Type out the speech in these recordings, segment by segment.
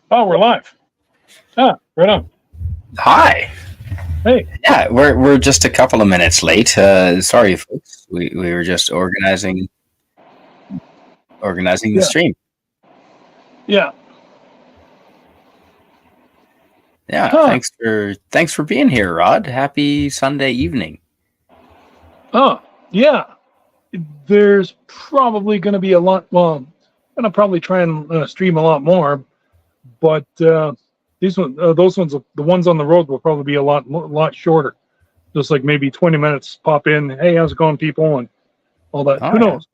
Oh, we're live. Ah, right on. Hi. Hey. Yeah, we're just a couple of minutes late. Sorry, folks. We were just organizing the Yeah. stream. Yeah. Yeah, Huh. thanks for being here, Rod. Happy Sunday evening. Oh, yeah. There's probably going to be a lot. Well, I'm going to probably try and stream a lot more, but those ones, the ones on the road will probably be a lot shorter. Just like maybe 20 minutes. Pop in. Hey, how's it going, people, and all that. Oh Who yeah, knows?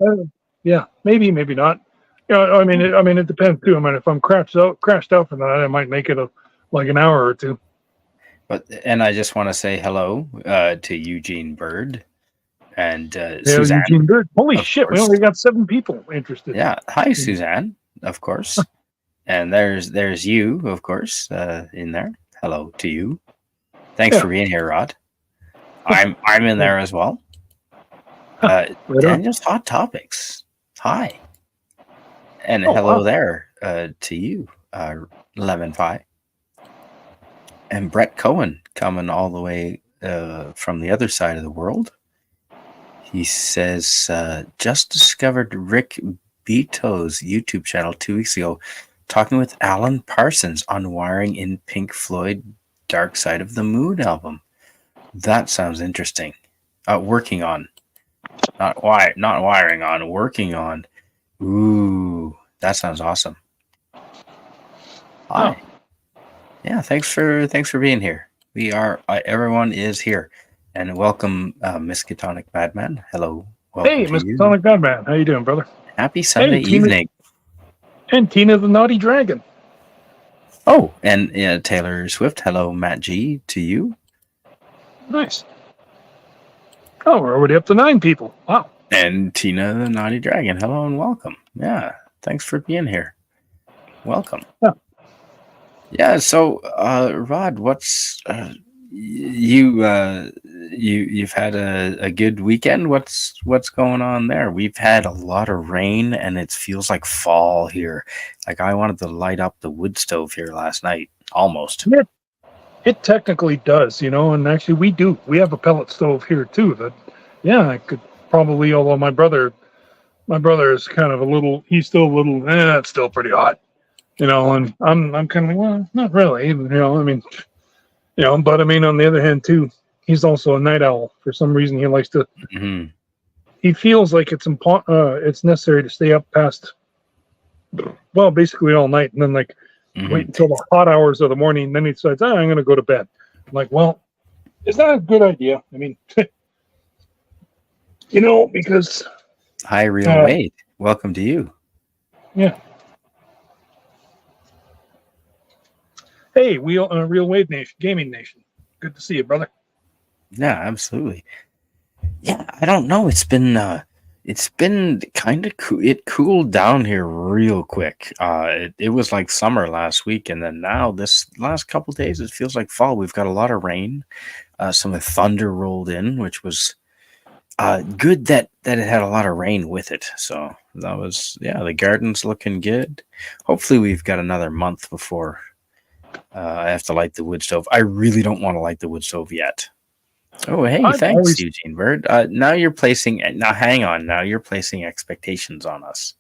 Yeah, maybe not. It depends too. I mean, if I'm crashed out for that, I might make it like an hour or two. and I just want to say hello to Eugene Bird and Yeah, Suzanne, Eugene Bird. Holy of shit, we course. only got 7 people interested. Yeah, hi Suzanne, of course. And there's you, of course, in there. Hello to you. Thanks Yeah. for being here, Rod. I'm in there as well. Right on. And just hot topics. Hi. And Oh, hello wow. there to you, Lemon Pie. And Brett Cohen coming all the way from the other side of the world. He says, just discovered Rick Beato's YouTube channel 2 weeks ago, talking with Alan Parsons on wiring in Pink Floyd Dark Side of the Moon album. That sounds interesting. Working on. Not wiring on, working on. Ooh, that sounds awesome. Hi. Oh. Yeah, thanks for being here. We are everyone is here, and welcome, Miskatonic Madman. Hello, welcome Hey, to Mr. you. Sonic Godman. How you doing, brother? Happy Sunday evening. And Tina the Naughty Dragon. Oh, and Taylor Swift. Hello, Matt G. To you. Nice. Oh, we're already up to 9 people. Wow. And Tina the Naughty Dragon. Hello and welcome. Yeah, thanks for being here. Welcome. Yeah. Yeah. So, Rod, what's you've had a good weekend? What's going on there? We've had a lot of rain, and it feels like fall here. Like I wanted to light up the wood stove here last night, almost. It technically does, and actually we have a pellet stove here too that, yeah, I could probably, although my brother is kind of he's still a little, it's still pretty hot, and I'm kind of like, well, not really, but I mean, on the other hand too, he's also a night owl. For some reason, he likes to, Mm-hmm. he feels like it's necessary to stay up past, well, basically all night, and then like, wait until the hot hours of the morning, and then he decides, I'm going to go to bed. I'm like, well, is that a good idea? I mean, because... Hi, Real Wade. Welcome to you. Yeah. Hey, Real Wade Nation, Gaming Nation. Good to see you, brother. Yeah, absolutely. Yeah, I don't know. It's been kind of cool. It cooled down here real quick. It was like summer last week, and then now this last couple of days, it feels like fall. We've got a lot of rain. Some thunder rolled in, which was good that it had a lot of rain with it. So that was, the garden's looking good. Hopefully, we've got another month before I have to light the wood stove. I really don't want to light the wood stove yet. Oh, hey, thanks, Eugene Bird. Now you're placing... Now, hang on. Now you're placing expectations on us.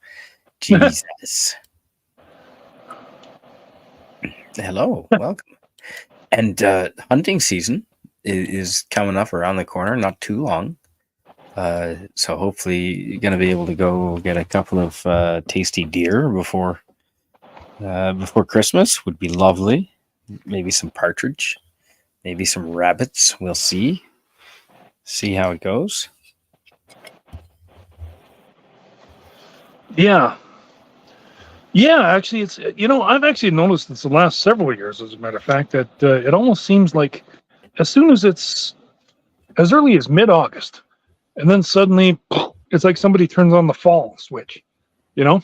Jesus. Hello. Welcome. And hunting season is coming up around the corner, not too long. So hopefully you're going to be able to go get a couple of tasty deer before Christmas. Would be lovely. Maybe some partridge. Maybe some rabbits. We'll see. See how it goes. Yeah. Actually, it's I've actually noticed this the last several years, as a matter of fact, that it almost seems like as soon as it's as early as mid-August, and then suddenly it's like somebody turns on the fall switch. Well,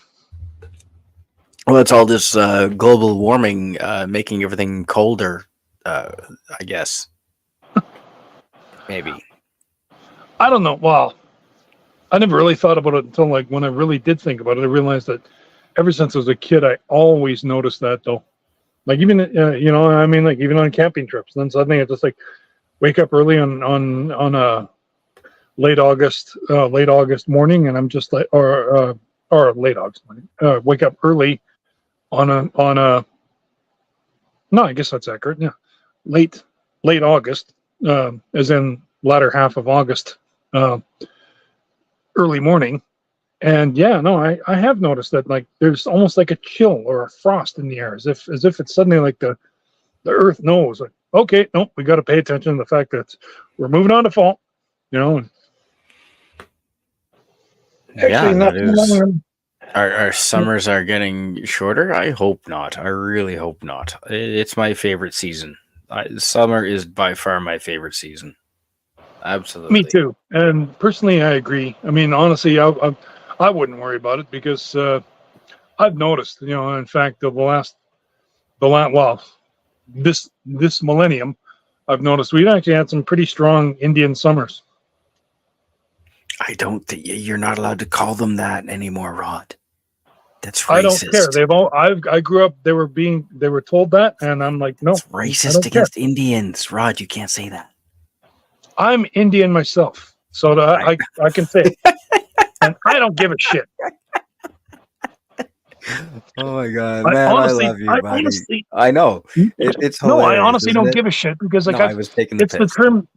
it's all this global warming making everything colder. I guess. Maybe. I don't know. Well, I never really thought about it until when I really did think about it. I realized that ever since I was a kid, I always noticed that, though. Like even I mean, like even on camping trips. And then suddenly I just like wake up early on a late August morning, and I'm just like, or late August morning. Wake up early on a no, I guess that's accurate. Yeah, late late August, as in latter half of August, uh, early morning. And yeah, no, I have noticed that like there's almost like a chill or a frost in the air, as if it's suddenly like the earth knows like, okay, no, we got to pay attention to the fact that we're moving on to fall. You know, Yeah, actually not that too is. long. Our summers are getting shorter. I hope not. I really hope not. It's my favorite season. Summer is by far my favorite season. Me Absolutely. too. And personally, I agree. I mean, honestly, I wouldn't worry about it because I've noticed, in fact, well, this millennium, I've noticed we've actually had some pretty strong Indian summers. I don't think you're not allowed to call them that anymore, Rod. That's I don't care. racist. I grew up. They were told that, and I'm like, It's no, I racist don't care. against Indians, Rod. You can't say that. I'm Indian myself, so that I, I can say it, and I don't give a shit. oh my god, I man! I honestly, love you, I buddy. honestly, I know it's no, I hilarious, honestly isn't don't it? give a shit because No, like I was taking the it's the piss. term.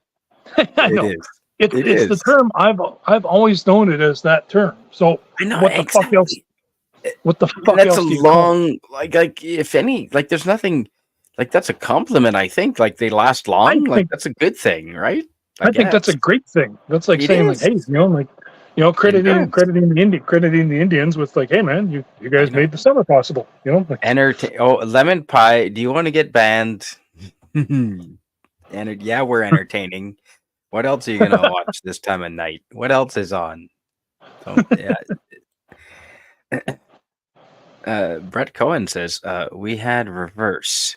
I It know is. it's It it's the is. term I've always known it as that term. So I know what the fuck else? exactly. What the And fuck that's a else do you call it? long, like if any, like there's nothing, like that's a compliment. I think like they last I long. Like think that's a good thing, right? I I think that's guess a great thing. That's like it saying like, is hey, like, endurance. crediting the Indians with like, hey man, you I guys know. made the summer possible. Like Entertain. Oh, lemon pie. Do you want to get banned? Yeah, we're entertaining. What else are you gonna watch this time of night? What else is on? So yeah. Brett Cohen says we had reverse.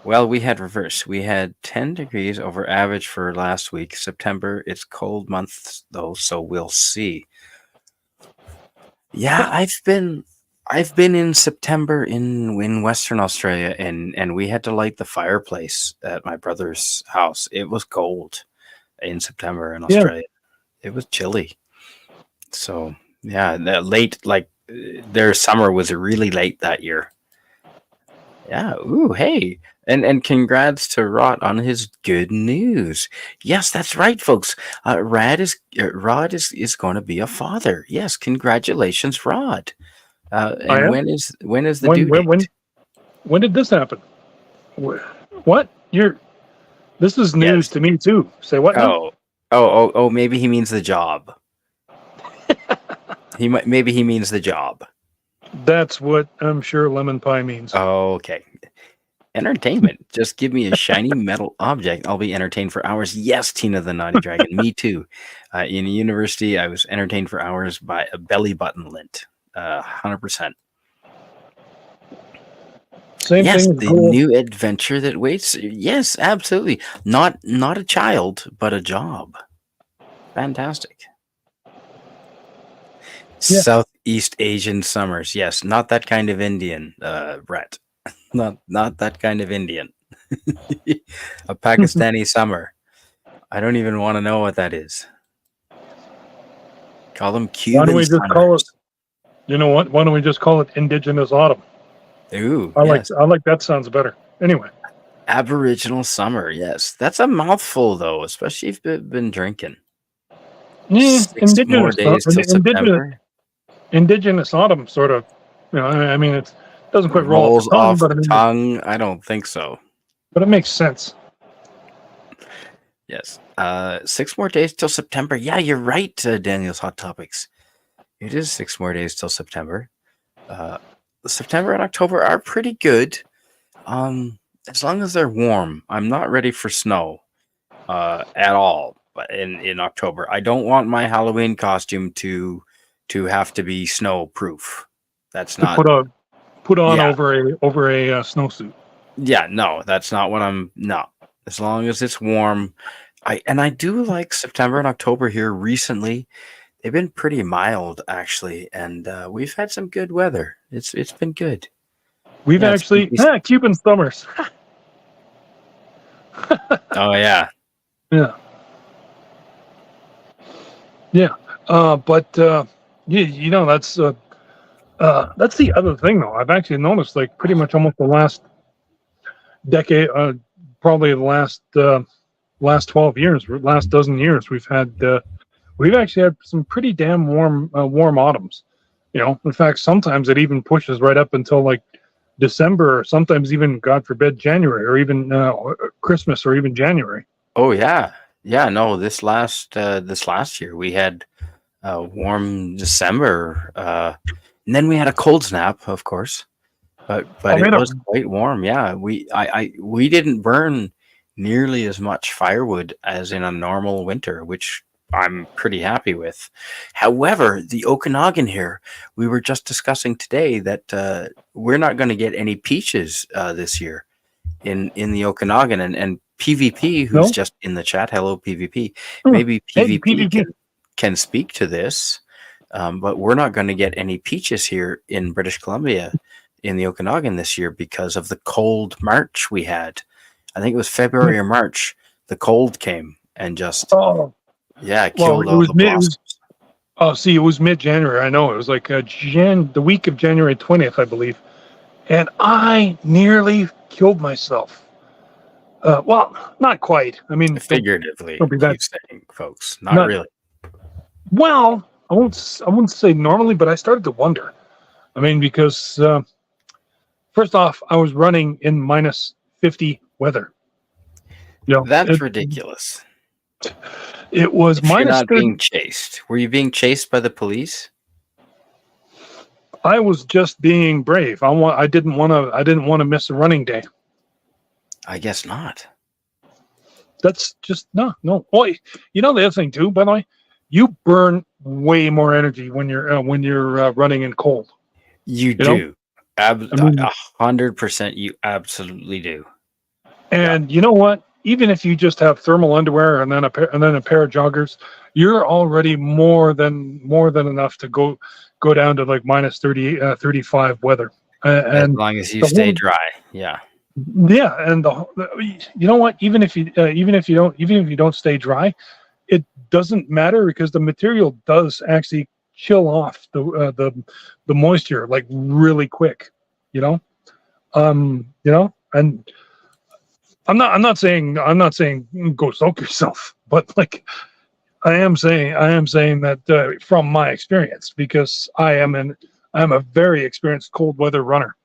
Well, we had reverse. We had 10 degrees over average for last week. September, it's cold month though, so we'll see. Yeah, I've been in September in Western Australia and we had to light the fireplace at my brother's house. It was cold in September in yeah, Australia. It was chilly. So, yeah, that late like their summer was really late that year. Yeah. Ooh, hey. And congrats to Rod on his good news. Yes, that's right, folks. Rod is going to be a father. Yes, congratulations, Rod. I And am. when is the When due when when date? when did this happen? What? This is news Yes. to me too. Say what now? Oh. Maybe he means the job. Maybe he means the job. That's what I'm sure lemon pie means. Okay. Entertainment. Just give me a shiny metal object. I'll be entertained for hours. Yes, Tina the Naughty Dragon. Me too. In university, I was entertained for hours by a belly button lint. 100%. Same Yes, thing is the cool. new adventure that waits. Yes, absolutely. Not a child, but a job. Fantastic. Yeah. Southeast Asian summers. Yes, not that kind of Indian, Brett. Not that kind of Indian. A Pakistani summer. I don't even want to know what that is. Call them Why don't Cuban we just call it? summers. You know what? Why don't we just call it Indigenous Autumn? Ooh, I like yes. I like that sounds better. Anyway, Aboriginal summer. Yes. That's a mouthful, though, especially if you've been drinking. yeah, 6 more days till September. Indigenous Autumn sort of. I mean, it doesn't quite roll off the Rolls tongue, off but the tongue. I don't think so. it makes sense. Yes. 6 more days till September. Yeah, you're right, Daniel's Hot Topics. It is 6 more days till September. September and October are pretty good. As long as they're warm. I'm not ready for snow at all. But in October, I don't want my Halloween costume to have to be snow proof. That's To not. put on Yeah, over a snowsuit. yeah. No, that's not what I'm. No, as long as it's warm. I do like September and October here recently. They've been pretty mild actually, and we've had some good weather. It's been good. We've Yeah, it's been actually decent. Cuban summers. Oh yeah. Yeah, yeah. But you know that's the other thing though. I've actually noticed like pretty much almost the last decade, probably the last 12 years, last dozen years, we've actually had some pretty damn warm autumns. You know, in fact, sometimes it even pushes right up until like December, or sometimes even, God forbid, January, or even Christmas, or even January. Oh yeah. Yeah, no, this last year we had a warm December, and then we had a cold snap, of course. But Oh, it man, was quite warm. Yeah, we didn't burn nearly as much firewood as in a normal winter, which I'm pretty happy with. However, the Okanagan here, we were just discussing today that we're not going to get any peaches this year in the Okanagan, and PvP, who's no, just in the chat, hello PvP. Hmm. Maybe Hey, PvP PvP. can speak to this, but we're not going to get any peaches here in British Columbia in the Okanagan this year because of the cold March we had. I think it was February or March. The cold came and just Oh, well, killed all the it was. blossoms. Oh, see, it was mid-January. I know it was like the week of January 20th, I believe, and I nearly killed myself. Well, not quite. I mean, Figuratively, don't be that. he's saying, folks, not Not really. well. I won't say normally, but I started to wonder. I mean, because first off, I was running in minus 50 weather. You know, That's ridiculous. it was If you're minus not 30. being chased, were you being chased by the police? I was just being brave. I didn't want to. I didn't want to miss a running day. I guess not. That's just no. Well, you know the other thing too. By the way, you burn way more energy when you're running in cold. You You know, do. I mean, 100%. You absolutely do. Yeah. and you know what? Even if you just have thermal underwear and then a pair of joggers, you're already more than enough to go down to like minus 30, 35 weather. As And long as you the stay whole dry. Yeah. yeah, and you know what? Even if you don't stay dry, it doesn't matter because the material does actually chill off the moisture like really quick. You know, and I'm not saying go soak yourself, but like I am saying that from my experience because I'm a very experienced cold weather runner.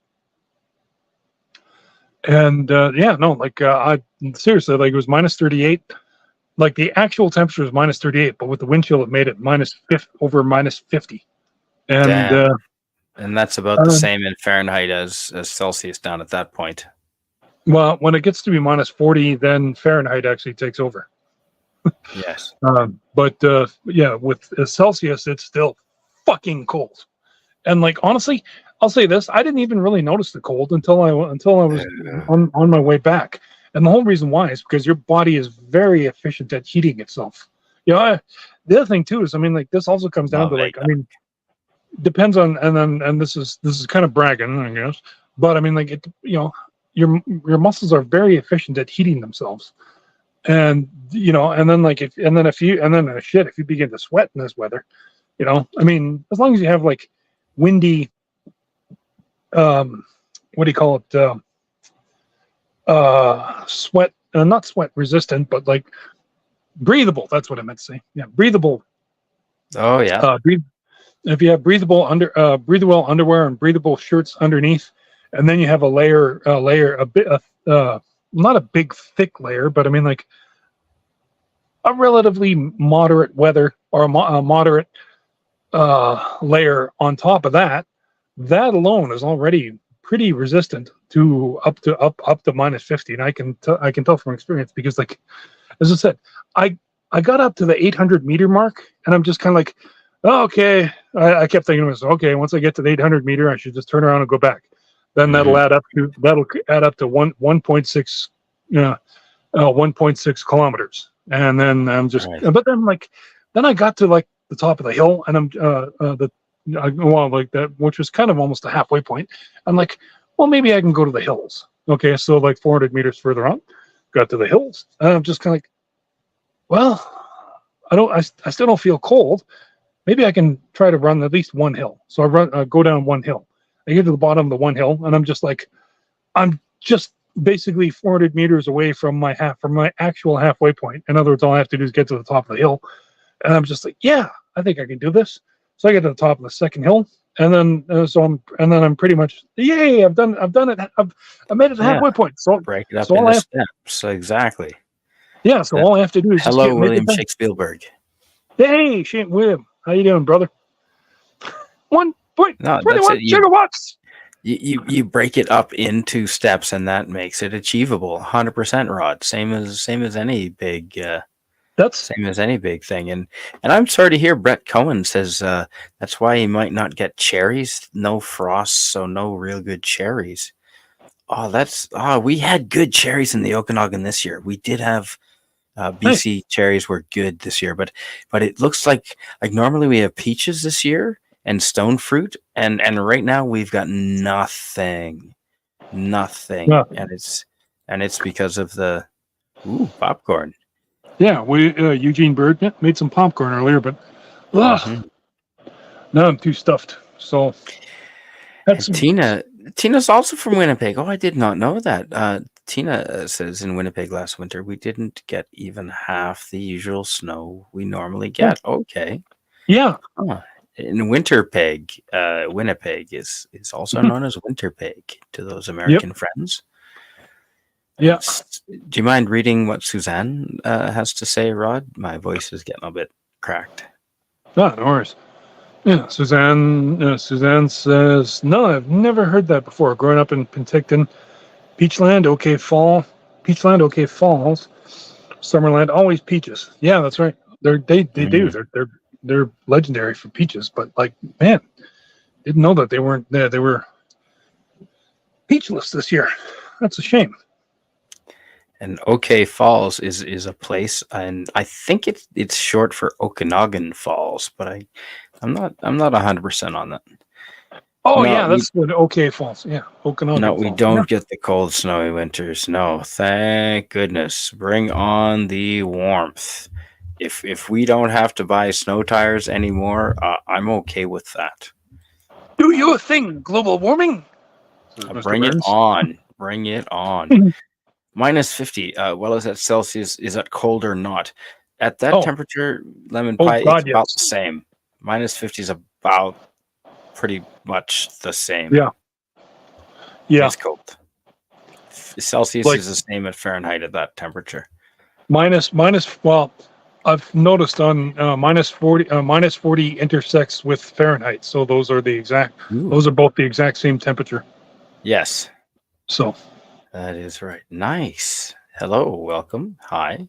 And yeah, no, like I seriously, like it was minus 38. Like the actual temperature was minus 38, but with the wind chill, it made it over minus 50. And Damn. And that's about the uh, same in Fahrenheit as Celsius down at that point. well, when it gets to be minus 40, then Fahrenheit actually takes over. Yes. But yeah, with Celsius, it's still fucking cold. And like honestly, I'll say this: I didn't even really notice the cold until I was on my way back. And the whole reason why is because your body is very efficient at heating itself. You know, the other thing too is, I mean, like this also comes down Love to it. like, I mean, depends on, and this is kind of bragging, I guess, but I mean, like it, you know, your muscles are very efficient at heating themselves, and you know, and then like if you begin to sweat in this weather, you know, I mean, as long as you have like windy, what do you call it, sweat, not sweat resistant, but like breathable. That's what I meant to say. Yeah, breathable. Oh yeah. Breathe. If you have breathable underwear and breathable shirts underneath, and then you have a bit, not a big thick layer, but I mean like a relatively moderate weather or a moderate layer on top of that. That alone is already pretty resistant to up to minus 50, and I can tell from experience because like as I said, I got up to the 800-meter mark, and I'm just kind of like, oh, okay. I kept thinking to myself, okay, once I get to the 800-meter, I should just turn around and go back. Then Mhm. that'll add up to 1.6 1.6 kilometers, and then I'm just Right. but then like then I got to like the top of the hill, and I'm well like that, which was kind of almost a halfway point. I'm like, well, maybe I can go to the hills. Okay, so like 400 meters further on, got to the hills, and I'm just kind of like, well, I still don't feel cold. Maybe I can try to run at least one hill. So go down one hill. I get to the bottom of the one hill, and I'm just like, I'm just basically 400 meters away from my actual halfway point. In other words, all I have to do is get to the top of the hill, and I'm just like, yeah, I think I can do this. So I get to the top of the second hill, and then I'm pretty much, yay, I've done it. I made it to the Yeah. halfway point. So Break it up so all I into have, steps. Exactly. yeah, so all I have to do is just Hello, make it William done. Shakespeare. Hey, Shane William, how you doing, brother? 1.21 No, that's it. gigawatts. You break it up into steps, and that makes it achievable. 100%, Rod. Same as any big same as any big thing. And I'm sorry to hear Brett Cohen says that's why he might not get cherries. No frost, so no real good cherries. We had good cherries in the Okanagan this year. We did have BC cherries were good this year, but it looks like normally we have peaches this year and stone fruit, and right now we've got nothing, Yeah. and it's because of the popcorn. Yeah, we Eugene Bird made some popcorn earlier, but now I'm too stuffed. So And Tina's also from Winnipeg. Oh, I did not know that. Tina says in Winnipeg last winter we didn't get even half the usual snow we normally get. Okay. Yeah. Huh. In Winnipeg is also known as Winterpeg to those American friends. Yeah. Do you mind reading what Suzanne has to say, Rod? My voice is getting a bit cracked. No worries. Yeah, Suzanne says, no, I've never heard that before. Growing up in Penticton, Peachland, OK Falls, Summerland, always peaches. Yeah, that's right. They do. They're legendary for peaches. But like, man, didn't know that they weren't there. They were peachless this year. That's a shame. And OK Falls is a place, and I think it's short for Okanagan Falls, but I'm not 100% on that. Oh no, yeah, that's what OK Falls. Yeah, Okanagan. No, we don't get the cold, snowy winters. No, thank goodness. Bring on the warmth. If we don't have to buy snow tires anymore, I'm okay with that. Do your thing, global warming. Bring it on. Bring it on. Minus 50. Well, is that Celsius? Is that cold or not? At that temperature, lemon pie is about the same. Minus 50 is about pretty much the same. Yeah. It's cold. Celsius is the same at Fahrenheit at that temperature. Minus. Well, I've noticed on minus 40 intersects with Fahrenheit, so those are those are both the exact same temperature. Yes. So that is right. Nice. Hello, welcome. Hi.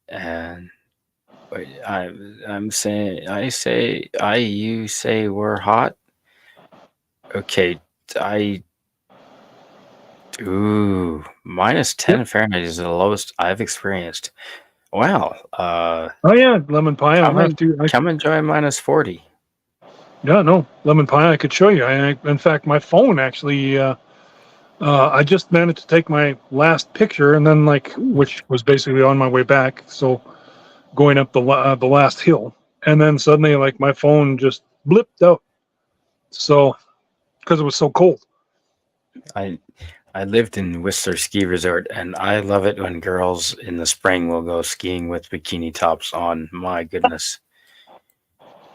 And you say we're hot. Okay. Minus 10 Fahrenheit is the lowest I've experienced. Wow. Oh yeah, lemon pie. Come enjoy minus 40. Yeah, no, lemon pie. I could show you. In fact, my phone actually. I just managed to take my last picture, and then which was basically on my way back. So going up the last hill, and then suddenly my phone just blipped out. So because it was so cold. I lived in Whistler Ski Resort, and I love it when girls in the spring will go skiing with bikini tops on. My goodness.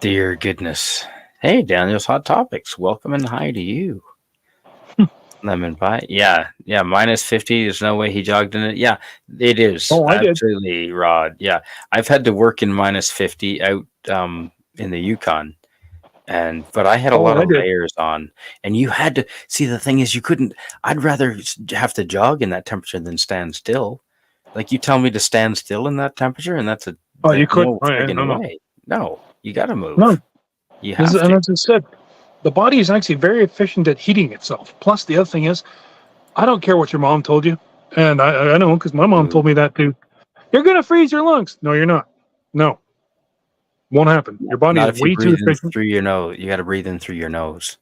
Dear goodness. Hey, Daniel's Hot Topics. Welcome and hi to you. Lemon pie. Yeah. Minus 50. There's no way he jogged in it. Yeah, it is. Oh, I absolutely, did. Rod. Yeah. I've had to work in minus 50 out in the Yukon. But I had a lot of layers on, and you had to see. The thing is, you couldn't. I'd rather have to jog in that temperature than stand still. Like, you tell me to stand still in that temperature, and that's you couldn't. No, you got to move. No, you have to. And as I said, the body is actually very efficient at heating itself. Plus, the other thing is, I don't care what your mom told you, and I know because my mom told me that too. You're gonna freeze your lungs. No, you're not. No. Won't happen. Your body is way too efficient. Through your nose. You got to breathe in through your nose.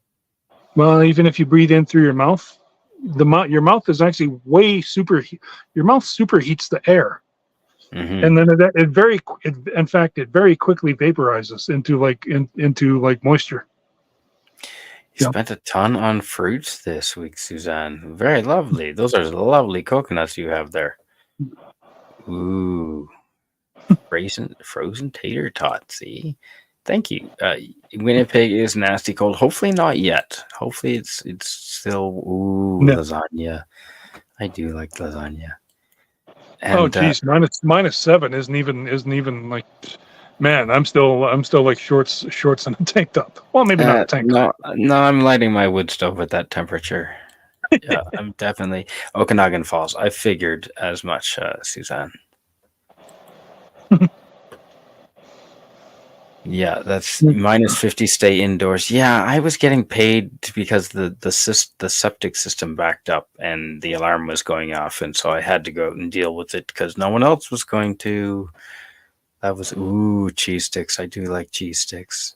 Well, even if you breathe in through your mouth, your mouth is actually your mouth superheats the air, Hmm. and then in fact, it very quickly vaporizes into like moisture. You Yeah. spent a ton on fruits this week, Suzanne. Very lovely. Those are lovely coconuts you have there. Ooh, frozen tater tots. See, thank you. Winnipeg is nasty cold. Hopefully not yet. Hopefully it's still No. lasagna. I do like lasagna. Oh, And geez, minus 7 isn't even like, man. I'm still like shorts and a tank top. Well, maybe not a tank top. no, I'm lighting my wood stove at that temperature. Yeah, I'm definitely Okanagan Falls. I figured as much, Suzanne. Yeah, that's minus 50. Stay indoors. Yeah, I was getting paid because the septic system backed up and the alarm was going off, and so I had to go out and deal with it because no one else was going to. That was cheese sticks. I do like cheese sticks.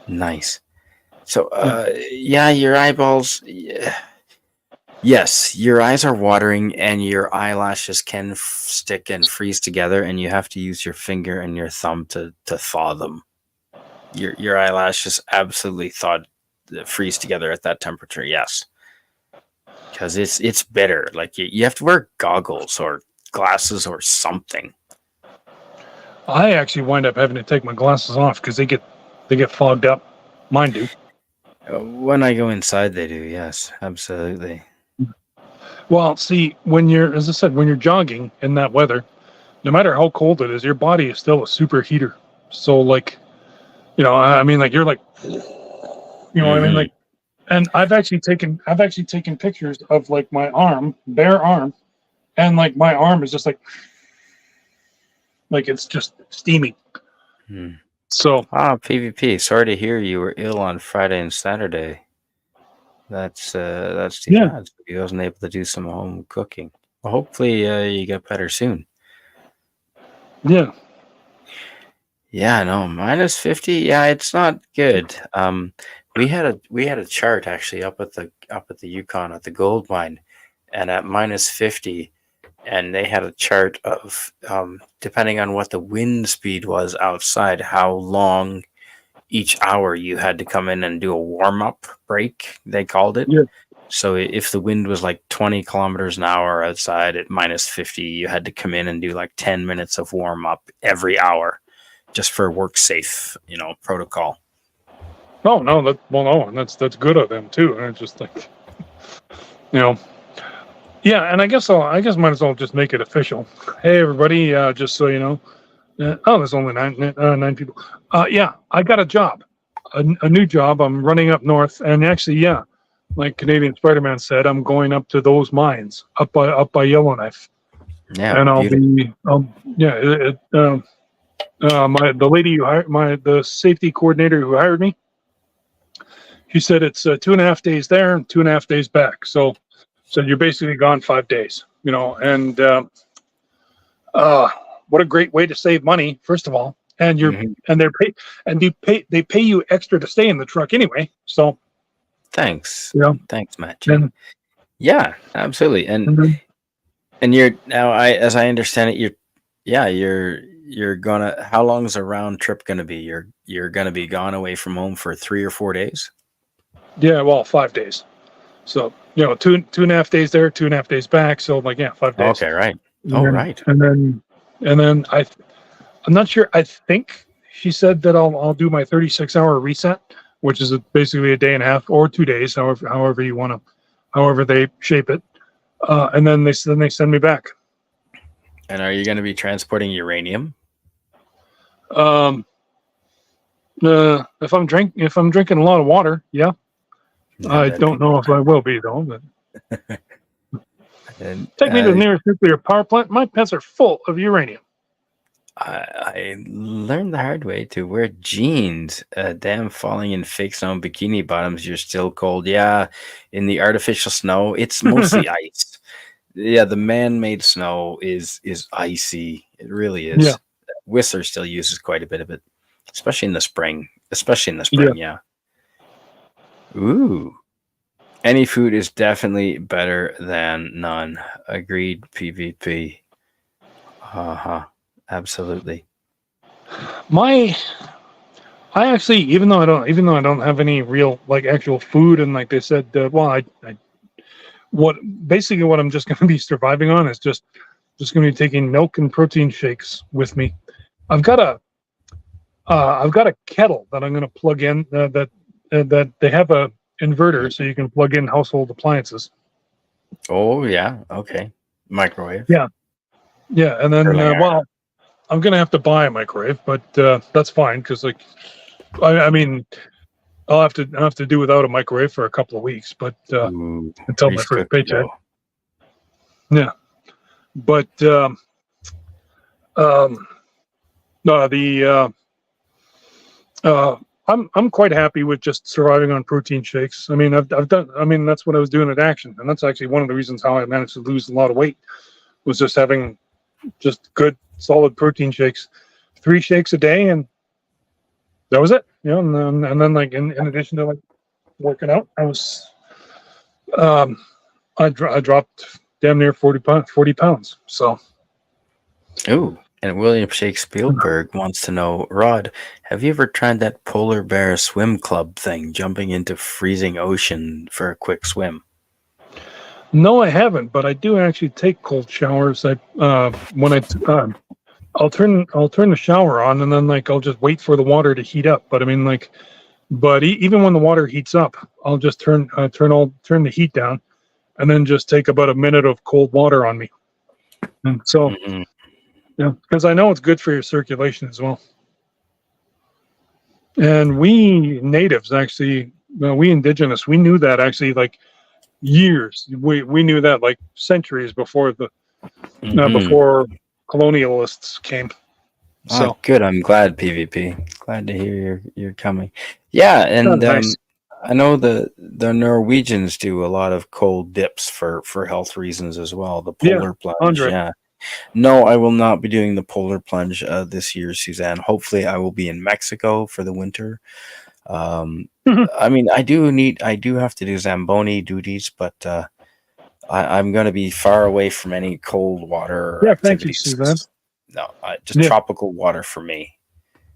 Nice. So, Yeah. yeah, your eyeballs. Yeah. Yes, your eyes are watering, and your eyelashes can stick and freeze together, and you have to use your finger and your thumb to thaw them. Your eyelashes absolutely freeze together at that temperature. Yes, because it's bitter. Like you have to wear goggles or glasses or something. I actually wind up having to take my glasses off because they get fogged up. Mine do. When I go inside, they do. Yes, absolutely. Well, see, as I said, when you're jogging in that weather, no matter how cold it is, your body is still a superheater. So, like, I mean, like you're like, what I mean, Hmm. like, and I've actually taken pictures of like my arm, bare arm, and like my arm is just like it's just steaming. Hmm. So PvP. Sorry to hear you were ill on Friday and Saturday. That's too yeah, bad. He wasn't able to do some home cooking. Well, hopefully you get better soon. yeah, Yeah, no, minus 50. Yeah, it's not good. We had a chart actually up at the Yukon at the gold mine, and at minus 50, and they had a chart of depending on what the wind speed was outside, how long each hour you had to come in and do a warm up break. They called it. yeah. So if the wind was like 20 kilometers an hour outside at minus 50, you had to come in and do like 10 minutes of warm up every hour just for work safe, protocol. Oh no, no, and that's good of them too. And it's just like, you know, yeah. And I guess might as well just make it official. Hey, everybody, just so you know, there's only nine people. Yeah, I got a job, a new job. I'm running up north, and actually, yeah, like Canadian Spider-Man said, I'm going up to those mines up by Yellowknife, Yeah, and I'll beautiful. be, yeah, the lady who hired the safety coordinator who hired me. She said it's 2.5 days there and 2.5 days back. So you're basically gone 5 days. And uh, what a great way to save money, first of all. And you're Hmm. and they're pay and they pay you extra to stay in the truck anyway. So Thanks. you know, Thanks, Matt G. and Yeah, absolutely. And and then, and you're now as I understand it, you're gonna how long is a round trip gonna be? You're gonna be gone away from home for 3 or 4 days? yeah, well, 5 days. So two and a half days there, 2.5 days back. So like, yeah, 5 days. Okay, right. And Oh, then right. and then and then I'm not sure. I think she said that I'll do my 36-hour reset, which is basically a day and a half or 2 days, however you want to, however they shape it. And then they send me back. And are you gonna be transporting uranium? Um, if I'm drinking a lot of water, yeah. Yeah, I that'd don't be know if I will be though. But and take me to the nearest nuclear power plant. My pants are full of uranium. I learned the hard way to wear jeans. Damn, falling in fake snow and bikini bottoms, you're still cold. Yeah, in the artificial snow, it's mostly ice. Yeah, the man-made snow is icy. It really Yeah, is. Whistler still uses quite a bit of it, especially in the spring. Especially in the yeah. spring, yeah. Ooh, Any food is definitely better than none. Agreed, PvP. Uh-huh. Absolutely. My I actually, even though I don't have any real like actual food, and like they said, well, I what basically what I'm just going to be surviving on is just going to be taking milk and protein shakes with me. I've got a I've got a kettle that I'm going to plug in that they have a inverter so you can plug in household appliances. Oh, yeah. Okay. Microwave. Yeah, yeah, and then Curling iron. well, I'm going to have to buy a microwave, but that's fine because like I mean I'll have to do without a microwave for a couple of weeks, but Ooh, until my Reese first cookie paycheck. dough. Yeah, but um, no, the I'm quite happy with just surviving on protein shakes. I mean, I've done. I mean, that's what I was doing at Action, and that's actually one of the reasons how I managed to lose a lot of weight was just having just good solid protein shakes, 3 shakes a day, and that was it. You know, and then like in addition to like working out, I was I dropped damn near 40 pounds. So Ooh. And William Shakespeare wants to know, Rod, have you ever tried that polar bear swim club thing, jumping into freezing ocean for a quick swim? no, I haven't, but I do actually take cold showers. I when I I'll turn the shower on and then like I'll just wait for the water to heat up. But I mean like but even when the water heats up, I'll just turn the heat down and then just take about a minute of cold water on me. And so Mm-hmm. yeah, because I know it's good for your circulation as well. And we natives actually, we indigenous, we knew that actually like years. We knew that like centuries before the Mm-hmm. before colonialists came. Oh, So good. I'm glad, PvP. Glad to hear you're coming. Yeah, oh, and nice. I know the Norwegians do a lot of cold dips for health reasons as well. The Yeah, polar plunge. Andre. Yeah. No, I will not be doing the polar plunge this year, Suzanne. Hopefully, I will be in Mexico for the winter. Um, I mean, I do have to do Zamboni duties, but I'm going to be far away from any cold water Yeah, thank you, activities. Suzanne. No, just Yeah, tropical water for me.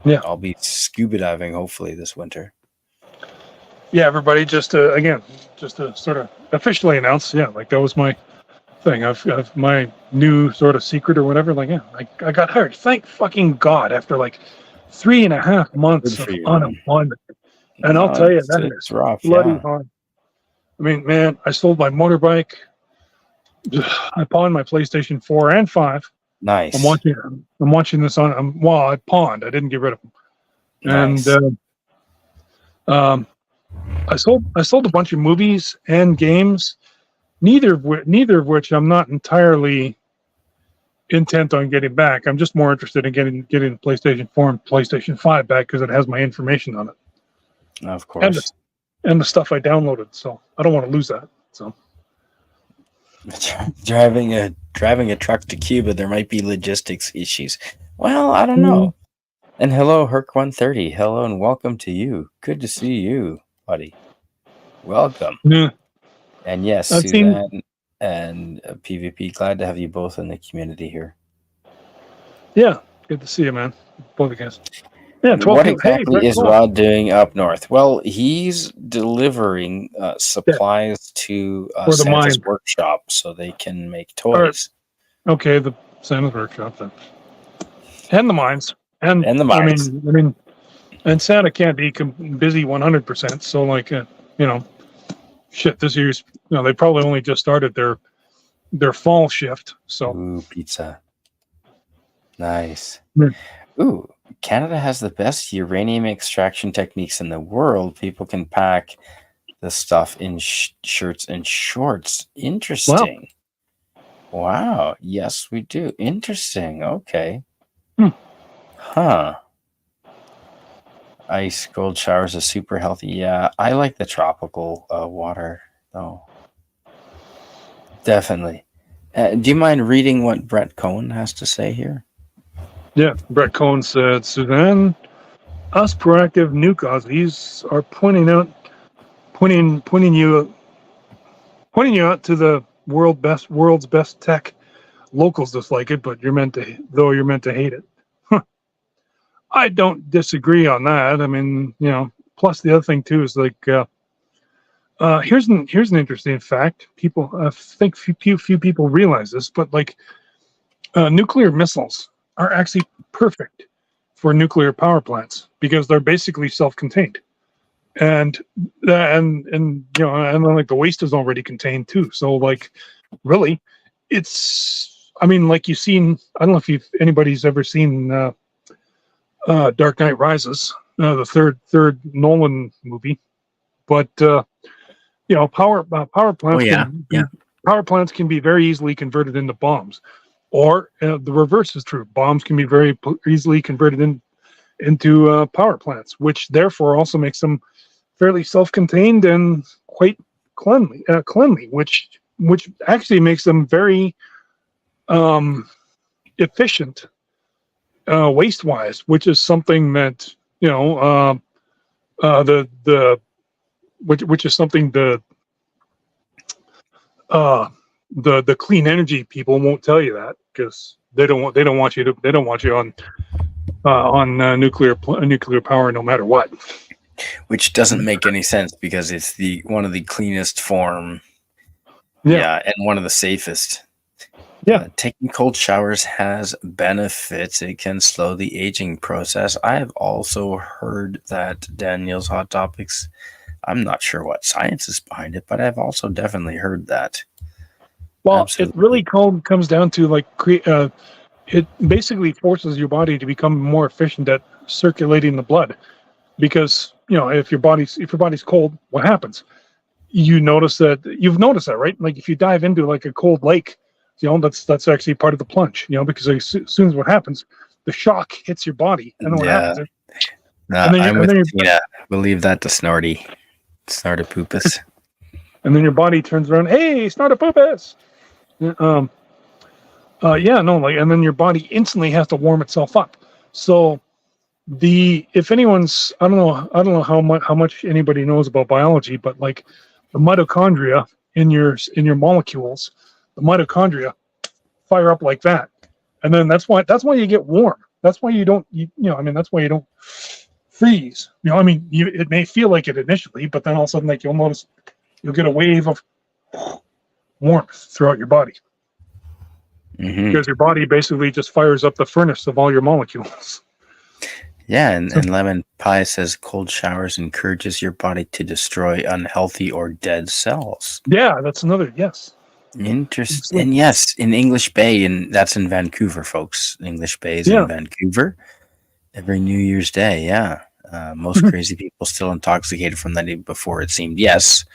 yeah, I'll be scuba diving hopefully this winter. yeah. Everybody, just again, just to sort of officially announce, yeah, like that was my thing. I've my new sort of secret or whatever. Like, yeah, I got hired. Thank fucking God after like 3.5 months Good for of you, man. unemployment. And I'll No, tell you, that it's is rough. bloody Yeah, hard. I mean, man, I sold my motorbike. I pawned my PlayStation 4 and 5. I'm nice, watching. I'm watching this on. Well, I pawned. I didn't get rid of them. And nice. um, I sold a bunch of movies and games. Neither of which I'm not entirely intent on getting back. I'm just more interested in getting PlayStation 4 and PlayStation 5 back because it has my information on it Of and course. the stuff I downloaded. So I don't want to lose that. So Driving a truck to Cuba, there might be logistics issues. Well, I don't mm, know. And hello, Herc130. Hello and welcome to you. Good to see you, buddy. Welcome. yeah, And yes, I've seen. Suzanne and PvP, glad to have you both in the community here. Yeah, good to see you, man. Both of you guys. Yeah, 12 What people. Hey, exactly Brett is Cole. Rod doing up north? Well, he's delivering Yeah, supplies to for the Santa's mine. workshop so they can make Or toys okay, the Santa's workshop then, and the mines. And and the mines. and Santa can't be busy 100%. So like, you know, shit. This year's, they probably only just started their fall shift. So Ooh, pizza. Nice. yeah. Ooh, Canada has the best uranium extraction techniques in the world. People can pack the stuff in shirts and shorts. Well, Interesting. Wow. Yes, we do. Interesting. Okay. hmm. Huh. Ice cold showers are super healthy. Yeah, I like the tropical water though. Definitely. Do you mind reading what Brett Cohen has to say here? Yeah, Brett Cohen said, Suzanne, us proactive nuke Aussies are pointing you pointing you out to the world's best tech. Locals dislike it, but you're meant to hate it. I don't disagree on that. I mean, plus the other thing too is like, here's an interesting fact. People, I think few people realize this, but like, nuclear missiles are actually perfect for nuclear power plants because they're basically self-contained, and and and then like the waste is already contained too. So like, really, it's, I mean, like you've seen. I don't know if anybody's ever seen Dark Knight Rises, the third Nolan movie, but power Oh plants yeah, can yeah. power plants can be very easily converted into bombs, or the reverse is true. Bombs can be very easily converted into power plants, which therefore also makes them fairly self-contained and quite cleanly, which actually makes them very efficient waste-wise, which is something that the which is something uh, the clean energy people won't tell you that because they don't want you on nuclear power no matter what. Which doesn't make any sense because it's the one of the cleanest form, Yeah. and one of the safest. Yeah. Taking cold showers has benefits. It can slow the aging process. I have also heard that Daniel's Hot Topics, I'm not sure what science is behind it, but I've also definitely heard that. Well, Absolutely. it really comes down to like it basically forces your body to become more efficient at circulating the blood, because if your body's cold, what happens? You've noticed that, right? Like if you dive into like a cold lake, that's actually part of the plunge, because as soon as what happens, the shock hits your body, and then what happens? I'm with Tina. We'll leave that to Snorty. Snortopoopus. And then your body turns around, hey, Snortopoopus! And then your body instantly has to warm itself up. So if anyone's, I don't know how much anybody knows about biology, but like the mitochondria in your molecules, the mitochondria fire up like that, and then that's why you get warm. That's why you don't that's why you don't freeze. It may feel like it initially, but then all of a sudden, like, you'll notice you'll get a wave of warmth throughout your body. Mm-hmm. Because your body basically just fires up the furnace of all your molecules. Yeah, and Lemon Pie says cold showers encourages your body to destroy unhealthy or dead cells. Yeah, that's another, yes. Interesting. And yes, in English Bay, and that's in Vancouver, folks. English Bay is in Vancouver. Every New Year's Day, yeah. Most crazy people still intoxicated from the day before, it seemed. Yes,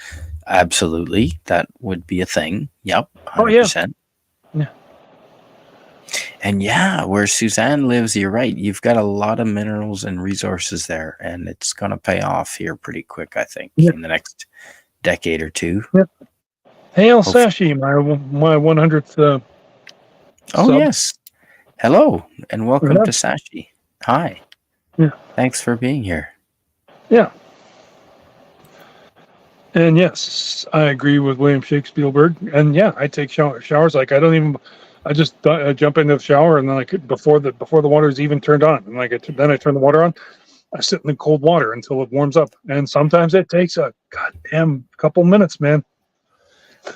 absolutely. That would be a thing. Yep, 100%. Oh, yeah. And yeah, where Suzanne lives, you're right. You've got a lot of minerals and resources there, and it's going to pay off here pretty quick, I think, in the next decade or two. Yep. Hail Sashi, my 100th sub. Yes. Hello, and welcome to Sashi. Hi. Yeah. Thanks for being here. Yeah. And yes, I agree with William Shakespeare. And yeah, I take showers. Like I just jump into the shower, and then before the water is even turned on, and then I turn the water on. I sit in the cold water until it warms up, and sometimes it takes a goddamn couple minutes, man.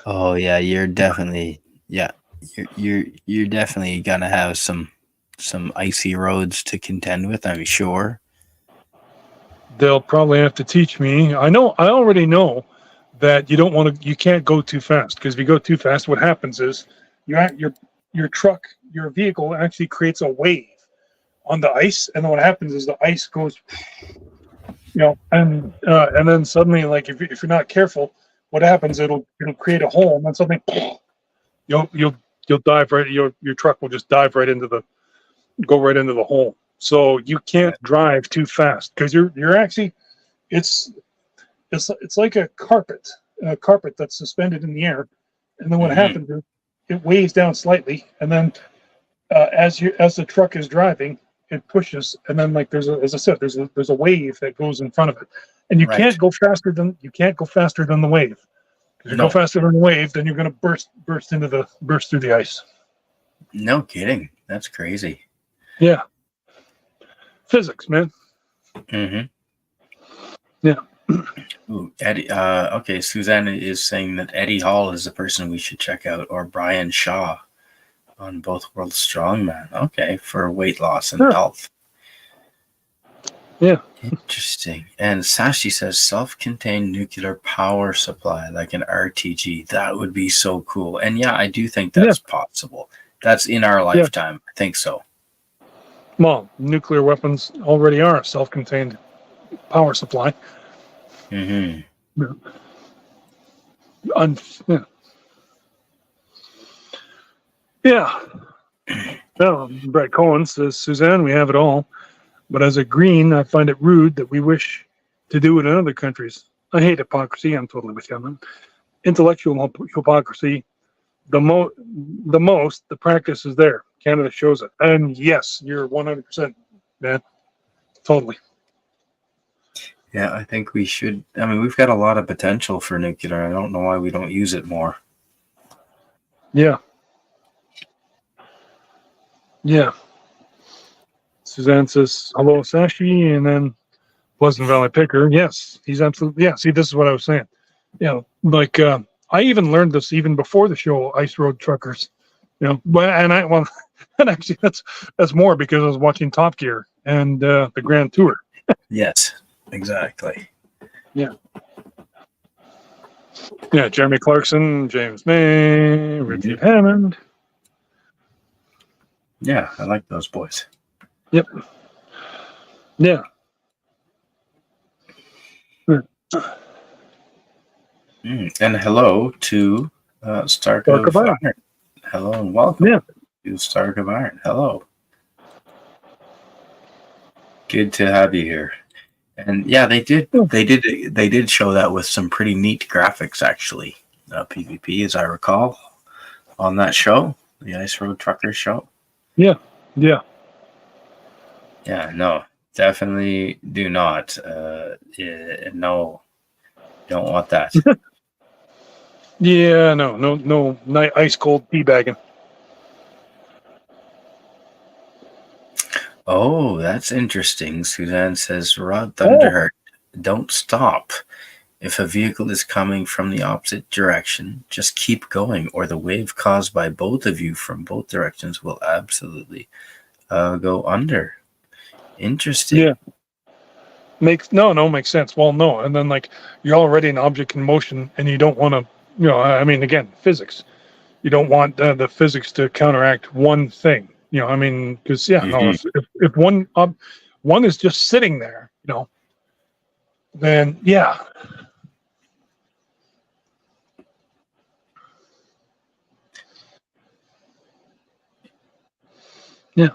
Oh yeah, you're definitely you're definitely gonna have some icy roads to contend with, I'm sure. They'll probably have to teach me. I already know that you can't go too fast, because if you go too fast, what happens is your vehicle actually creates a wave on the ice, and then what happens is the ice goes, and then suddenly, like, if you're not careful, what happens? It'll create a hole, and then suddenly you'll dive right. Your truck will just dive right into go right into the hole. So you can't drive too fast, because you're actually it's like a carpet that's suspended in the air, and then what happens is it weighs down slightly, and then as the truck is driving, it pushes, and then, like, there's a wave that goes in front of it, and you can't go faster than the wave. You go No, faster than a wave, then you're going to burst through the ice. no kidding. That's crazy. Yeah, physics, man. Mm-hmm. Yeah. Ooh, Eddie. Okay, Suzanne is saying that Eddie Hall is the person we should check out, or Brian Shaw on both World Strongman. Okay, for weight loss and Sure. health. Yeah. Interesting. And Sashi says self-contained nuclear power supply, like an RTG. That would be so cool. And yeah, I do think that's possible. That's in our lifetime. I think so. Well, nuclear weapons already are a self-contained power supply. Mm-hmm. Yeah. Well, Brett Cohen says, Suzanne, we have it all. But as a Green, I find it rude that we wish to do it in other countries. I hate hypocrisy. I'm totally with you on that. Intellectual hypocrisy. The practice is there. Canada shows it. And yes, you're 100%, man. Totally. Yeah, I think we should. I mean, we've got a lot of potential for nuclear. I don't know why we don't use it more. Yeah. Yeah. Suzanne says, hello, Sashi, and then Pleasant Valley Picker. Yes, he's absolutely. Yeah, see, this is what I was saying. Yeah, like I even learned this even before the show, Ice Road Truckers. And actually that's more because I was watching Top Gear and the Grand Tour. Yes, exactly. Yeah. Yeah, Jeremy Clarkson, James May, Richard Hammond. Yeah, I like those boys. Yep. Yeah. And hello to Stark of Iron. Hello and welcome to Stark of Iron. Hello. Good to have you here. And yeah, they did show that with some pretty neat graphics, actually. PvP, as I recall, on that show, the Ice Road Truckers show. Yeah. Yeah, no, definitely do not. No, don't want that. Yeah, no, ice cold teabagging. Oh, that's interesting. Suzanne says, Rod Thunderheart, don't stop. If a vehicle is coming from the opposite direction, just keep going, or the wave caused by both of you from both directions will absolutely go under. Interesting. Yeah. Makes sense. Well, no, and then like you're already an object in motion, and you don't want to, I mean, again, physics. You don't want the physics to counteract one thing. I mean, because if one is just sitting there, then yeah. Yeah.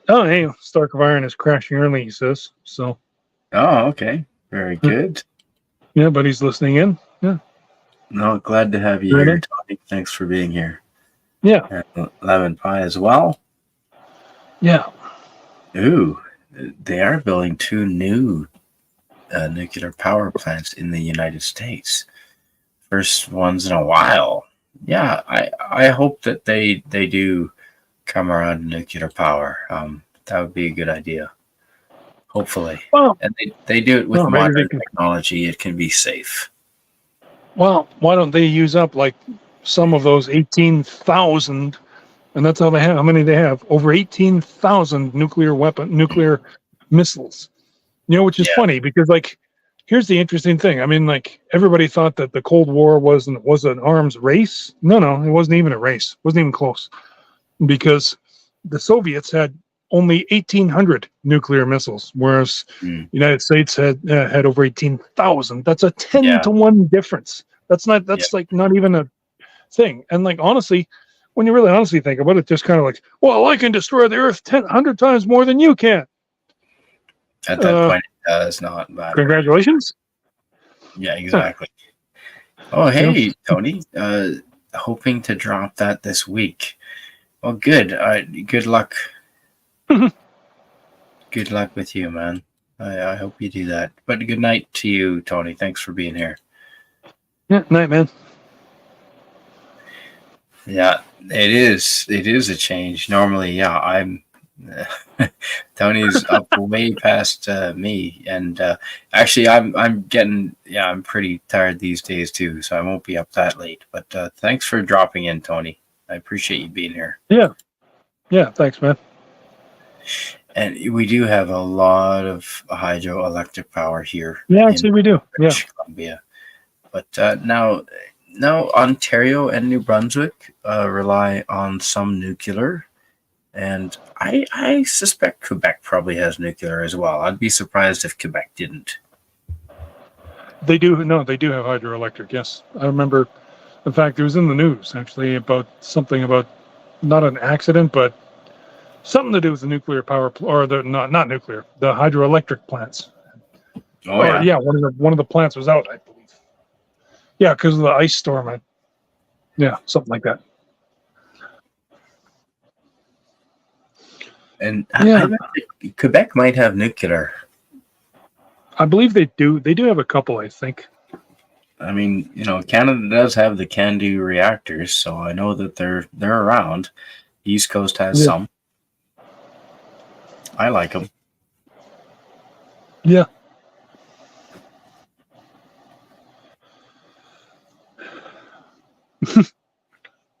Oh, hey, Stark of Iron is crashing early, he says. So. Oh, okay. Very good. Yeah, but he's listening in. Yeah. No, glad to have you here, Tony. Thanks for being here. Yeah. And Lemon Pie as well. Yeah. Ooh, they are building 2 new nuclear power plants in the United States. First ones in a while. Yeah, I hope that they do come around to nuclear power. That would be a good idea. Hopefully. Well, and they do it with modern technology. It can be safe. Well, why don't they use up like some of those 18,000, and that's how they have, how many they have? Over 18,000 nuclear missiles. Which is funny because like, here's the interesting thing. I mean, like everybody thought that the Cold War was an arms race. No, it wasn't even a race. It wasn't even close, because the Soviets had only 1,800 nuclear missiles, whereas the United States had over 18,000. That's a 10-to-1 difference. That's like not even a thing. And like honestly, when you really honestly think about it, just kind of like, well, I can destroy the Earth 100 times more than you can. At that point, it does not matter. Congratulations. Yeah, exactly. Oh, hey, Tony. Hoping to drop that this week. Well, good. Good luck. Good luck with you, man. I hope you do that. But good night to you, Tony. Thanks for being here. Yeah, night, man. Yeah, it is. It is a change. Normally, yeah, I'm. Tony's up way past me, and actually, I'm getting. Yeah, I'm pretty tired these days too, so I won't be up that late. But thanks for dropping in, Tony. I appreciate you being here. Yeah, yeah. Thanks, man. And we do have a lot of hydroelectric power here Yeah, in actually, we do. Yeah, British Columbia. But now Ontario and New Brunswick rely on some nuclear, and I suspect Quebec probably has nuclear as well. I'd be surprised if Quebec didn't. they do. No, they do have hydroelectric. Yes, I remember. In fact, it was in the news actually about something about not an accident, but something to do with the nuclear or the not nuclear, the hydroelectric plants. Oh Or yeah, yeah, one of the plants was out, I believe. Yeah, because of the ice storm. Yeah, something like that. and Yeah, Quebec might have nuclear. I believe they do. They do have a couple, I think. I mean, Canada does have the CANDU reactors, so I know that they're around. East Coast has Yeah. some. I like them. Yeah.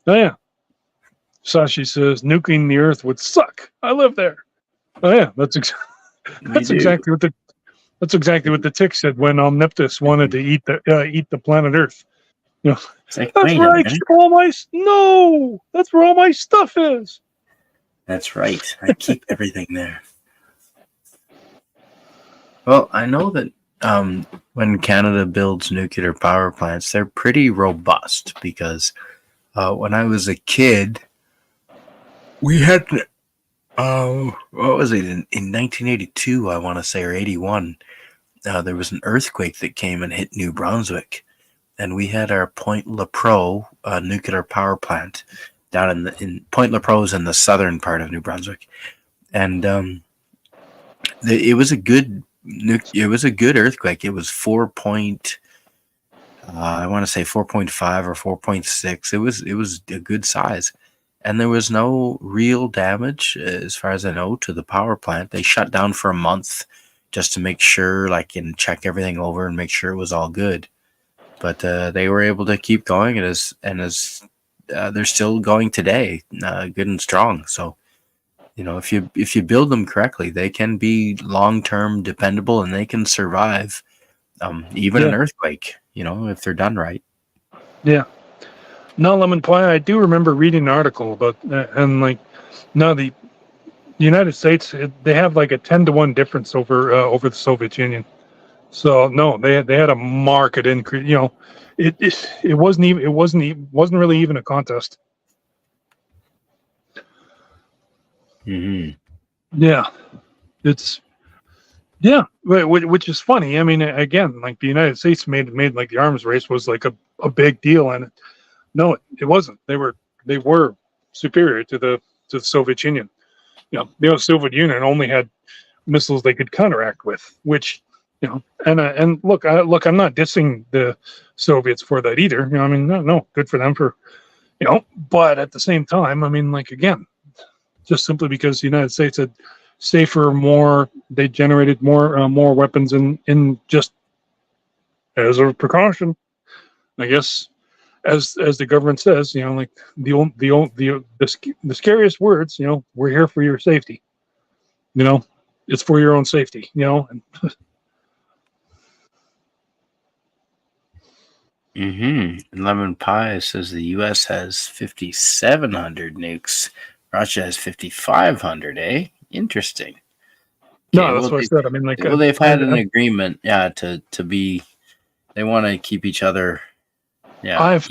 Oh yeah. Sashi says nuking the Earth would suck. I live there. Oh yeah, We that's do. exactly what the tick said when Omniptus wanted to eat the planet Earth. You know, It's like, that's wait a where I minute. keep all my no. That's where all my stuff is. That's right. I keep everything there. Well, I know that when Canada builds nuclear power plants, they're pretty robust because when I was a kid, we had what was it in 1982? I want to say or 81. There was an earthquake that came and hit New Brunswick, and we had our Point Lepreau nuclear power plant down in Point Lepreau is in the southern part of New Brunswick, and it was a good earthquake. It was 4 point. I want to say 4.5 or 4.6. It was a good size, and there was no real damage as far as I know to the power plant. They shut down for a month just to make sure, and check everything over and make sure it was all good. But they were able to keep going, and as they're still going today, good and strong. So if you build them correctly, they can be long term dependable, and they can survive even an Yeah, earthquake. If they're done right. yeah. No, lemon pie. I do remember reading an article about and no, the United States they have like a 10-to-1 difference over the Soviet Union. So no, they had a market increase. It wasn't really even a contest. Mm-hmm. Yeah, it's yeah, which is funny. I mean, again, like the United States made like the arms race was like a big deal, and no, it wasn't. They were superior to the Soviet Union. The Soviet Union only had missiles they could counteract with, which and look, I'm not dissing the Soviets for that either. I mean, no, good for them for but at the same time, I mean, like again, just simply because the United States had safer, they generated more weapons in just as a precaution, I guess. As the government says, like the scariest words, we're here for your safety. You know, it's for your own safety. And Mm-hmm. Lemon Pie says the U.S. has 5,700 nukes. Russia has 5,500. Interesting. Okay. no, that's what I said. I mean, They've had an agreement. Yeah. To be. They want to keep each other. Yeah. I've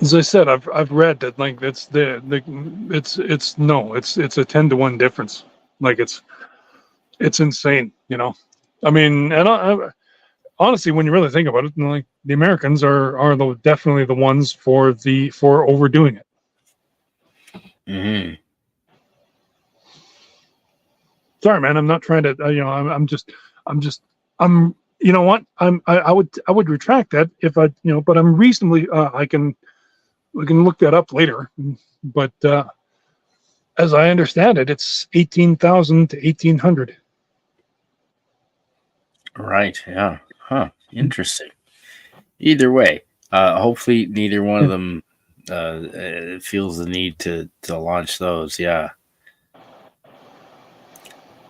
as I said, I've read that like it's a 10-to-1 difference. Like it's insane. I mean, and honestly, when you really think about it, like the Americans are definitely the ones for overdoing it. Mm-hmm. Sorry, man. I'm not trying to. I'm. You know what? I would retract that if I. But I'm reasonably. I can. We can look that up later. But as I understand it, it's 18,000 to 1,800. Right. Yeah. Huh. Interesting. Either way, hopefully neither one of Yeah. them feels the need to launch those. Yeah.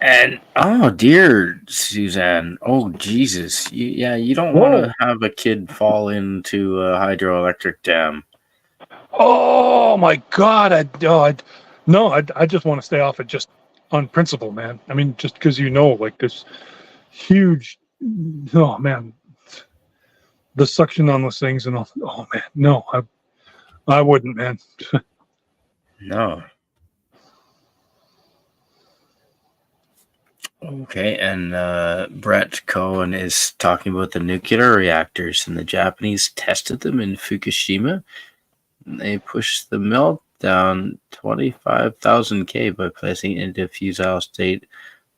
And oh dear, Suzanne. Oh Jesus. You don't want Whoa. to have a kid fall into a hydroelectric dam. Oh my God! No, I just want to stay off it just on principle, man. I mean, just because like this huge. Oh man, the suction on those things and all. Oh man, no, I wouldn't, man. No. Okay, and Brett Cohen is talking about the nuclear reactors, and the Japanese tested them in Fukushima. And they pushed the melt down 25,000 K by placing it into a fusile state,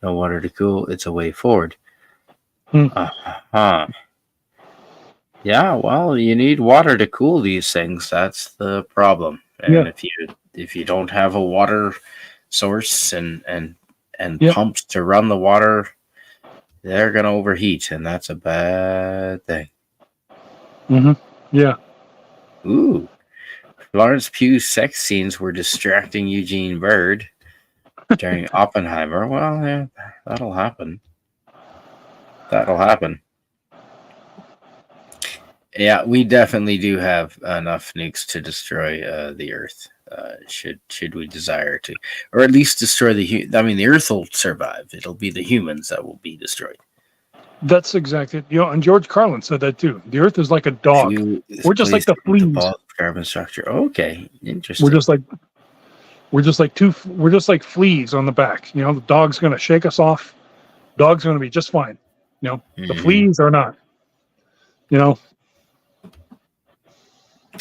no water to cool. It's a way forward. Hmm. Uh-huh. Yeah, well, you need water to cool these things. That's the problem. And Yeah. if you don't have a water source and Yeah. pumps to run the water, they're gonna overheat, and that's a bad thing. Mm-hmm. Yeah. Ooh, Florence Pugh's sex scenes were distracting Eugene Bird during Oppenheimer. Well, yeah, that'll happen. That'll happen. Yeah, we definitely do have enough nukes to destroy the Earth. Should we desire to, or at least destroy the Earth will survive. It'll be the humans that will be destroyed. That's exactly. And George Carlin said that too. The Earth is like a dog. We're just like Please the fleas. carbon structure. Okay, We're interesting. just like we're just like fleas on the back. The dog's gonna shake us off. Dog's gonna be just fine. The fleas are not.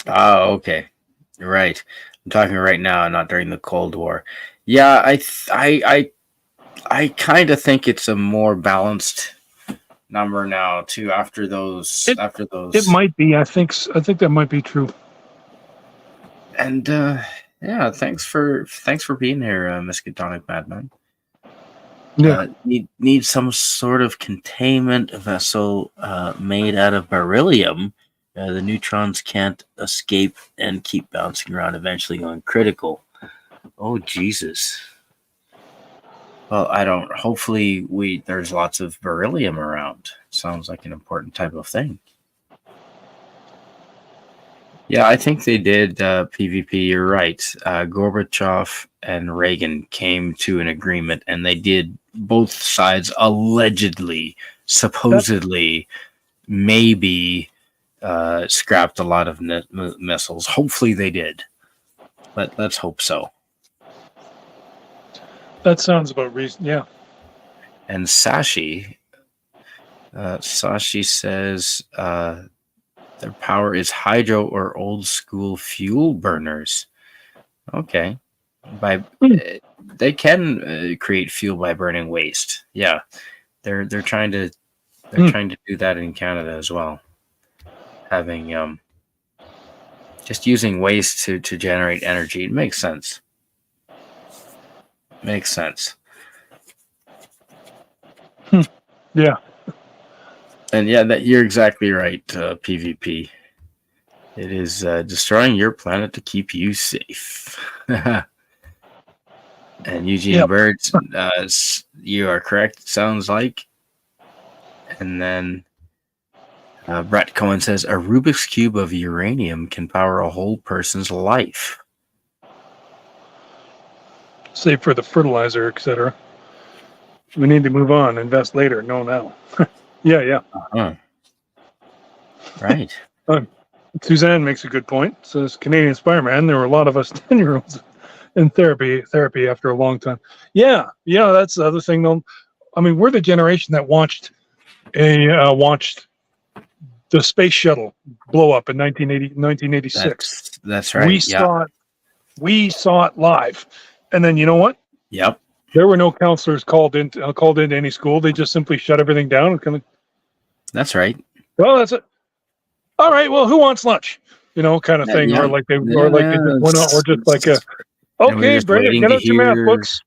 Oh, okay. Right. I'm talking right now, not during the Cold War. Yeah, I kind of think it's a more balanced number now too. After those, It might be. I think that might be true. and yeah, thanks for being here, Miskatonic Madman. Yeah. Need some sort of containment vessel made out of beryllium. The neutrons can't escape and keep bouncing around, eventually going critical. Oh Jesus! Well, I don't. Hopefully, there's lots of beryllium around. Sounds like an important type of thing. Yeah, I think they did PvP. You're right. Gorbachev and Reagan came to an agreement, and they did. Both sides allegedly, supposedly, maybe scrapped a lot of missiles. Hopefully, they did. Let's hope so. That sounds about reason. Yeah. And Sashi says their power is hydro or old school fuel burners. Okay, they can create fuel by burning waste. Yeah, they're trying to do that in Canada as well. Having just using waste to generate energy. It makes sense. Makes sense. Yeah. And yeah, that you're exactly right. PvP. It is destroying your planet to keep you safe. And Eugene Bird, you are correct. It sounds like. And then Brett Cohen says a Rubik's cube of uranium can power a whole person's life. Save for the fertilizer, etc. We need to move on. Invest later. No, now. Yeah. Uh-huh. Right. Suzanne makes a good point. Says Canadian Spider-Man. There were a lot of us 10-year-olds in therapy after a long time. Yeah. That's the other thing, though. I mean, we're the generation that watched the space shuttle blow up in 1986. That's right. We saw it live, and then you know what? Yep. There were no counselors called into any school. They just simply shut everything down. That's right. Well, that's it. All right. Well, who wants lunch? kind of Yeah, thing, yeah, or like it just went on, or just like a, and we're okay, just Brandon, waiting get to out your math hear. books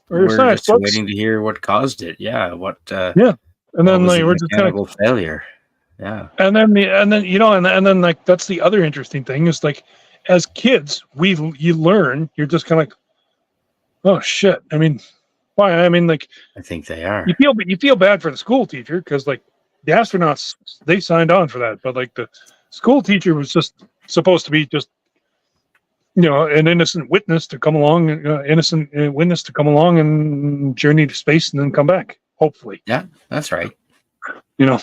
or your We're science just books. waiting to hear what caused it. Yeah, Yeah, and what then was like the we're just kind of, mechanical failure? Yeah, and then and then like that's the other interesting thing is like, as kids, you learn, you're just kind of like, oh shit. I mean, why? I mean, like I think they are. you feel bad for the school teacher because like the astronauts they signed on for that, but like the school teacher was just supposed to be just an innocent witness to come along, innocent witness to come along and journey to space and then come back. Hopefully, Yeah, that's right. you know.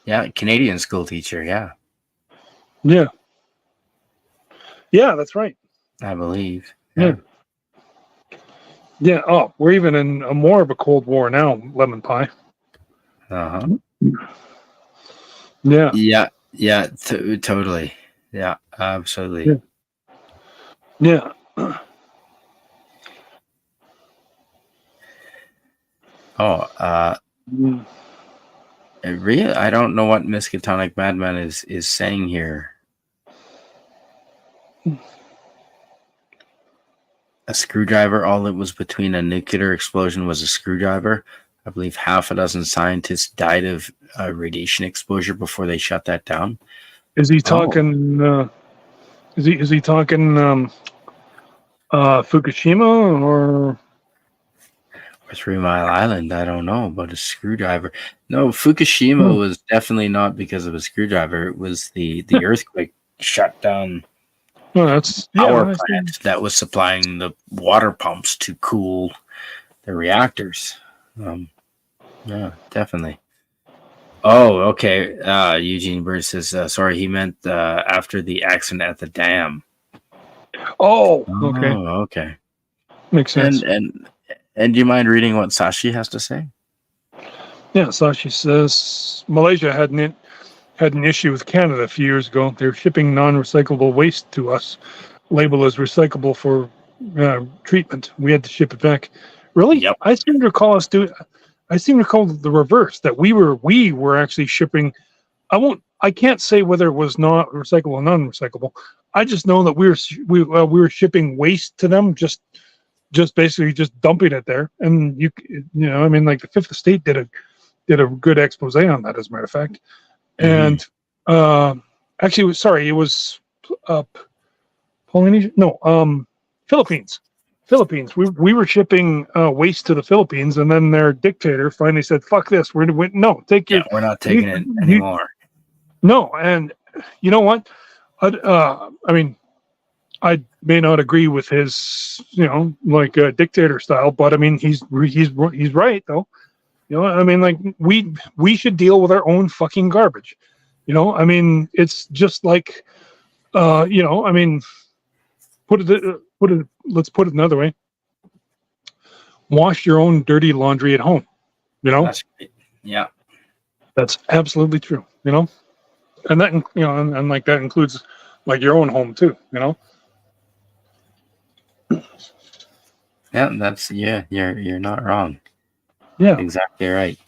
Yeah, Canadian school teacher. Yeah, Yeah, yeah, that's right. I believe. Yeah, Yeah. yeah. Oh, we're even in a more of a Cold War now. Lemon pie. Uh huh. Yeah, Yeah. Yeah. Totally. Yeah. yeah, Absolutely. yeah. Oh, Mm. really? I don't know what Miskatonic Madman is saying here. A screwdriver. All that was between a nuclear explosion was a screwdriver. I believe half a dozen scientists died of radiation exposure before they shut that down. Is he Oh, talking? Is he talking Fukushima or? or 3 Mile Island. I don't know about a screwdriver. No, Fukushima Oh, was definitely not because of a screwdriver. It was the earthquake shut down no, that's power I see. plant that was supplying the water pumps to cool the reactors. Um, yeah, definitely. Oh, okay. Eugene Bird says, sorry, he meant after the accident at the dam. Oh, okay, Oh, okay. makes And sense. and and do you mind reading what Sashi has to say? Yeah, Sashi says Malaysia had an issue with Canada a few years ago. They're shipping non-recyclable waste to us, labeled as recyclable for treatment. We had to ship it back. Really? Yep. I seem to recall us doing. I seem to recall the reverse, that we were actually shipping. I can't say whether it was not recyclable or non-recyclable. I just know that we were shipping waste to them, just basically just dumping it there. And I mean, like the Fifth Estate did a good expose on that, as a matter of fact. Hmm. And actually, sorry, it was uh, Polynesia. No, Philippines. Philippines. We were shipping waste to the Philippines, and then their dictator finally said, "Fuck this. No, take Yeah, your we're not you, taking it you anymore. no." And you know what? I mean, I may not agree with his, like dictator style, but I mean, he's right though. I mean, like we should deal with our own fucking garbage. I mean, it's just like, I mean, let's put it another way. Wash your own dirty laundry at home. You know, That's great. Yeah. that's absolutely true. And that, and like that includes like your own home too. Yeah, that's you're not wrong. Yeah, Exactly right.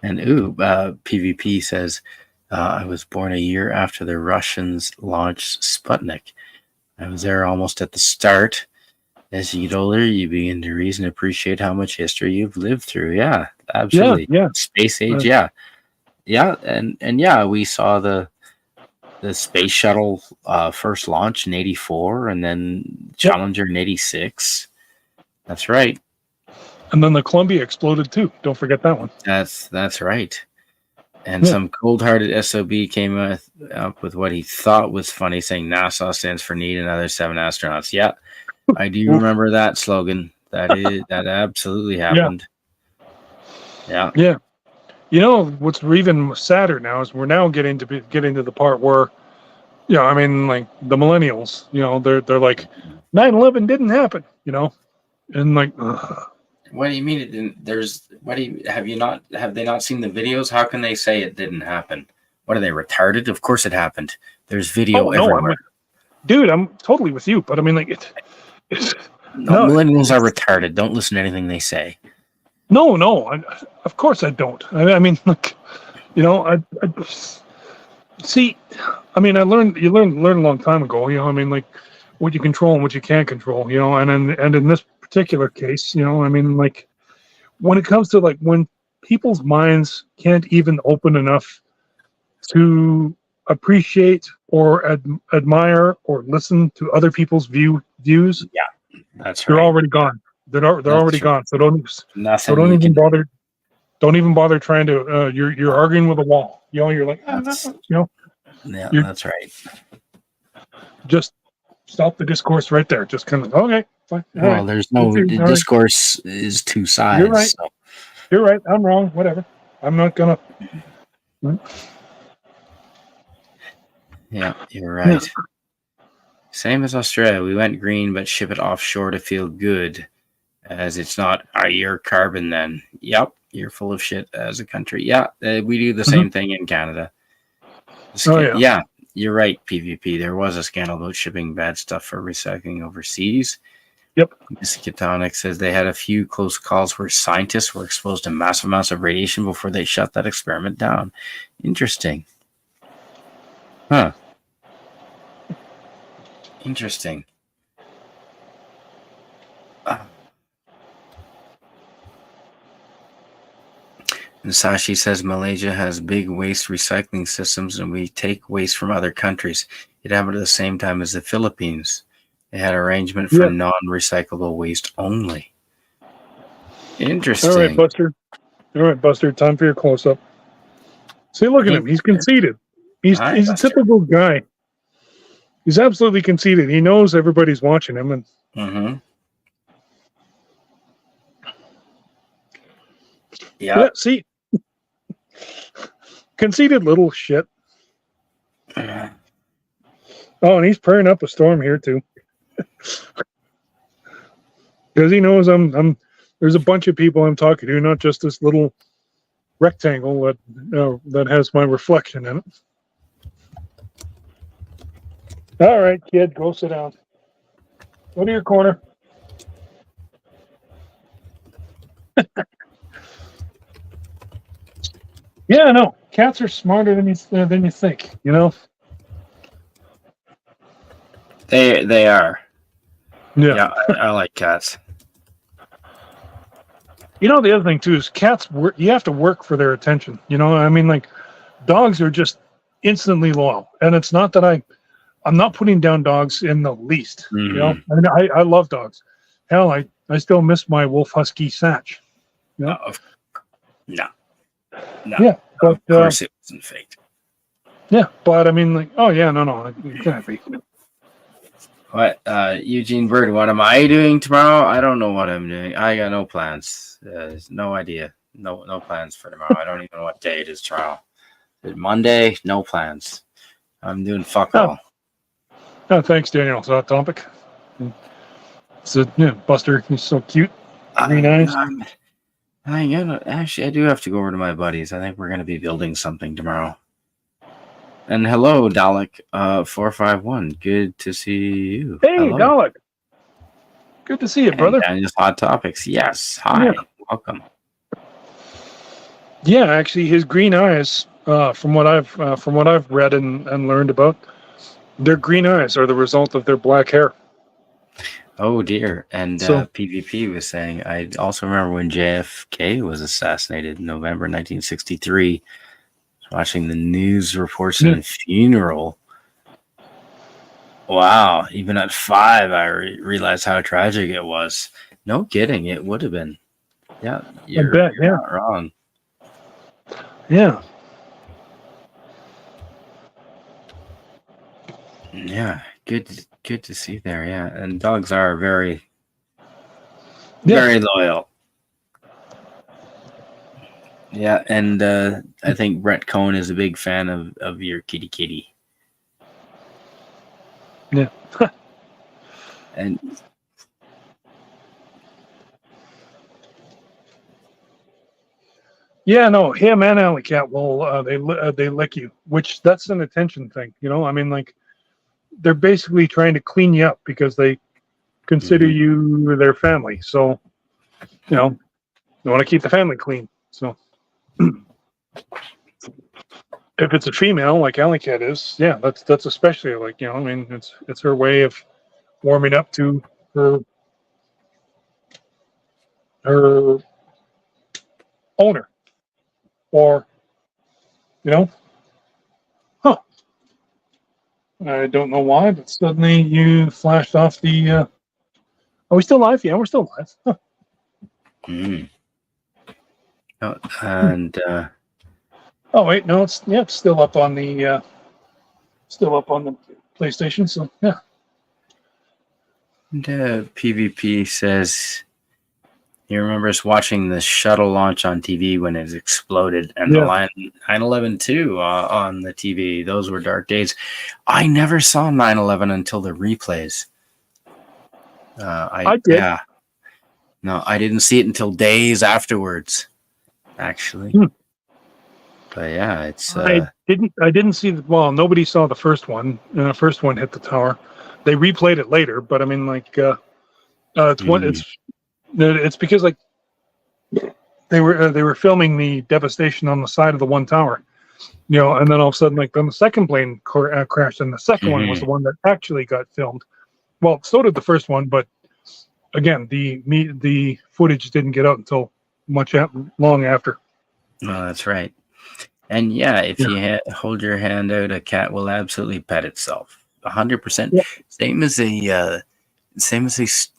And PvP says, I was born a year after the Russians launched Sputnik. I was there almost at the start. As you get older, you begin to reason and appreciate how much history you've lived through. Yeah, yeah, absolutely. yeah. Space age, Uh, yeah. Yeah, and yeah, we saw the space shuttle first launch in '84, and then yep. Challenger in '86. That's right. And then the Columbia exploded too. Don't forget that one. That's right. And Yeah. some cold-hearted SOB came up with what he thought was funny, saying NASA stands for need another 7 astronauts. Yeah, I do Oof. remember that slogan. That absolutely Yeah. happened. Yeah. Yeah. What's even sadder now is we're now getting to the part where, I mean, like the millennials, they're like 9/11 didn't happen, and like, ugh. What do you mean it didn't? Have they not seen the videos? How can they say it didn't happen? What are they retarded? Of course it happened. There's video Oh no, everywhere. dude, I'm totally with you, but I mean, like it's No, no, millennials are retarded. Don't listen to anything they say. no, of course I don't. I mean, like, I See, I mean, you learn a long time ago. I mean, like what you control and what you can't control. And in this particular case, I mean, like when it comes to like when people's minds can't even open enough to appreciate or admire or listen to other people's views, Yeah, that's they're right. already gone. They're already That's right. gone. So Nothing don't you even can. bother. Don't even bother trying to. You're arguing with a wall. You're like, That's yeah. you That's right. just stop the discourse right there. Just kind of okay, fine, all right. Well, there's You no too. the All right, discourse is two you're sides. right. So You're right. I'm wrong. Whatever. I'm not gonna. yeah, you're Yeah. right. Same as Australia. We went green, but ship it offshore to feel good, as it's not your carbon. Then, yep, you're full of shit as a country. Yeah, we do the Mhm. same thing in Canada. Oh yeah. Yeah, you're right. PvP. There was a scandal about shipping bad stuff for recycling overseas. Yep. Miskatonic says they had a few close calls where scientists were exposed to massive amounts of radiation before they shut that experiment down. Interesting. Huh. Interesting. And Sashi says Malaysia has big waste recycling systems and we take waste from other countries. It happened at the same time as the Philippines. They had arrangement for Yeah. non-recyclable waste only. All right, Interesting. Buster. All right, Buster. Time for your close up. See, look at Hey, him. He's conceited. hi, He's a Buster. typical guy. He's absolutely conceited. He knows everybody's watching him, and Mm-hmm. yeah. Yep. See, conceited little shit. Oh, and he's purring up a storm here too, because he knows I'm. There's a bunch of people I'm talking to, not just this little rectangle that has my reflection in it. All right, kid, go sit down. Go to your corner. Yeah, no, cats are smarter than you think. They are. Yeah. Yeah, I like cats. The other thing too is cats work. You have to work for their attention. I mean, like dogs are just instantly loyal, and it's not that I'm not putting down dogs in the least. Mm-hmm. I mean, I love dogs. Hell, I still miss my wolf husky Satch. No, no, no. Yeah, but Of course it wasn't faked. yeah, but I mean, like, oh yeah, no, it can't be. What, Eugene Bird? What am I doing tomorrow? I don't know what I'm doing. I got no plans. No idea. No plans for tomorrow. I don't even know what day it is tomorrow. Is it Monday? No plans. I'm doing fuck all. Oh, thanks, Daniel. It's that topic. So yeah, Buster, he's so cute. Green eyes. Actually, I do have to go over to my buddies. I think we're going to be building something tomorrow. And hello, Dalek 451. Good to see you. Hey, hello. Dalek. Good to see you, brother. And Daniel's Hot Topics. Yes. Hi. Yeah. Welcome. Yeah, actually, his green eyes, from what I've read and learned about, their green eyes are the result of their black hair. Oh dear. And So- PvP was saying, I also remember when JFK was assassinated in November 1963. Watching the news reports and funeral. Wow. Even at 5, I realized how tragic it was. No kidding. It would have been. Yeah. You're not wrong. Yeah. Yeah. Good to see there. Yeah. And dogs are very loyal. Yeah, and I think Brett Cohn is a big fan of your kitty. Yeah. And yeah, no, him and Alley Cat will they lick you, which that's an attention thing. I mean, like they're basically trying to clean you up because they consider you their family. So, they want to keep the family clean. So, if it's a female like Alley Cat is, yeah, that's especially like, I mean, it's her way of warming up to her owner, or you know, huh? I don't know why, but suddenly you flashed off the. Are we still live? Yeah, we're still live. Huh. Mm. Oh, and Oh wait, no, it's still up on the PlayStation. So yeah, PvP says he remembers watching the shuttle launch on TV when it exploded, and the yeah, line 9/11 too on the TV. Those were dark days. I never saw 9/11 until the replays. I did. Yeah, no, I didn't see it until days afterwards, actually. Hmm. But yeah, it's I didn't see the. Well, nobody saw the first one. The first one hit the tower. They replayed it later, but I mean, like, it's because like they were filming the devastation on the side of the one tower, and then all of a sudden, like, then the second plane crashed, and the second one was the one that actually got filmed. Well, so did the first one, but again, the footage didn't get out until long after. well, that's right. And yeah, if you hold your hand out, a cat will absolutely pet itself. 100%. Yep. Same as a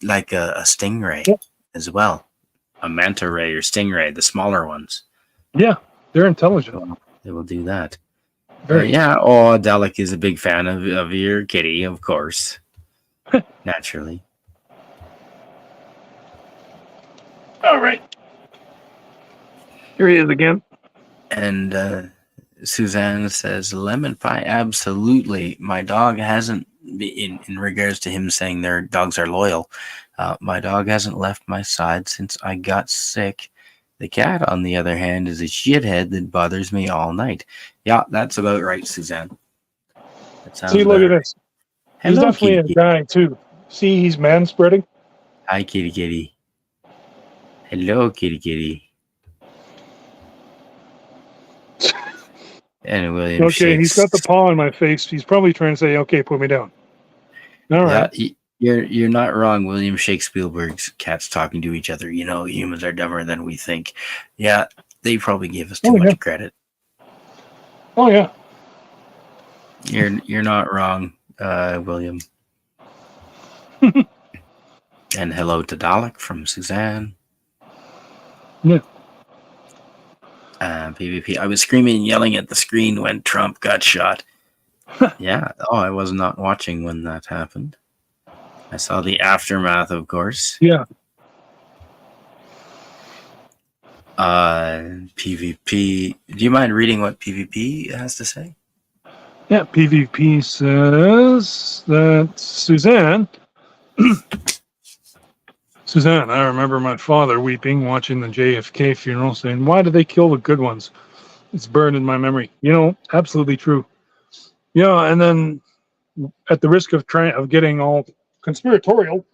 like a stingray as well. A manta ray or stingray, the smaller ones. Yeah, they're intelligent. So they will do that. Very. Yeah. Oh, Dalek is a big fan of your kitty, of course. Naturally. All right. Here he is again. And Suzanne says, lemon pie, absolutely. My dog hasn't, in regards to him saying their dogs are loyal, my dog hasn't left my side since I got sick. The cat, on the other hand, is a shithead that bothers me all night. Yeah, that's about right, Suzanne. See, look at this. He's Hello, definitely kitty, a guy, too. See, he's man-spreading. Hi, kitty kitty. Hello, kitty kitty. And William Okay, he's got the paw on my face. He's probably trying to say, okay, put me down. All right. You're not wrong. William Shakespeare's cats talking to each other. Humans are dumber than we think. Yeah, they probably give us too much credit. Oh yeah. You're not wrong, William. And hello to Dalek from Suzanne. Yeah. PvP. I was screaming and yelling at the screen when Trump got shot. Yeah. Oh, I was not watching when that happened. I saw the aftermath, of course. Yeah. PvP. Do you mind reading what PvP has to say? Yeah. PvP says that Suzanne. Suzanne, I remember my father weeping watching the JFK funeral, saying, "Why did they kill the good ones?" It's burned in my memory. Absolutely true. And then at the risk of getting all conspiratorial,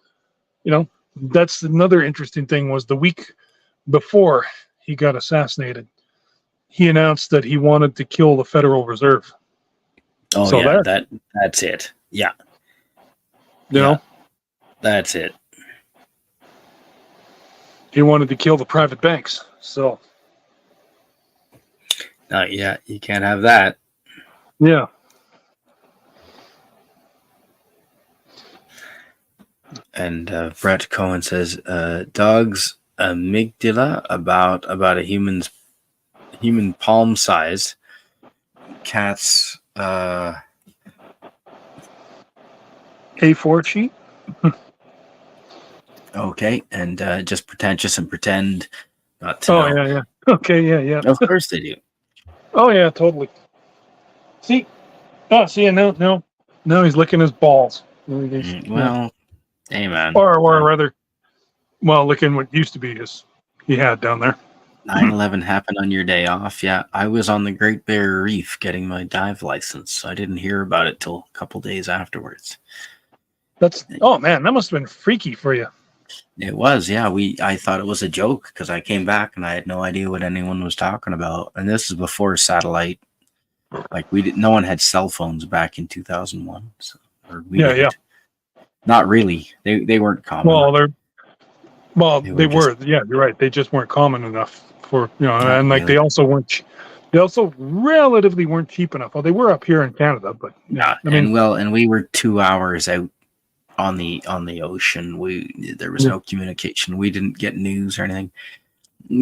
that's another interesting thing. Was the week before he got assassinated, he announced that he wanted to kill the Federal Reserve. Oh, so yeah, that's it. Yeah. That's it. He wanted to kill the private banks. So. Yeah, you can't have that. Yeah. And Brett Cohen says, "Dog's amygdala about a human palm size. Cat's A4 sheet." Okay, and just pretentious and pretend not to know. Yeah. Okay, yeah. Of course they do. Oh yeah, totally. See, and now he's licking his balls. Well, hey man. Or rather, licking what used to be he had down there. 9/11 happened on your day off. Yeah, I was on the Great Barrier Reef getting my dive license. So I didn't hear about it till a couple days afterwards. Oh man, that must have been freaky for you. It was, yeah. I thought it was a joke because I came back and I had no idea what anyone was talking about. And this is before satellite Like we didn't. No one had cell phones back in 2001, so, or we Yeah, yeah. didn't. Not really. They weren't common. Well, They they were just were. Yeah, you're right. They just weren't common enough for not and like really. they also weren't. They also relatively weren't cheap enough. Well, they were up here in Canada, but Yeah, I mean, and we were 2 hours out on the ocean. There was yeah, no communication. We didn't get news or anything.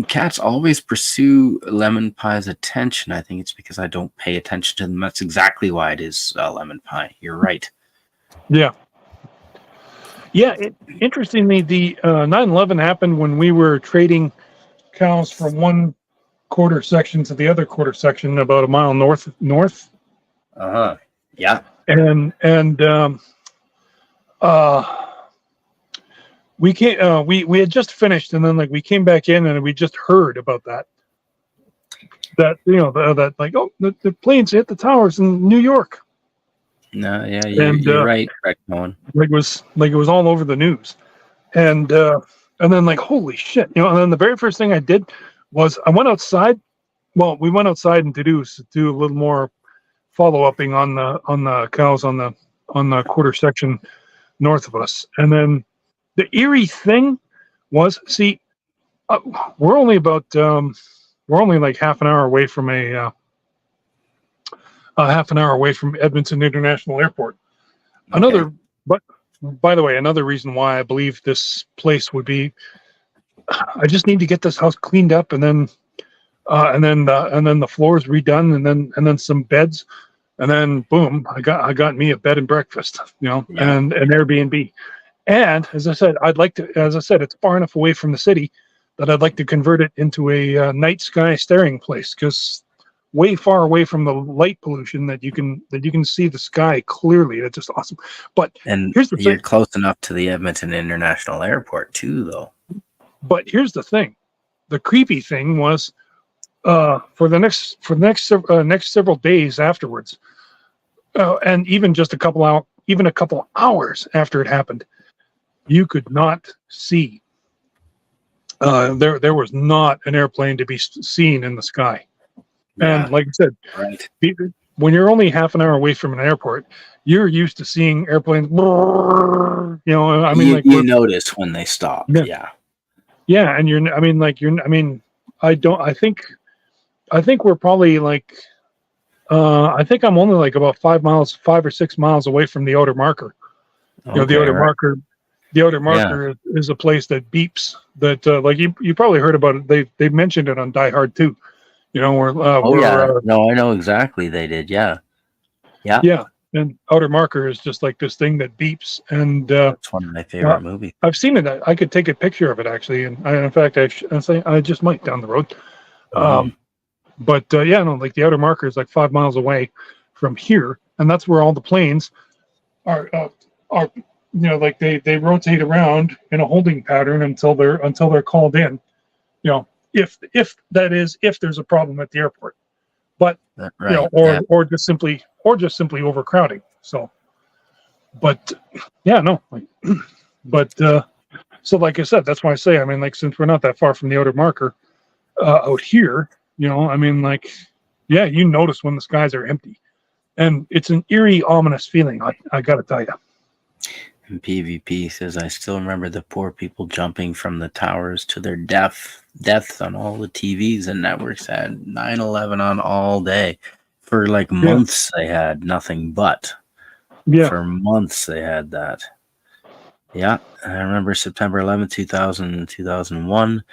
Cats always pursue lemon pie's attention. I think it's because I don't pay attention to them. That's exactly why it is lemon pie. You're right. yeah. Yeah, interestingly, the 9/11 happened when we were trading cows from one quarter section to the other quarter section, about a mile north, Uh-huh. Yeah. and uh, we had just finished, and then like we came back in, and we just heard about that that like, oh, the planes hit the towers in New York, No, yeah, and you're right, Brett Cohen. like it was all over the news, and then like, holy shit, and then the very first thing I did was I went outside. Well, we went outside and to do a little more follow-upping on the cows on the quarter section north of us, and then the eerie thing was, see, uh, we're only about we're only like half an hour away from Edmonton International Airport. Okay. Another, but by the way, another reason why I believe this place would be, I just need to get this house cleaned up, and then the floors redone, and then some beds, and then boom, I got me a bed and breakfast, Yeah. and an Airbnb. And as I said, it's far enough away from the city that I'd like to convert it into a night sky staring place, because way far away from the light pollution that you can see the sky clearly. That's just awesome. But And here's the you're thing. close enough to the Edmonton International Airport too, though. But here's the thing. The creepy thing was, for the next several days afterwards, and even just a couple hours after it happened, you could not see. There was not an airplane to be seen in the sky. Yeah, And like I said, right. when you're only half an hour away from an airport, you're used to seeing airplanes. I mean, like, You notice when they stop. Yeah. Yeah. And I think we're probably like, I think I'm only like about 5 or 6 miles away from the outer marker. The Okay, outer right. marker. The outer marker is a place that beeps. That like you probably heard about it. They mentioned it on Die Hard too. Where No, I know exactly. They did. Yeah. yeah, and outer marker is just like this thing that beeps, and That's one of my favorite movies. I've seen it. I could take a picture of it actually, and in fact, I just might down the road. But yeah, no, like the outer marker is like 5 miles away from here, and that's where all the planes are. Like they rotate around in a holding pattern until they're called in. If there's a problem at the airport, but Right. or just simply overcrowding. So, but yeah, no, but so like I said, that's why I say, I mean, like, since we're not that far from the outer marker out here, I mean, like, yeah, you notice when the skies are empty, and it's an eerie, ominous feeling. I gotta tell you. And PvP says, I still remember the poor people jumping from the towers to their deaths on all the TVs and networks had 9/11 on all day. For like months, they had nothing but. Yeah. For months, they had that. Yeah, I remember September 11th, 2001,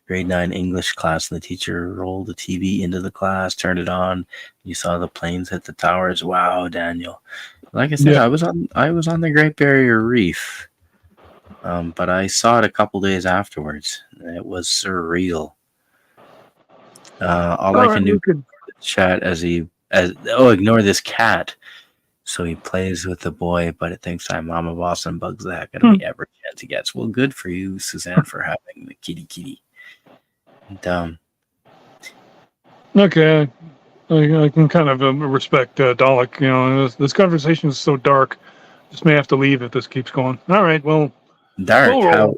grade 9 English class, and the teacher rolled the TV into the class, turned it on. You saw the planes hit the towers. Wow, Daniel. Like I said, I was on the Great Barrier Reef, but I saw it a couple days afterwards. It was surreal. All I can do is chat ignore this cat. So he plays with the boy, but it thinks I'm Mama Boss and bugs the heck out of me every chance he gets. Well, good for you, Suzanne, for having the kitty. And, okay. I can kind of respect Dalek. This conversation is so dark. Just may have to leave if this keeps going. All right. Well, dark. Well,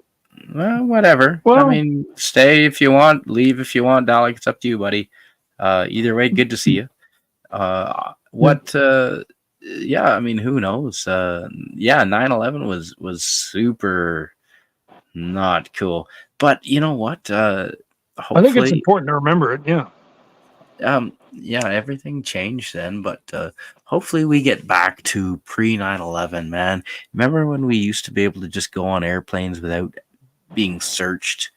whatever. Well, I mean, stay if you want, leave if you want, Dalek. It's up to you, buddy. Either way, good to see you. Yeah. What? Yeah, I mean, who knows? Yeah, 9/11 was super not cool. But you know what? I think it's Hopefully, important to remember it. Yeah. yeah, everything changed then, but hopefully we get back to pre 9/11, man. Remember when we used to be able to just go on airplanes without being searched,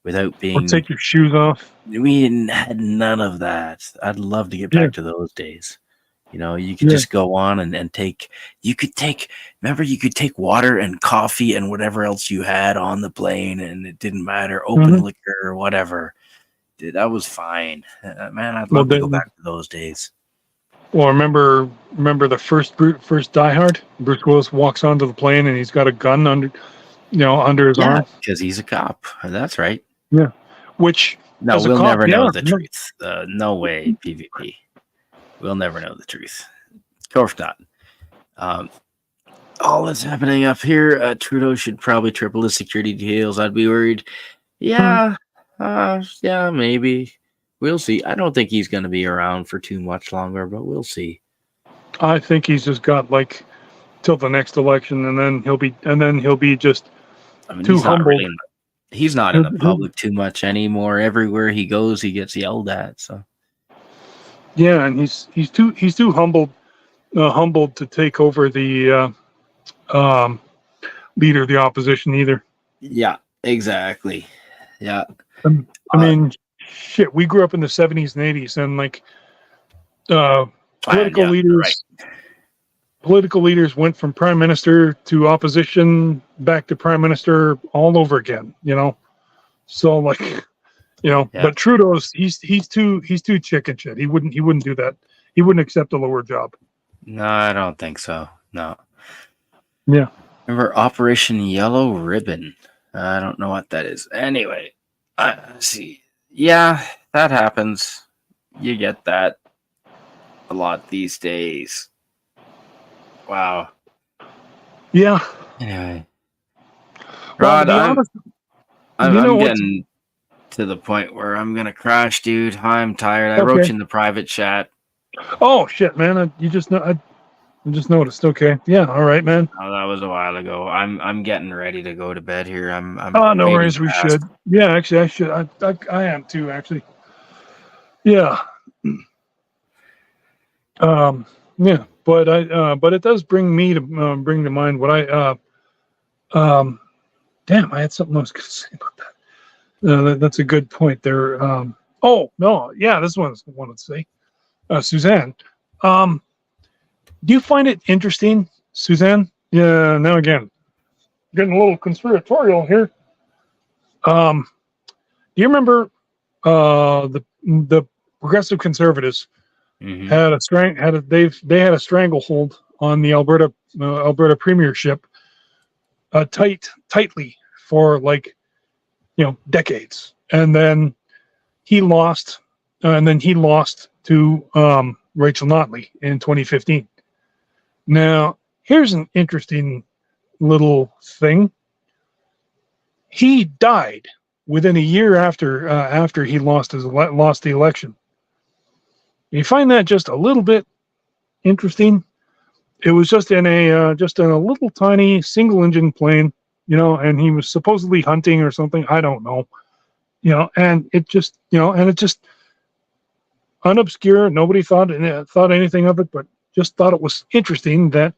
without Or being take your shoes off. we had none of that. I'd love to get Yeah. back to those days. You know, you could Yeah. just go on and take, you could take, remember, you could take water and coffee and whatever else you had on the plane, and it didn't matter, open Hmm. liquor or whatever. Dude, that was fine. Man, I'd Well, love to go then, back to those days. well, remember the first Die Hard. Bruce Willis walks onto the plane and he's got a gun under his Yeah, arm. because he's a cop. That's right. Yeah. Which, No, as a we'll cop, never yeah, know the truth. No way, PvP. We'll never know the truth. Of course not. Um, all that's happening up here, Trudeau should probably triple his security details. I'd be worried. Mhm. Yeah, yeah, maybe. We'll see. I don't think he's going to be around for too much longer, but we'll see. I think he's just got like till the next election, and then he'll be just I mean, too he's not humbled. really. He's not in He'll, the he'll, public too much anymore. Everywhere he goes, he gets yelled at. So yeah, and he's too humbled to take over the um, leader of the opposition either. yeah, exactly. Yeah. I mean, shit. We grew up in the '70s and '80s, and like uh, And political yeah, right. leaders political leaders went from prime minister to opposition back to prime minister all over again. So like Yeah. but Trudeau's he's too chicken shit. He wouldn't do that. He wouldn't accept a lower job. No, I don't think so. No. Yeah. Remember Operation Yellow Ribbon? I don't know what that is. Anyway, I see. Yeah, that happens. You get that a lot these days. Wow. Yeah. Anyway, Well, to Rod, be I'm honest, I'm, you know I'm what's getting to the point where I'm gonna crash, dude. I'm tired. I wrote okay. you in the private chat. Oh shit, man! I just noticed. Okay. Yeah. All right, man. Oh, that was a while ago. I'm getting ready to go to bed here. I'm Oh, no fading worries. We fast. should. Yeah. Actually, I should. I am too. Actually. Yeah. Um. Yeah. But it does bring to mind what um. Damn, I had something I was going to say about that. That's a good point there. Oh no, yeah, this one's I wanted to say, Suzanne. Um, do you find it interesting, Suzanne? Yeah. Now again, getting a little conspiratorial here. Do you remember the progressive conservatives Mm-hmm. had a strang had a they had a stranglehold on the Alberta premiership tightly for like decades, and then he lost to Rachel Notley in 2015. Now, here's an interesting little thing. He died within a year after he lost the election. You find that just a little bit interesting. It was just in a little tiny single engine plane, and he was supposedly hunting or something. I don't know, and it just unobscure. Nobody thought anything of it, but just thought it was interesting that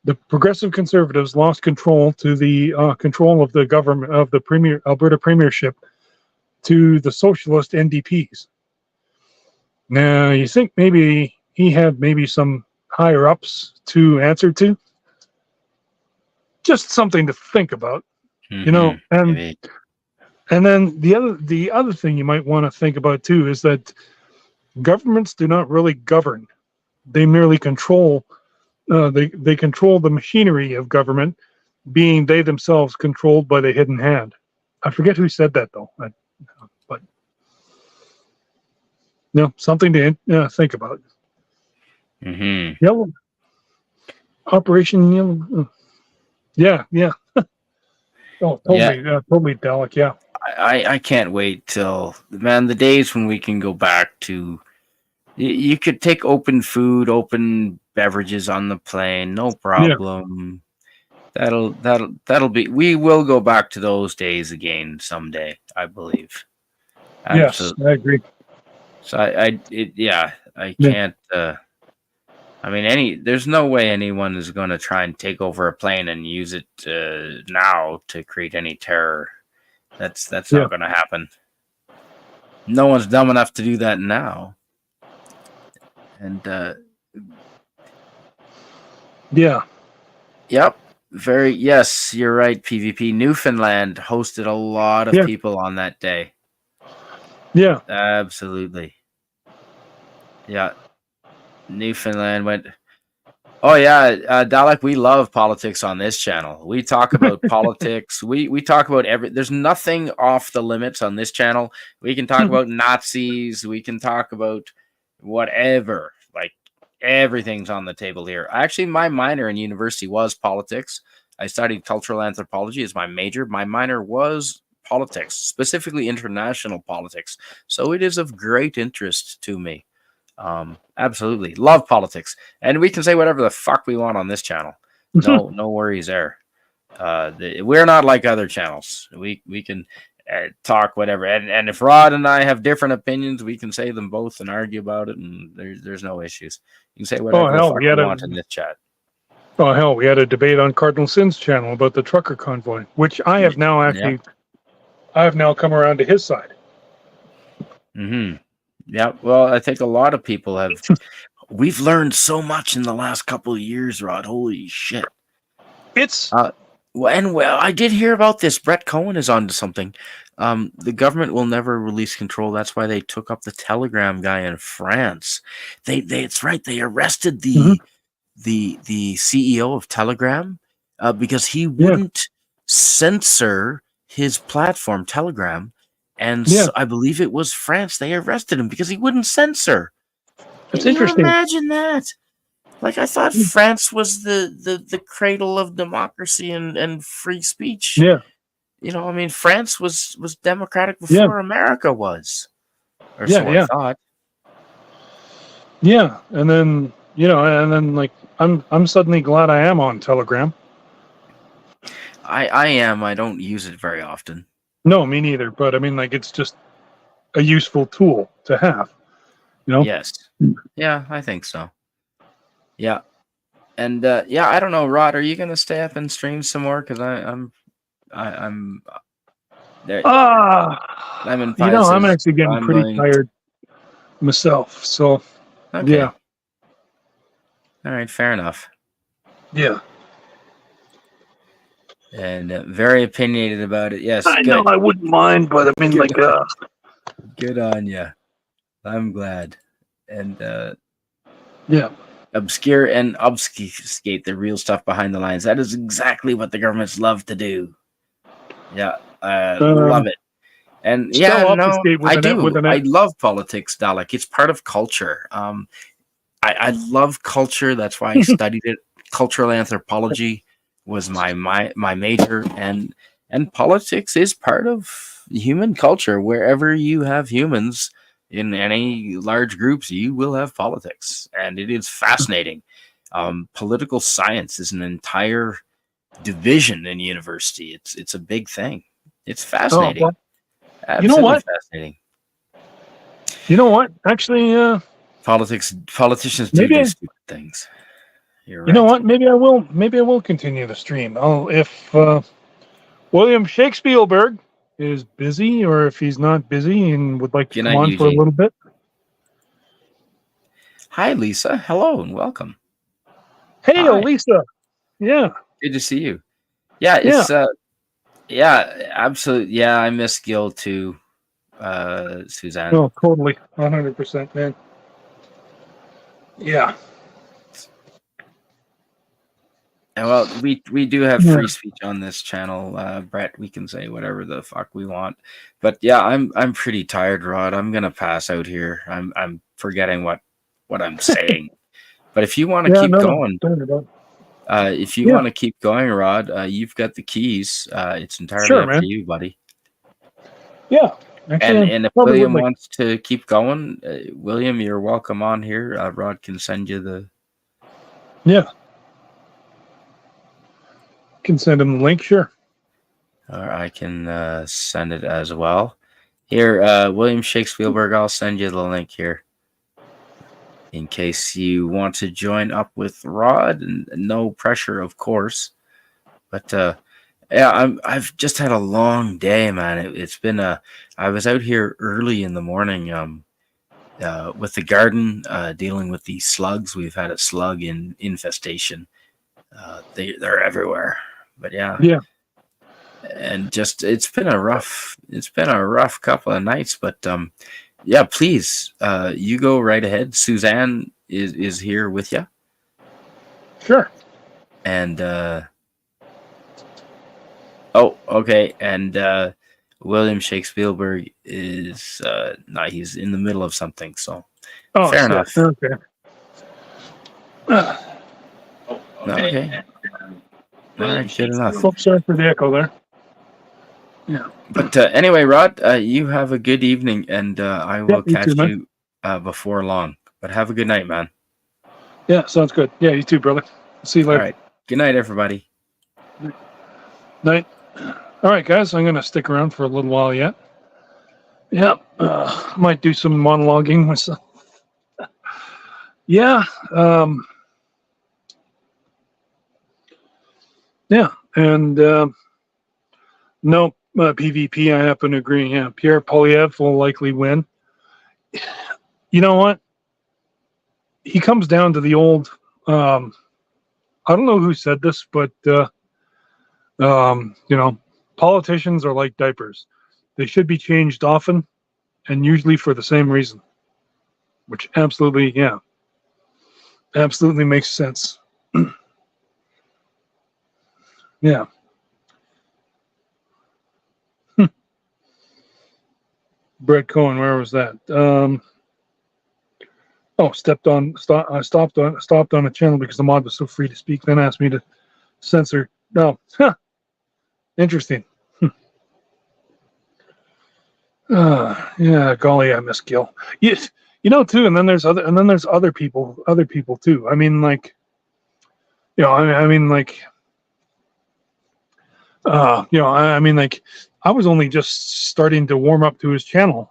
the progressive conservatives lost control of the government of the Alberta premiership to the socialist NDPs. Now you think maybe he had maybe some higher ups to answer to. Just something to think about, Mm-hmm. and Maybe. then the other thing you might want to think about too is that governments do not really govern; they merely control. They control the machinery of government, being they themselves controlled by the hidden hand. I forget who said that though, but something to think about. Mm-hmm. Yellow Operation Yellow. Yeah, yeah. Oh, Yeah, totally, Dalek. Yeah. I can't wait till, man, the days when we can go back to You could take open food, open beverages on the plane, no Yeah. problem. That'll be. We will go back to those days again someday, I believe. Yes, I Absolutely. agree. So yeah, I Yeah. can't. I mean, there's no way anyone is going to try and take over a plane and use it now to create any terror. That's Yeah. not going to happen. No one's dumb enough to do that now. And Yeah. yep, yes, you're right. PvP Newfoundland hosted a lot of Yeah. people on that day. Yeah. Absolutely, yeah. Newfoundland went. Oh yeah, Dalek, we love politics on this channel. We talk about politics. We talk about every. There's nothing off the limits on this channel. We can talk about Nazis. We can talk about whatever. Like everything's on the table here. Actually, my minor in university was politics. I studied cultural anthropology as my major. My minor was politics, specifically international politics. So it is of great interest to me. Absolutely love politics, and we can say whatever the fuck we want on this channel. No worries there. We're not like other channels. We can talk whatever, and if Rod and I have different opinions, we can say them both and argue about it, and there's no issues. You can say Oh whatever the hell, fuck you want in this chat. we had a debate on Cardinal Sin's channel about the trucker convoy, which I have now Yeah. come around to his side. Mm-hmm. Yeah. Well, I think a lot of people have. We've learned so much in the last couple of years, Rod. Holy shit. It's Well, I did hear about this. Brett Cohen is onto something. The government will never release control. That's why they took up the Telegram guy in France. It's right. They arrested Mhm. the CEO of Telegram because he Yeah. wouldn't censor his platform Telegram, and Yeah. I believe it was France. They arrested him because he wouldn't censor. It's Can you interesting. imagine that? Like I thought France was the cradle of democracy and free speech. Yeah. I mean, France was democratic Yeah. before America was, or Yeah. so I Yeah. thought. Yeah. And then like I'm suddenly glad I am on Telegram. I am. I don't use it very often. No, me neither. But I mean, like, it's just a useful tool to have. Yes. Yeah, I think so. Yeah. And yeah, I don't know, Rod. Are you gonna stay up and stream some more? Because I'm there. I'm in Pi I'm says actually getting I'm pretty going. tired myself. So Okay. yeah. All right. Fair enough. Yeah. And very opinionated about it. Yes. I Good. know I wouldn't mind, but I mean, Good. like, Good on you. I'm glad. And yeah. obscure and obfuscate the real stuff behind the lines. That is exactly what the governments love to do. Yeah, love it. And yeah, no, obfuscate with I an do. with an I love politics, Dalek. It's part of culture. I love culture. That's why I studied it. Cultural anthropology was my major, and politics is part of human culture. Wherever you have humans in any large groups, you will have politics, and it is fascinating. Political science is an entire division in university. It's a big thing. It's oh fascinating. well, you know Absolutely what? fascinating. You know what? Actually, Politicians maybe do stupid things. You're you know right. what? Maybe I will. Maybe I will continue the stream. If William Shakespeare is busy, or if he's not busy and would like to Good come night, on for a Eugene. little bit. Hi, Lisa. Hello and welcome. Hey, Hi. Elisa. Yeah. Good to see you. Yeah, Yeah. it's yeah, absolutely. Yeah, I miss Gil too, Suzanne. Oh, totally. 100%, man. Yeah. And well, we do have Yeah. free speech on this channel, Brett. We can say whatever the fuck we want. But yeah, I'm pretty tired, Rod. I'm gonna pass out here. I'm forgetting what I'm saying. But if you want to Yeah. keep No. going, Sorry about. if you Yeah. want to keep going, Rod, you've got the keys. It's entirely Sure, up to man. you, buddy. Yeah. Actually, I And if probably would William like. wants to keep going, William, you're welcome on here. Rod can send you the. Yeah, can send him the link. Sure. Or I can send it as well. Here, William Shakespeare, I'll send you the link here in case you want to join up with Rod. And no pressure, of course. But yeah, I've just had a long day, man. It's been I was out here early in the morning, with the garden, dealing with the slugs. We've had a slug infestation. They're everywhere. But yeah, Yeah. and just it's been a rough couple of nights. But yeah, please, you go right ahead. Suzanne is here with you, Sure. and oh, okay, and William Shakespeare is nah, he's in the middle of something, so Oh fair shit. enough. Okay. Uh, Okay, all right, good enough. Oops, sorry for the echo there. Yeah. But anyway, Rod, you have a good evening, and I Yeah. will You too, catch man. you before long. But have a good night, man. Yeah. Sounds good. Yeah. You too, brother. See you All later. right, good night, everybody. Night. All right, guys. I'm gonna stick around for a little while yet. Yeah. Might do some monologuing myself. Yeah. Yeah. And no PvP. I happen to agree. Yeah. Pierre Polyev will likely win. You know what? He comes down to the old. I don't know who said this, but you know, politicians are like diapers. They should be changed often and usually for the same reason, which absolutely, yeah, absolutely makes sense. Yeah. Brett Cohen, where was that? Oh, stopped on a channel because the mod was so free to speak. Then asked me to censor. No, interesting. Yeah, golly, I miss Gil. Yes, you know too. And then there's other people too. I mean, like, you know, I mean, like, you know, I mean, like, I was only just starting to warm up to his channel.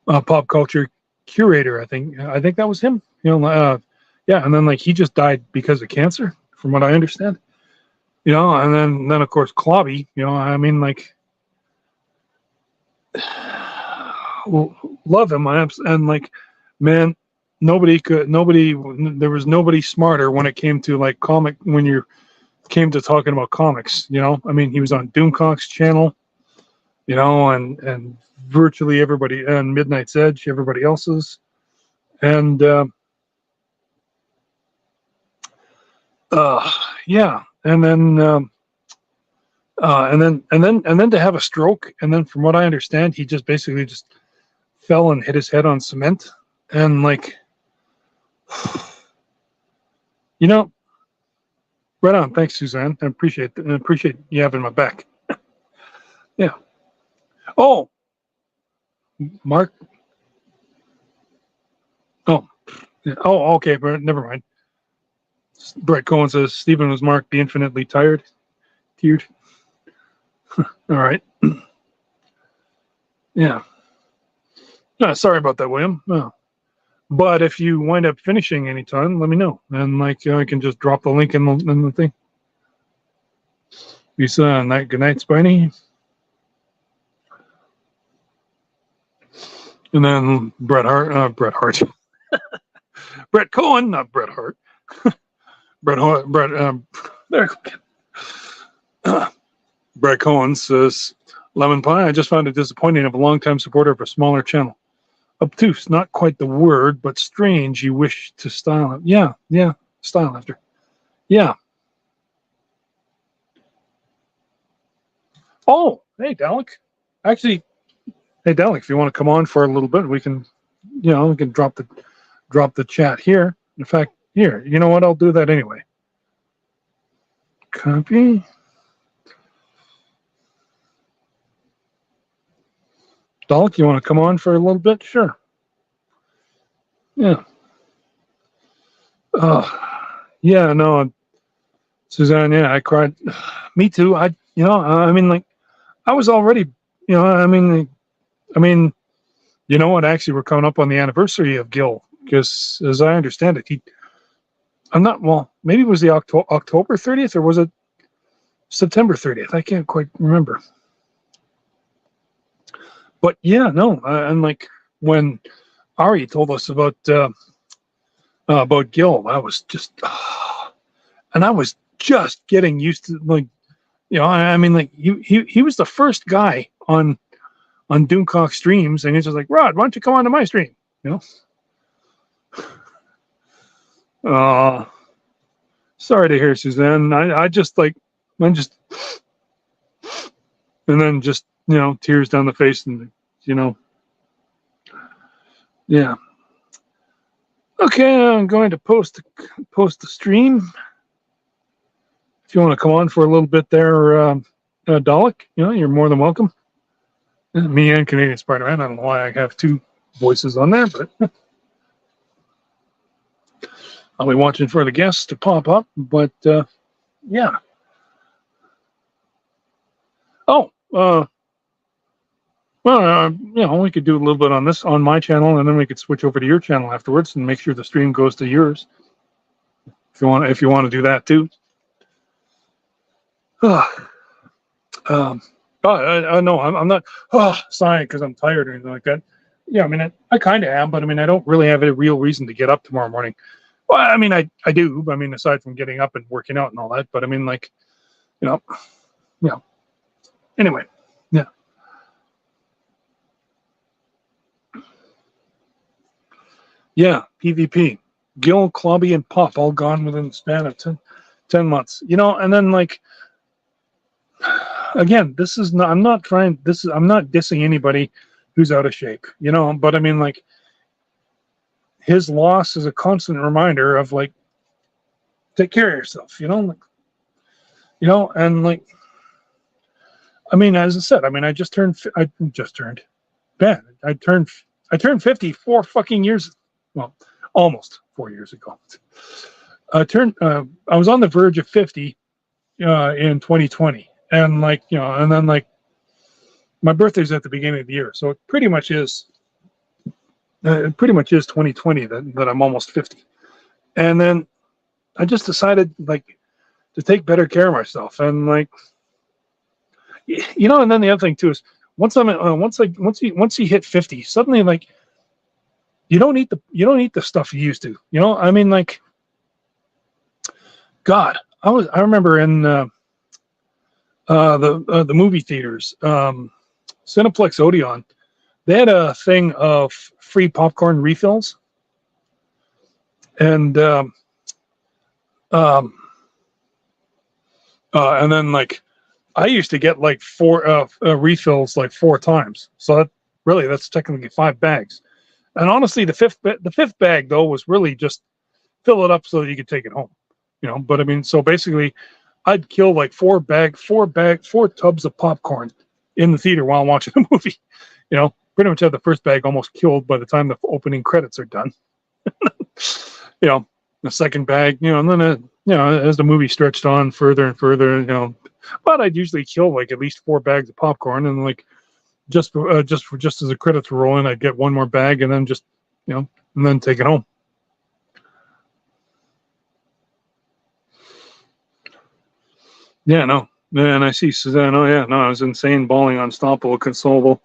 Pop culture curator, I think that was him. You know, yeah, and then like he just died because of cancer, from what I understand. You know, and then of course Klobby. You know, I mean, like, love him. And like, man, there was nobody smarter when it came to like when you came to talking about comics. You know, I mean, he was on Doomcock's channel. You know, and virtually everybody, and Midnight's Edge, everybody else's, and yeah, and then to have a stroke, and then from what I understand, he just basically just fell and hit his head on cement, and like, you know, right on. Thanks, Suzanne. I appreciate you having my back. Yeah. Oh, Mark. Oh, yeah. Oh, okay. But never mind. Brett Cohen says Stephen was marked the infinitely tiered. All right. Yeah. Sorry about that, William. But if you wind up finishing anytime, let me know, and like I can just drop the link in the thing. You saw night. Good night, Spiny. And then Bret Hart, Brett Cohen, not Bret Hart. Bret Hart. There. Brett Cohen says, "Lemon pie. I just found it disappointing of a longtime supporter of a smaller channel. Obtuse, not quite the word, but strange. You wish to style it. Yeah, style after. Yeah. Oh, hey, Dalek. Actually, hey, Dalek, if you want to come on for a little bit, we can, you know, we can drop the chat here. In fact, here, you know what? I'll do that anyway. Copy. Dalek, you want to come on for a little bit? Sure. Yeah. Uh, yeah, no, Suzanne, yeah, I cried. Me too. I mean, like, I was already, I mean, you know what? Actually, we're coming up on the anniversary of Gil because, as I understand it, I'm not, well, maybe it was the October 30th or was it September 30th? I can't quite remember. But yeah, no, and like when Ari told us about Gil, I was just, and I was just getting used to, like, I mean, like he was the first guy on Doomcock streams, and he's just like, Rod, why don't you come on to my stream? You know, sorry to hear, Suzanne. I just like, I'm just, and then just tears down the face, and yeah. Okay, I'm going to post the stream. If you want to come on for a little bit there, Dalek, you're more than welcome. Me and Canadian Spider-Man. I don't know why I have two voices on there, but I'll be watching for the guests to pop up. But yeah. Oh, well, we could do a little bit on this on my channel, and then we could switch over to your channel afterwards and make sure the stream goes to yours. If you want to do that too. I know I'm not sighing because I'm tired or anything like that. Yeah, I mean, I kind of am, but I mean, I don't really have a real reason to get up tomorrow morning. Well, I mean, I do. I mean, aside from getting up and working out and all that, but I mean, like, yeah. Anyway, yeah. Yeah, PvP. Gil, Clobby, and Pop all gone within the span of 10 months. And then like, again, this is not. I'm not dissing anybody who's out of shape. But I mean, like, his loss is a constant reminder of like, take care of yourself. And like, I mean, as I said, I mean, I turned 50 4 fucking years. Well, almost 4 years ago. I was on the verge of 50 in 2020. And like, and then like my birthday's at the beginning of the year. So it pretty much is 2020 that I'm almost 50. And then I just decided like to take better care of myself. And like, and then the other thing too is once you hit 50, suddenly like you don't eat the stuff you used to. I mean, like, God, I remember in the movie theaters, Cineplex Odeon, they had a thing of free popcorn refills, and then like I used to get like 4 refills like 4 times. So that's technically 5 bags. And honestly, the fifth bag though was really just fill it up so that you could take it home. But I mean, so basically, I'd kill like 4 tubs of popcorn in the theater while watching a movie. Pretty much have the first bag almost killed by the time the opening credits are done. The second bag, and then as the movie stretched on further and further, but I'd usually kill like at least 4 bags of popcorn, and like just as the credits were rolling, I'd get 1 more bag, and then just and then take it home. Yeah, no. And I see Suzanne. Oh, yeah, no, I was insane, bawling, unstoppable, consolable.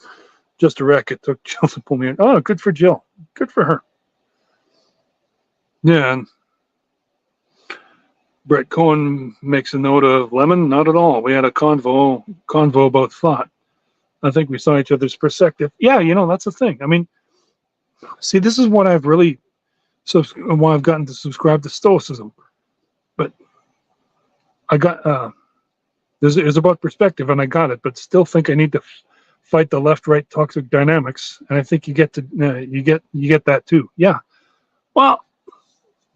Just a wreck. It took Jill to pull me in. Oh, good for Jill. Good for her. Yeah. And Brett Cohen makes a note of Lemon. Not at all. We had a convo about thought. I think we saw each other's perspective. Yeah, that's the thing. I mean, see, this is what I've really, why I've gotten to subscribe to Stoicism. But I got, it's about perspective, and I got it, but still think I need to fight the left-right toxic dynamics, and I think you get that too. Yeah. Well,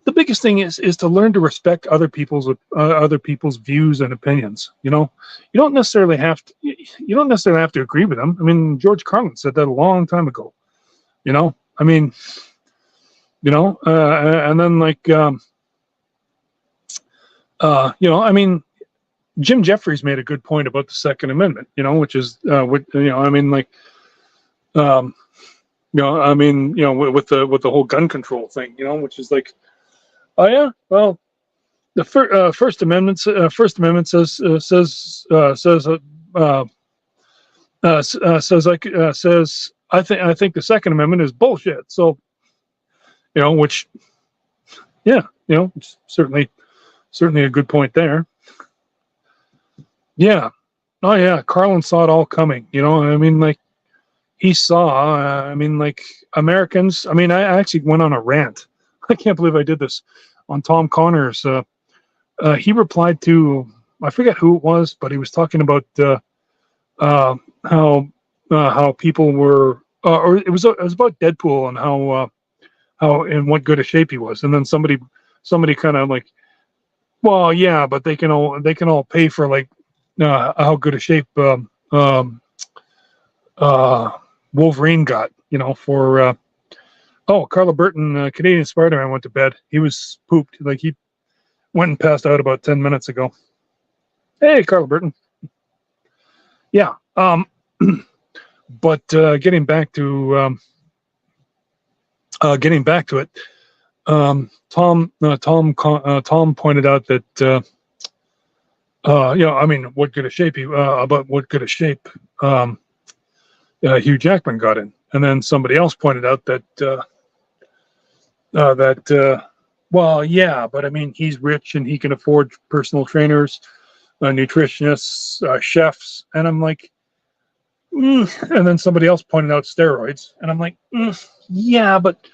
the biggest thing is to learn to respect other people's views and opinions. You know, you don't necessarily have to agree with them. I mean, George Carlin said that a long time ago. You know, I mean, and then like I mean, Jim Jeffries made a good point about the Second Amendment. You know, which is I mean, like I mean, with the whole gun control thing. You know, which is like, oh yeah, well, the First Amendment says I think the Second Amendment is bullshit. So which it's certainly a good point there. Yeah, oh yeah, Carlin saw it all coming. I mean, like he saw. I mean, like Americans. I mean, I actually went on a rant. I can't believe I did this on Tom Connor's. He replied to, I forget who it was, but he was talking about how people were, or it was about Deadpool and how in what good a shape he was, and then somebody kind of like, well, yeah, but they can all pay for like how good a shape Wolverine got, for Carla Burton, Canadian Spider-Man went to bed. He was pooped, like he went and passed out about 10 minutes ago. Hey, Carla Burton. Yeah. But getting back to it, Tom pointed out that I mean, what good a shape Hugh Jackman got in, and then somebody else pointed out that well, yeah, but I mean, he's rich and he can afford personal trainers, nutritionists, chefs, and I'm like, and then somebody else pointed out steroids, and I'm like, yeah, but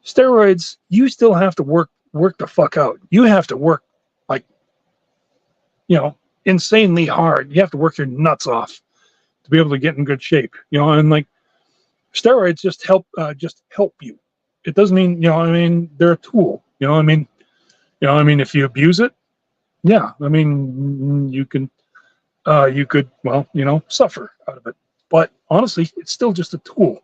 steroids, you still have to work the fuck out. You have to work like, insanely hard. You have to work your nuts off to be able to get in good shape, and like steroids just help you. It doesn't mean, I mean, they're a tool, I mean, if you abuse it, yeah, I mean, you could, well, suffer out of it. But honestly, it's still just a tool.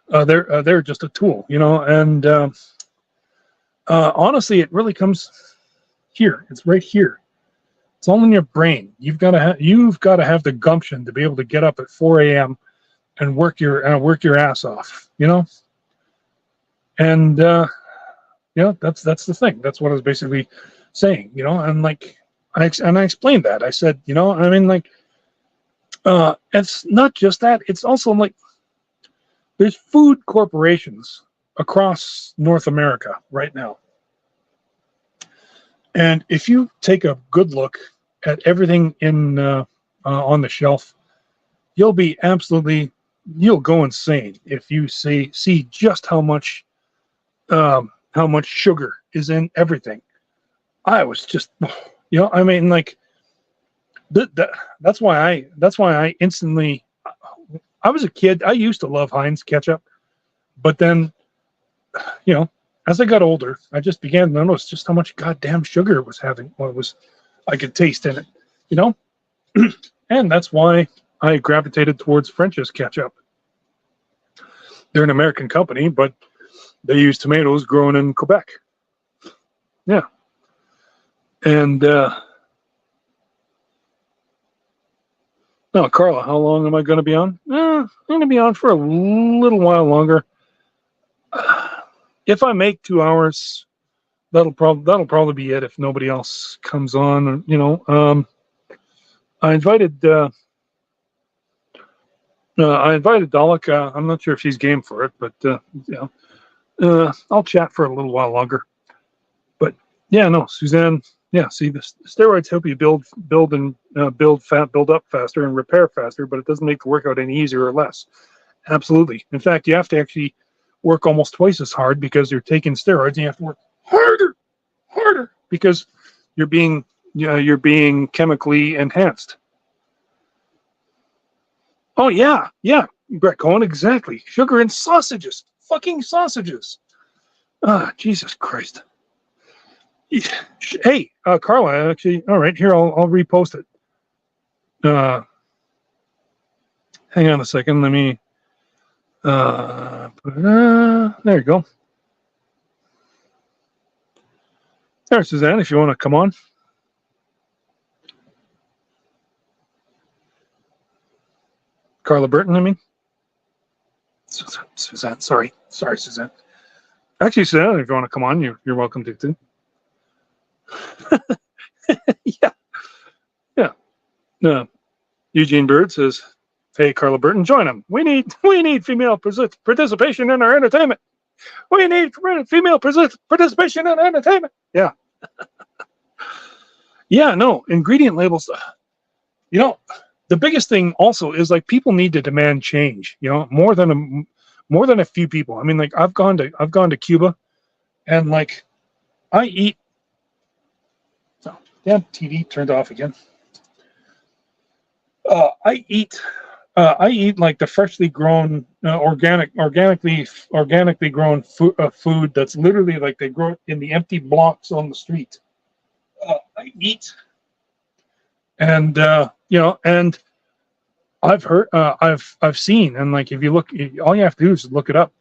They're just a tool, and honestly, it really comes here. It's right here. It's all in your brain. You've got to have the gumption to be able to get up at 4 a.m. and work your ass off, and that's the thing. That's what I was basically saying, and like I explained that. I said, I mean, like it's not just that. It's also like there's food corporations across North America right now. And if you take a good look at everything in on the shelf, you'll go insane if you see just how much sugar is in everything. I was just, I mean, like that's why I instantly. I was a kid. I used to love Heinz ketchup, but then, as I got older, I just began to notice just how much goddamn sugar it was having. I could taste in it, and that's why I gravitated towards French's ketchup. They're an American company, but they use tomatoes grown in Quebec. Yeah, and now, Carla, how long am I going to be on? I'm going to be on for a little while longer. If I make 2 hours, that'll probably be it. If nobody else comes on, I invited Dalek. I'm not sure if she's game for it, but I'll chat for a little while longer. But yeah, no, Suzanne. Yeah, see, the steroids help you build up faster and repair faster, but it doesn't make the workout any easier or less. Absolutely. In fact, you have to actually work almost twice as hard because you're taking steroids, and you have to work harder because you're being chemically enhanced. Oh yeah, Brett Cohen, exactly. Sugar and sausages, fucking sausages. Ah, Jesus Christ. Hey, Carla, actually, all right, here, I'll repost it. Hang on a second. Let me, there you go. There, Suzanne, if you want to come on. Carla Burton, I mean. Suzanne, sorry, Suzanne. Actually, Suzanne, if you want to come on, you're welcome to too. Yeah, yeah. Eugene Bird says, "Hey, Carla Burton, join them. We need female participation in our entertainment. We need female participation in entertainment." Yeah, yeah. No ingredient labels. You know, the biggest thing also is like people need to demand change. You know, more than a few people. I mean, like I've gone to Cuba, and like I eat. Oh, damn, TV turned off again. I eat like the freshly grown, organically grown food that's literally like they grow it in the empty blocks on the street. I eat, and and I've heard, I've seen, and like if you look, all you have to do is look it up.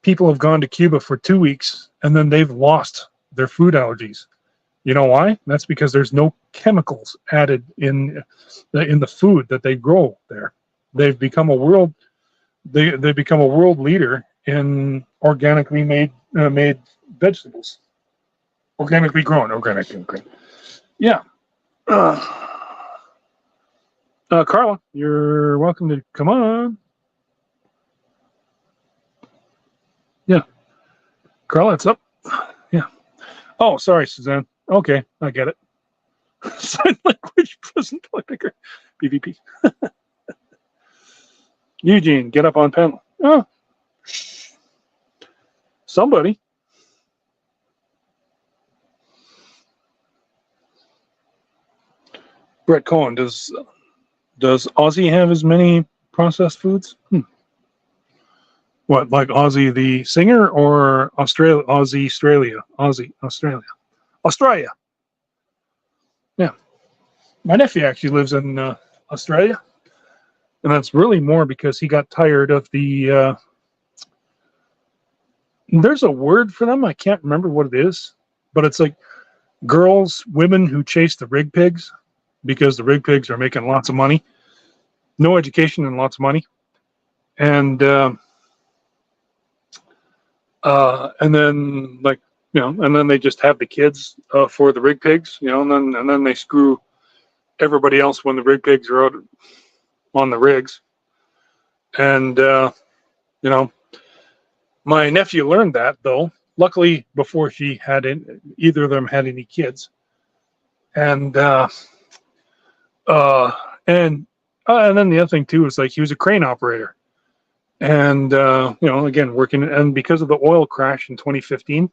People have gone to Cuba for 2 weeks, and then they've lost their food allergies. You know why? That's because there's no chemicals added in the food that they grow there. They've become a world they become a world leader in organically made vegetables, organically grown, organically grown. Yeah. Carla, you're welcome to come on. Yeah, Carla, it's up. Yeah. Oh, sorry, Suzanne. Okay, I get it. Sign language present political PvP. Eugene, get up on panel. Oh, somebody. Brett Cohen, does Ozzy have as many processed foods? What, like Ozzy the singer or Australia? Ozzy Australia. Australia. Yeah, my nephew actually lives in Australia, and that's really more because he got tired of the. There's a word for them. I can't remember what it is, but it's like women who chase the rig pigs because the rig pigs are making lots of money, no education and lots of money, and then like and then they just have the kids for the rig pigs, and then they screw everybody else when the rig pigs are out on the rigs, and my nephew learned that though. Luckily, before either of them had any kids, and uh, and then the other thing too is like he was a crane operator, and again working, and because of the oil crash in 2015,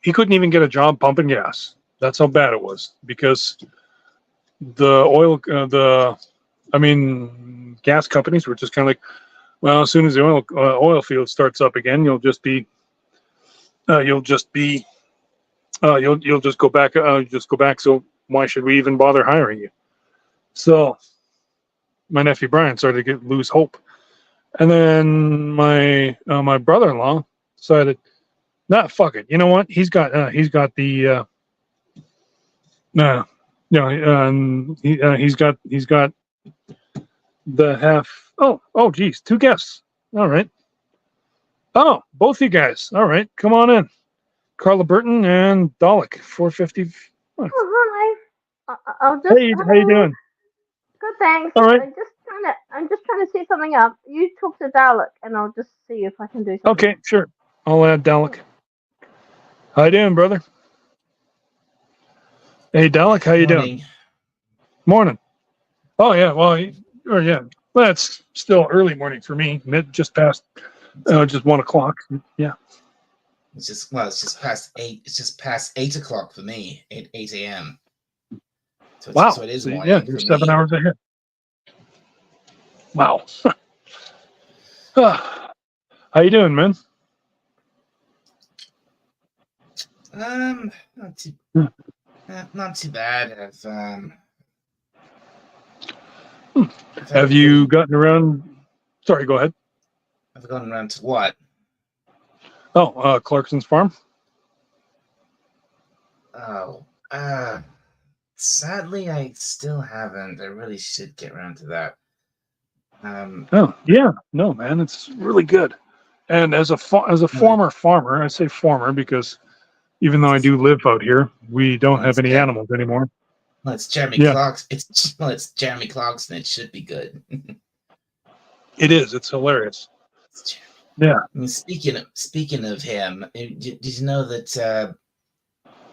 he couldn't even get a job pumping gas. That's how bad it was because the gas companies were just kind of like, well, as soon as the oil field starts up again, you'll just go back. So why should we even bother hiring you? So my nephew Brian started to lose hope, and then my brother-in-law decided, nah, fuck it. You know what? He's got the he's got the half. Oh, geez, two guests. All right. Oh, both you guys. All right, come on in. Carla Burton and Dalek, 450. Oh, hi. I'll just. Hey, how you doing? Good, thanks. All right. I'm just trying to set something up. You talk to Dalek, and I'll just see if I can do something. Okay, sure. I'll add Dalek. How you doing, brother? Hey, Dalek, how you doing? Morning. Oh yeah, well, well, it's still early morning for me. Just past, just 1 o'clock. Yeah. It's just past 8. It's just past 8 o'clock for me. 8 a.m. So wow. So it is morning. Yeah, you're 7 hours ahead. Wow. How you doing, man? Not too, Hmm. not too bad. I've had a Have you pretty. gotten around? Sorry, go ahead. I've gone around to what? Oh, Clarkson's farm. Oh, sadly, I still haven't. I really should get around to that. Oh, yeah. No, man, it's really good. And as a No, former farmer, I say former because even though I do live out here, we don't no, have any animals anymore. it's Jeremy Yeah, Clarkson. It's Jeremy Clarkson. It should be good. it is. It's hilarious. It's Jeremy. Yeah. I mean, speaking of him, did you know that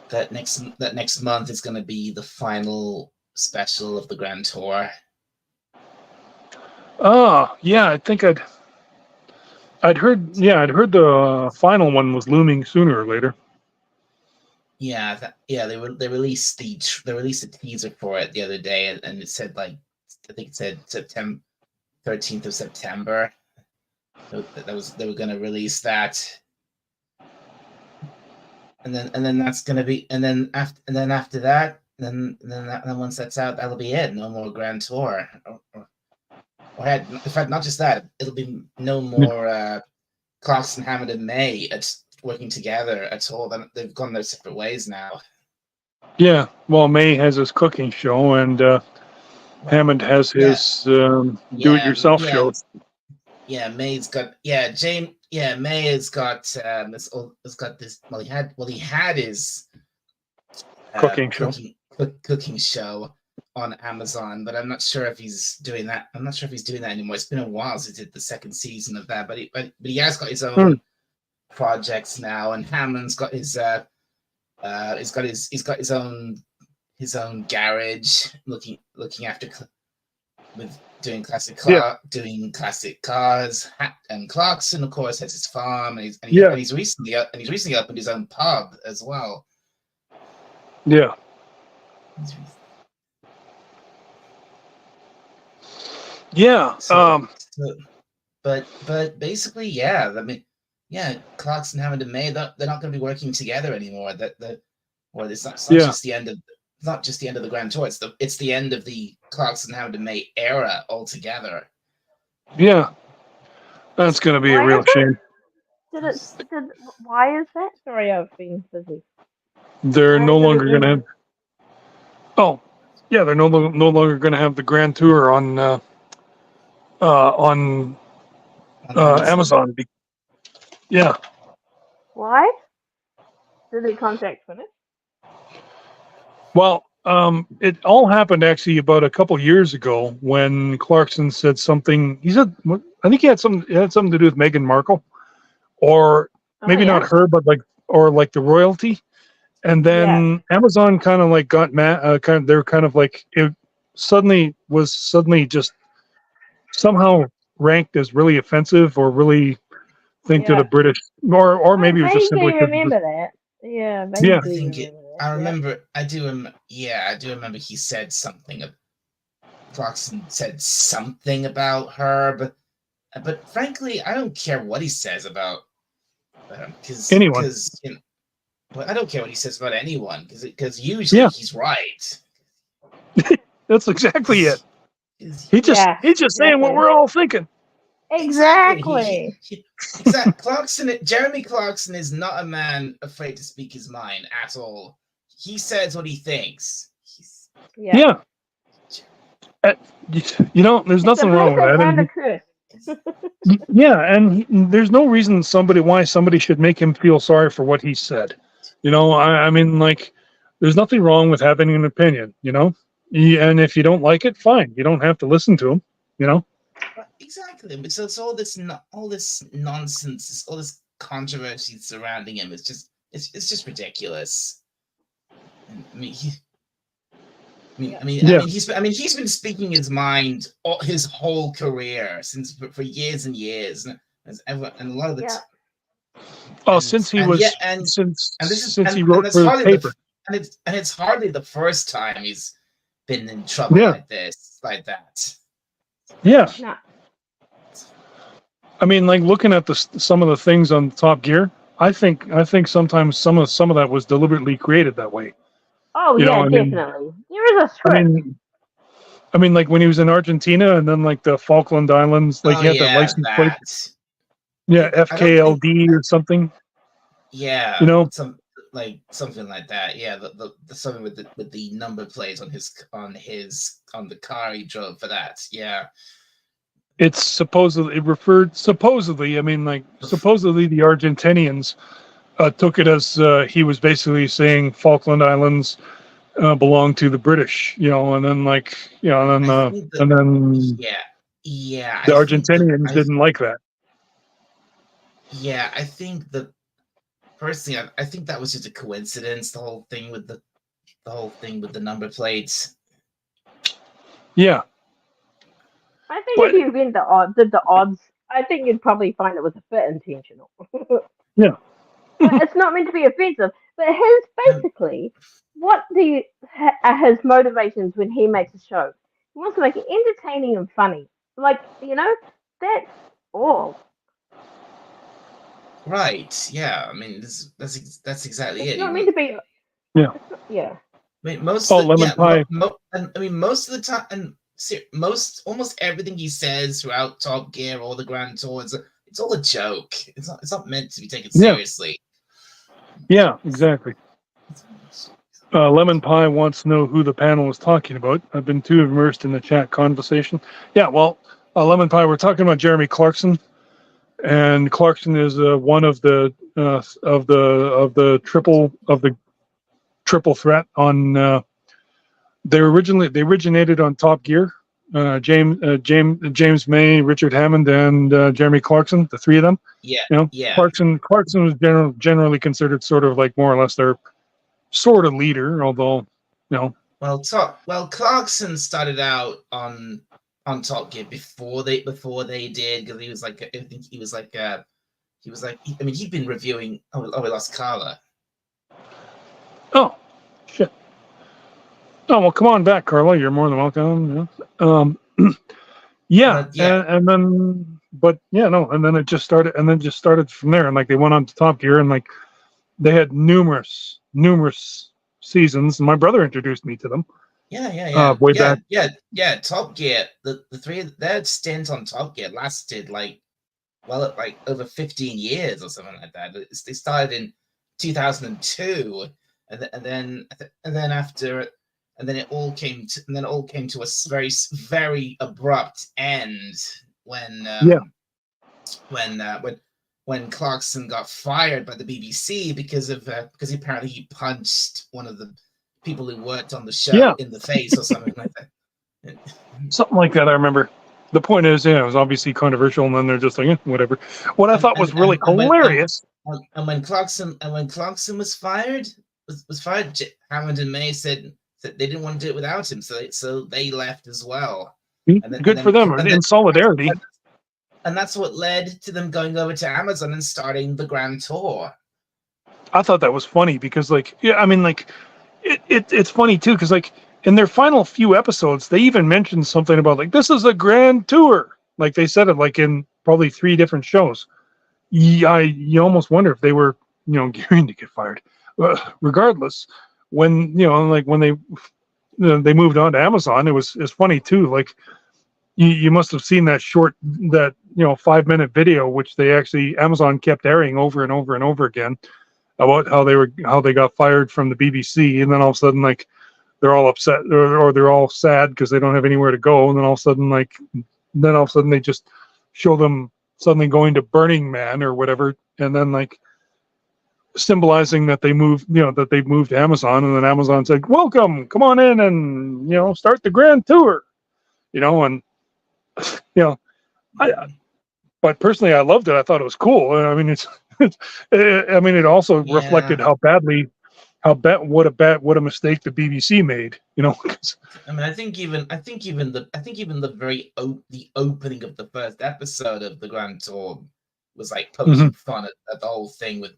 that next month is going to be the final special of the Grand Tour? Oh, yeah. I think I'd heard. Yeah, I'd heard the final one was looming sooner or later. Yeah, they released a teaser for it the other day, and it said I think it said September 13th of September. They were going to release that, and then that's going to be, and then after that, then once that's out, that'll be it. No more Grand Tour. In fact, not just that, it'll be no more Clarkson, Hammond, and May working together at all. They've gone their separate ways now. Yeah. Well, May has his cooking show, and Hammond has Yeah, his do-it-yourself yeah, show. yeah. May's got Jane. Yeah, May has got has got this. Well, he had his Cooking show. cooking show on Amazon, but I'm not sure if he's doing that. I'm not sure if he's doing that anymore. It's been a while since he did the second season of that, but he has got his own projects now, and Hammond's got his he's got his own garage looking after with doing classic cars, and Clarkson of course has his farm, and he's recently opened his own pub as well. Yeah. Yeah. But basically, yeah. I mean, yeah, Clarkson, Hammond, and May, they're not going to be working together anymore. It's not just the end of the Grand Tour. It's the end of the Clarkson, Hammond, and May era altogether. Yeah. That's going to be a real shame. Why is that? Sorry, I've been busy. They're no longer going to have. Oh, yeah, they're no longer going to have the Grand Tour on Amazon. Yeah. Why? Did the contract finish? Well, it all happened actually about a couple years ago when Clarkson said something. He said, I think it had something to do with Meghan Markle, or maybe not her, but like the royalty. And then Amazon kind of like got mad. They're kind of like it suddenly just somehow ranked as really offensive or really think that a British or maybe it was just simply. I remember that. Yeah. I do remember he said something. Clarkson said something about her, but frankly, I don't care what he says about anyone. I don't care what he says about anyone because usually he's right. That's exactly it. He's just saying what we're all thinking. Exactly. Jeremy Clarkson is not a man afraid to speak his mind at all. He says what he thinks. Yeah. There's nothing wrong with that. Yeah, and there's no reason why somebody should make him feel sorry for what he said. I mean, like, there's nothing wrong with having an opinion, and if you don't like it, fine. You don't have to listen to him, Exactly. So it's all this nonsense, all this controversy surrounding him. It's just ridiculous. He's been speaking his mind his whole career for years and years, and a lot of the time. Oh, since he wrote the paper, and it's hardly the first time he's been in trouble like that. Yeah. I mean, like looking at some of the things on Top Gear, I think sometimes some of that was deliberately created that way. Oh You know, yeah, definitely. There is a I script. mean, I mean, like when he was in Argentina and then like the Falkland Islands, like Oh he had that yeah, license plate, that. yeah, I don't think. FKLD or something. You Yeah, know, something like that. Yeah, the something with the number plate on the car he drove for that. Yeah. it's supposedly it referred supposedly. I mean, like supposedly the Argentinians took it as he was basically saying Falkland Islands belong to the British. You know, and then like you know, I think that and then yeah, yeah. the Argentinians didn't like that. I think that personally, I think that was just a coincidence. The whole thing with the number plates. Yeah, I think but if you did the odds, I think you'd probably find it was a bit intentional. yeah, It's not meant to be offensive, but his Um, basically, what do you are his motivations when he makes a show? He wants to make it entertaining and funny. Like that's all. right. Yeah. I mean, that's exactly It's it. not meant to be. yeah. It's not. Yeah. I mean, most Oh, of the lemon pie. and I mean, most of the time, and almost everything he says throughout Top Gear or the Grand Tour, it's all a joke. It's not meant to be taken Yeah, seriously. yeah, exactly. Lemon Pie wants to know who the panel was talking about. I've been too immersed in the chat conversation. Yeah, well, Lemon Pie, we're talking about Jeremy Clarkson, and Clarkson is one of the triple threat on. They originated on Top Gear. James May, Richard Hammond, and Jeremy Clarkson, the three of them. Yeah, You know, yeah. Clarkson was generally considered sort of like more or less their sort of leader, although Well, Clarkson started out on Top Gear before they did, because he was like, I think he was like I mean, he'd been reviewing we lost Carla. Oh, shit. Oh, well, come on back, Carla. You're more than welcome. Yeah. But yeah, And then, but yeah, no. And then it just started, from there. And like they went on to Top Gear, and like they had numerous seasons. And my brother introduced me to them. Way back. Top Gear, the three, their stint on Top Gear lasted like over 15 years or something like that. They started in 2002, and then after, and then it all came to a very very abrupt end when when Clarkson got fired by the BBC because apparently he punched one of the people who worked on the show in the face or something like that. Something like that, I remember. The point is, yeah, it was obviously controversial, and then they're just like, whatever. What I thought was really hilarious. When Clarkson was fired, Hammond and May said that they didn't want to do it without him, so they left as well. Good for them, in solidarity. And that's what led to them going over to Amazon and starting the Grand Tour. I thought that was funny because, like, yeah, I mean, like, it's funny too because, like, in their final few episodes, they even mentioned something about like this is a grand tour. Like they said it like in probably 3 different shows. You almost wonder if they were gearing to get fired. Regardless, when like when they moved on to Amazon, it's funny too. Like you must have seen that 5-minute video which they actually Amazon kept airing over and over and over again about how they got fired from the BBC, and then all of a sudden like they're all upset or they're all sad because they don't have anywhere to go, and then all of a sudden they just show them suddenly going to Burning Man or whatever, and then like symbolizing that they moved to Amazon, and then Amazon said, welcome, come on in and start the grand tour, and but personally I loved it. I thought it was cool. I mean it also reflected what a mistake the BBC made. I mean, I think even the opening of the first episode of the Grand Tour was like poking fun at the whole thing with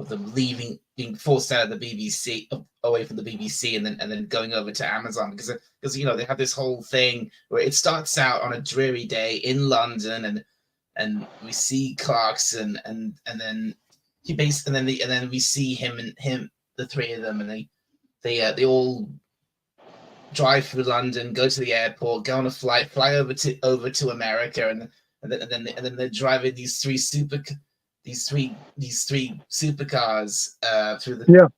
them being forced out of the BBC, away from the BBC, and then going over to Amazon because they have this whole thing where it starts out on a dreary day in London, and we see Clarkson, and then he basically, and then we see him, the three of them, and they all drive through London, go to the airport, go on a flight, fly over to America, and then they're driving these three supercars through the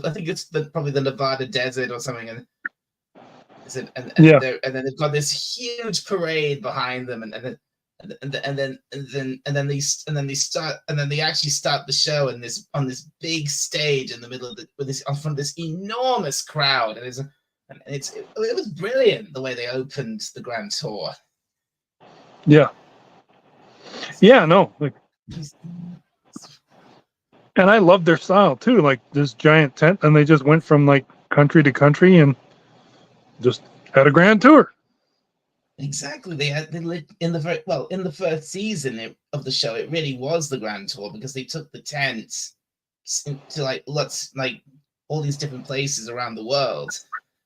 I think it's probably the Nevada desert or something, and then they've got this huge parade behind them, and then they actually start the show on this big stage in the middle of in front of this enormous crowd, and it was brilliant the way they opened the Grand Tour. Yeah, no, like, and I love their style too. Like this giant tent, and they just went from like country to country and just had a grand tour. Exactly. In the first season of the show, it really was the Grand Tour, because they took the tents to like all these different places around the world.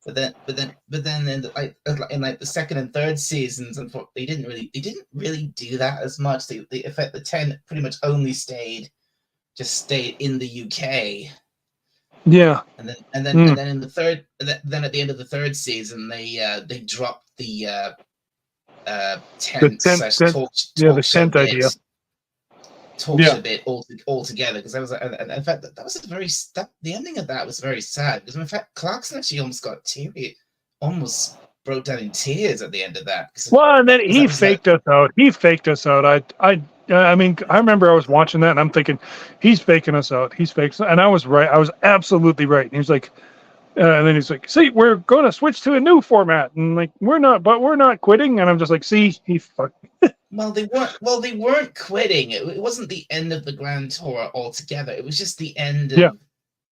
But then in the second and third seasons, they didn't really do that as much. The tent pretty much only stayed in the UK. Yeah. And then in the third, then at the end of the third season, they dropped the tent idea. Talk show bit altogether, because that was, and in fact that was the ending of that was very sad, because in fact Clarkson actually almost broke down in tears at the end of that. Well, and then he faked us out. I mean, I remember I was watching that and I'm thinking, he's faking us out. He's faking, and I was right. I was absolutely right. And he was like, and then he's like, "See, we're going to switch to a new format," and like, we're not quitting. And I'm just like, "See, he fucked." Well, they weren't quitting. It wasn't the end of the Grand Tour altogether. It was just the end of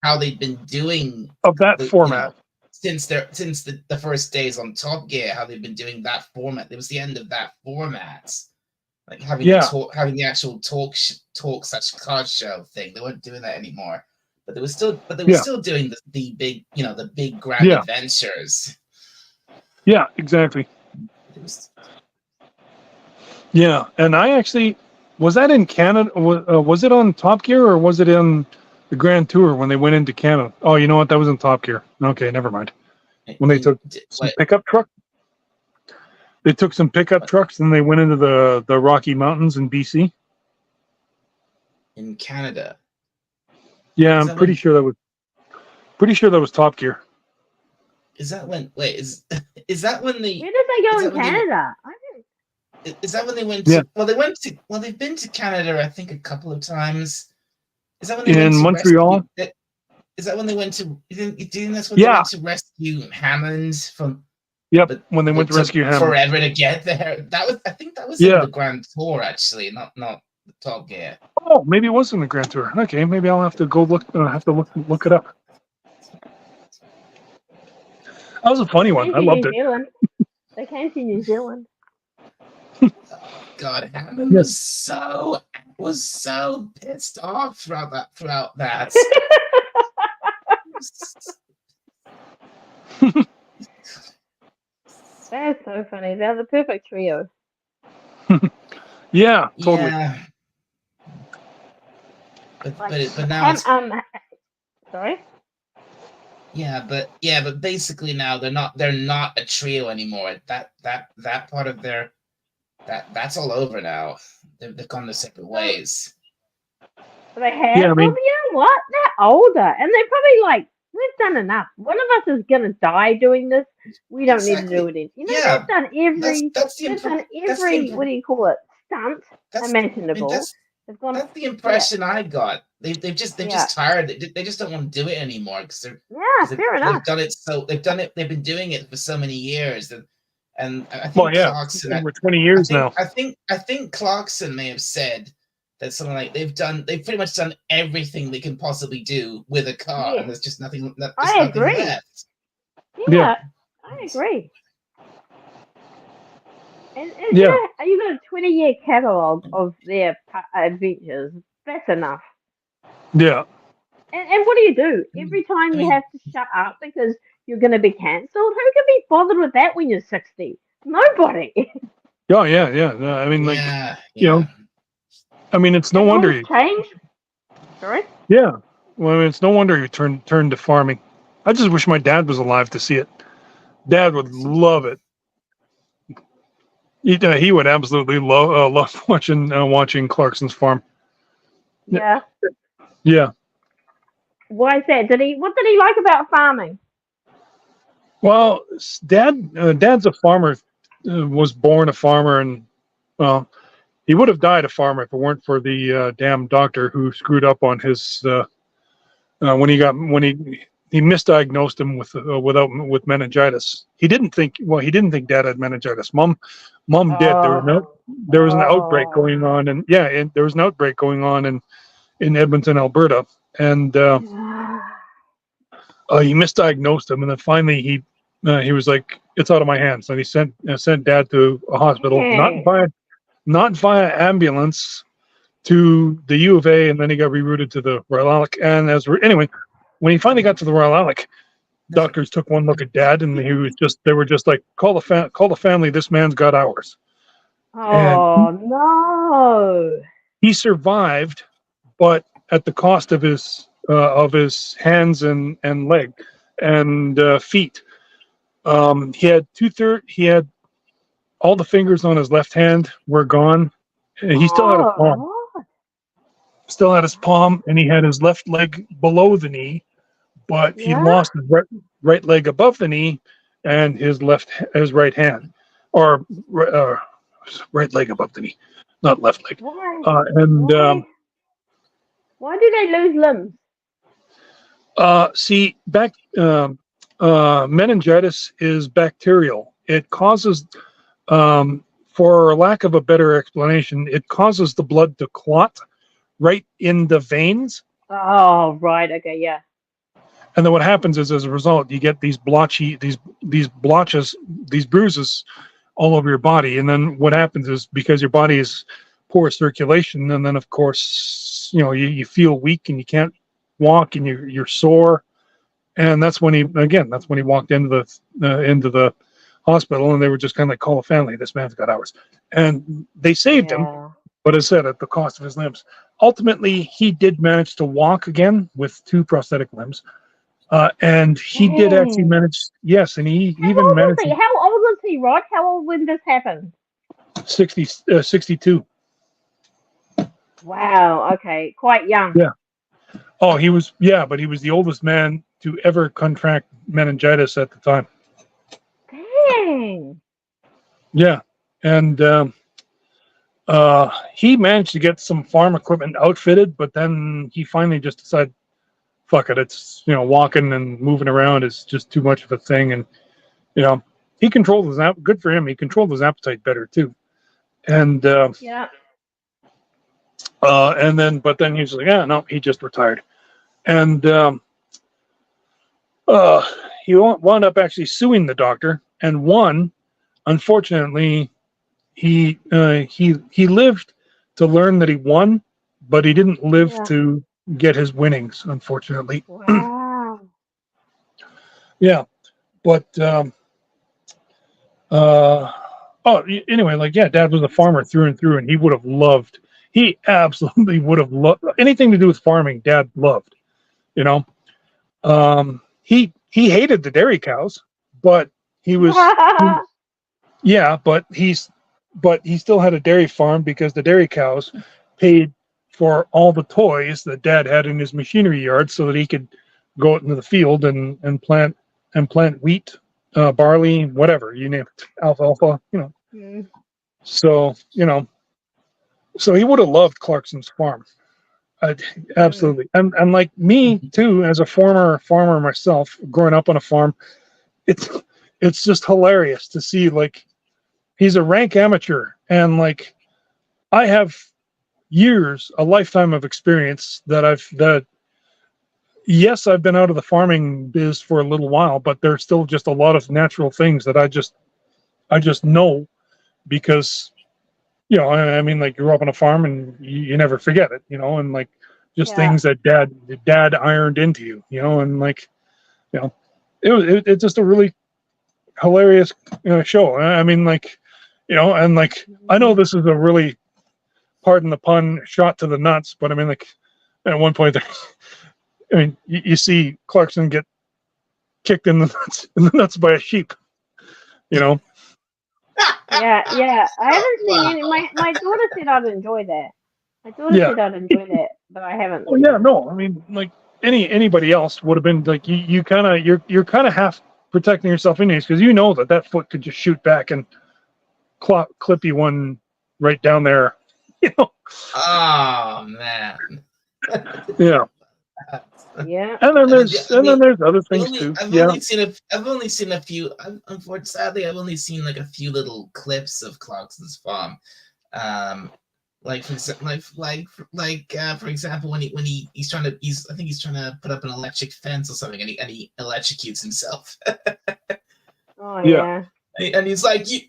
how they'd been doing of that format. Since the first days on Top Gear, how they've been doing that format. It was the end of that format. Like having the actual talk such card show thing. They weren't doing that anymore. But they were still doing the big, the big grand adventures. Yeah, exactly. Yeah, and I actually was that in Canada. Was it on Top Gear, or was it in the Grand Tour when they went into Canada? Oh, you know what? That was in Top Gear. Okay, never mind. When they took some pickup truck, they took some pickup trucks and they went into the Rocky Mountains in BC. In Canada. Yeah, I'm pretty sure that was Top Gear. Is that when? Wait, is that when they? Where did they go in Canada? Is that when they went to? Yeah. Well, they've been to Canada, I think, a couple of times. Is that when they went to Montreal? Is that when they went to? Do you think that's when they went to rescue Hammond from? Yep, when they went to rescue Hammond. Forever to get there. I think that was in the Grand Tour, actually, not the Top Gear. Oh, maybe it was in the Grand Tour. Okay, maybe I'll have to go look. Look it up. That was a funny one. I loved it. They came to New Zealand. God, Hammond was so pissed off throughout that. That's so funny. They're the perfect trio. Yeah, totally. Yeah. But now sorry. Yeah, but basically now they're not a trio anymore. That part of that's all over now. They've gone their separate ways. They have. Yeah, well, you know what? They're older, and they're probably like, we've done enough. One of us is gonna die doing this. We don't need to do it. They've done every what do you call it? Stunt imaginable. That's the impression I got. They've just tired. They just don't want to do it anymore because fair enough. They've been doing it for so many years, and I think Clarkson over 20 years now. I think Clarkson may have said that something like they've pretty much done everything they can possibly do with a car, and there's just nothing. I agree. Left. Yeah, I agree. And you've got a 20-year catalog of their adventures. That's enough. Yeah. And what do? Every time you have to shut up because you're going to be cancelled? Who can be bothered with that when you're 60? Nobody. Oh yeah, yeah. No, I mean, like, Yeah, you know, yeah. I mean, it's no Have wonder. rules changed? Sorry? Yeah. Well, I mean, it's no wonder you turned to farming. I just wish my dad was alive to see it. Dad would love it. He would absolutely love watching Clarkson's farm. Yeah. Yeah. Why is that? What did he like about farming? Well, Dad's a farmer. Was born a farmer, and well, he would have died a farmer if it weren't for the damn doctor who screwed up on his when he misdiagnosed him with meningitis. He didn't think Dad had meningitis. Mom did. There was an outbreak going on, and there was an outbreak going on in Edmonton, Alberta, and he misdiagnosed him, and then finally he was like, "It's out of my hands," and he sent Dad to a hospital, not via ambulance, to the U of A, and then he got rerouted to the Royal Alec. And anyway, when he finally got to the Royal Alec, doctors took one look at Dad, and they were just like, call the family. This man's got ours. Oh, And no. he survived, but at the cost of his hands and leg and feet. He had all the fingers on his left hand were gone. He still had a palm. Still had his palm, and he had his left leg below the knee, but he lost his right leg above the knee and his right hand, or right leg above the knee, not left leg. Why do they lose limbs? See, meningitis is bacterial. It causes, for lack of a better explanation, it causes the blood to clot right in the veins. Oh, right. Okay, yeah. And then what happens is, as a result, you get these blotches, these bruises all over your body. And then what happens is, because your body is poor circulation, and then of course, you feel weak and you can't walk, and you're sore. And that's when he walked into the hospital, and they were just kind of like, call a family. This man's got ours. And they saved him, but as I said, at the cost of his limbs. Ultimately, he did manage to walk again with 2 prosthetic limbs. And he did actually manage, yes, and he even managed. How old was he, Rod? How old when this happened? 62. Wow, okay, quite young. Yeah. Oh, but he was the oldest man to ever contract meningitis at the time. Dang. Yeah, and he managed to get some farm equipment outfitted, but then he finally just decided, fuck it, it's, walking and moving around is just too much of a thing. And he controlled his good for him, he controlled his appetite better too. And but then he's like, yeah, no, he just retired. And he wound up actually suing the doctor and won. Unfortunately, he lived to learn that he won, but he didn't live to get his winnings, unfortunately. Wow. Yeah, but anyway, like, yeah, Dad was a farmer through and through, and he absolutely would have loved anything to do with farming. Dad loved, he hated the dairy cows, but he was but he still had a dairy farm, because the dairy cows paid for all the toys that Dad had in his machinery yard, so that he could go out into the field and plant wheat, barley, whatever, you name it, alfalfa, So, so he would have loved Clarkson's farm. Absolutely. And like me too, as a former farmer myself, growing up on a farm, it's just hilarious to see, like, he's a rank amateur, and like, I have a lifetime of experience yes, I've been out of the farming biz for a little while, but there's still just a lot of natural things that I just know, because, I mean, like, you grew up on a farm and you never forget it, and like, just things that dad ironed into you, and like, it's just a really hilarious show. I mean, like, You know, and like I know this is a really, pardon the pun, shot to the nuts, but I mean, like at one point, I mean, you see Clarkson get kicked in the nuts by a sheep. You know. Yeah. I haven't seen any. My daughter said I'd enjoy that. My daughter said I'd enjoy that, but I haven't. Oh yeah, no. I mean, like anybody else would have been like you kind of you're kind of half protecting yourself anyways because you know that foot could just shoot back and clip you one right down there. You know. Oh man. Yeah. Yeah. And then there's other things too. I've only seen a few. Unfortunately, I've only seen like a few little clips of Clarkson's farm. Like for example, when he's trying to put up an electric fence or something, and he electrocutes himself. Oh yeah. And he's like, you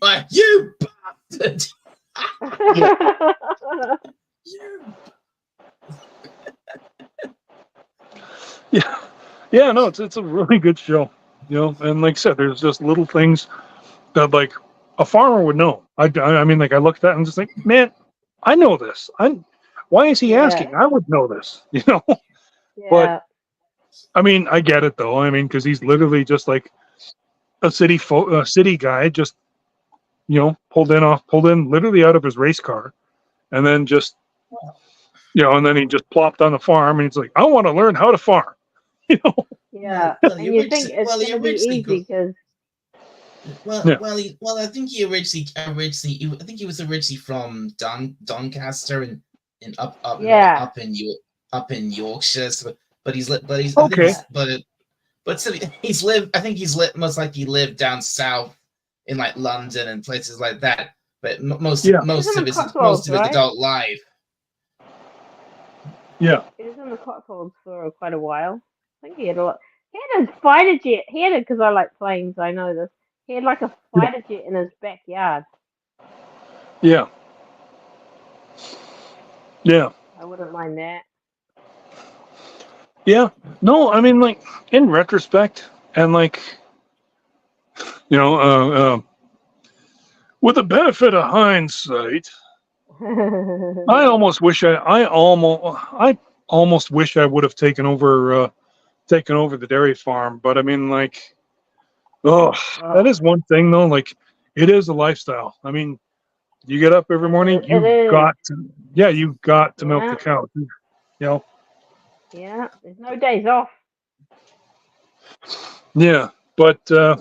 bastard. Yeah, no, it's a really good show, you know. And like I said, there's just little things that like a farmer would know. I mean, like I looked at it and just think, man, I know this. Why is he asking? I would know this, you know. Yeah. But I mean, I get it though. I mean, because he's literally just like a city guy, just you know, pulled in literally out of his race car, and then just and then he just plopped on the farm, and he's like, I want to learn how to farm. You know? Yeah, and you think it's going to be easy because. I think he was originally from Doncaster and up in Yorkshire. So, he's okay. I think he's most likely lived down south in like London and places like that. But most of his adult life. Yeah. He was in the Cotswolds for quite a while. I think he had a lot. He had a fighter jet. He had it because I like planes. I know this. He had like a fighter jet in his backyard. Yeah. Yeah. I wouldn't mind that. Yeah. No, I mean, like in retrospect, and like, you know, with the benefit of hindsight, I almost wish I almost wish I would have taken over the dairy farm. But I mean, like, that is one thing though. Like, it is a lifestyle. I mean, you get up every morning, you got to milk the cow. You know. Yeah, there's no days off. Yeah, but by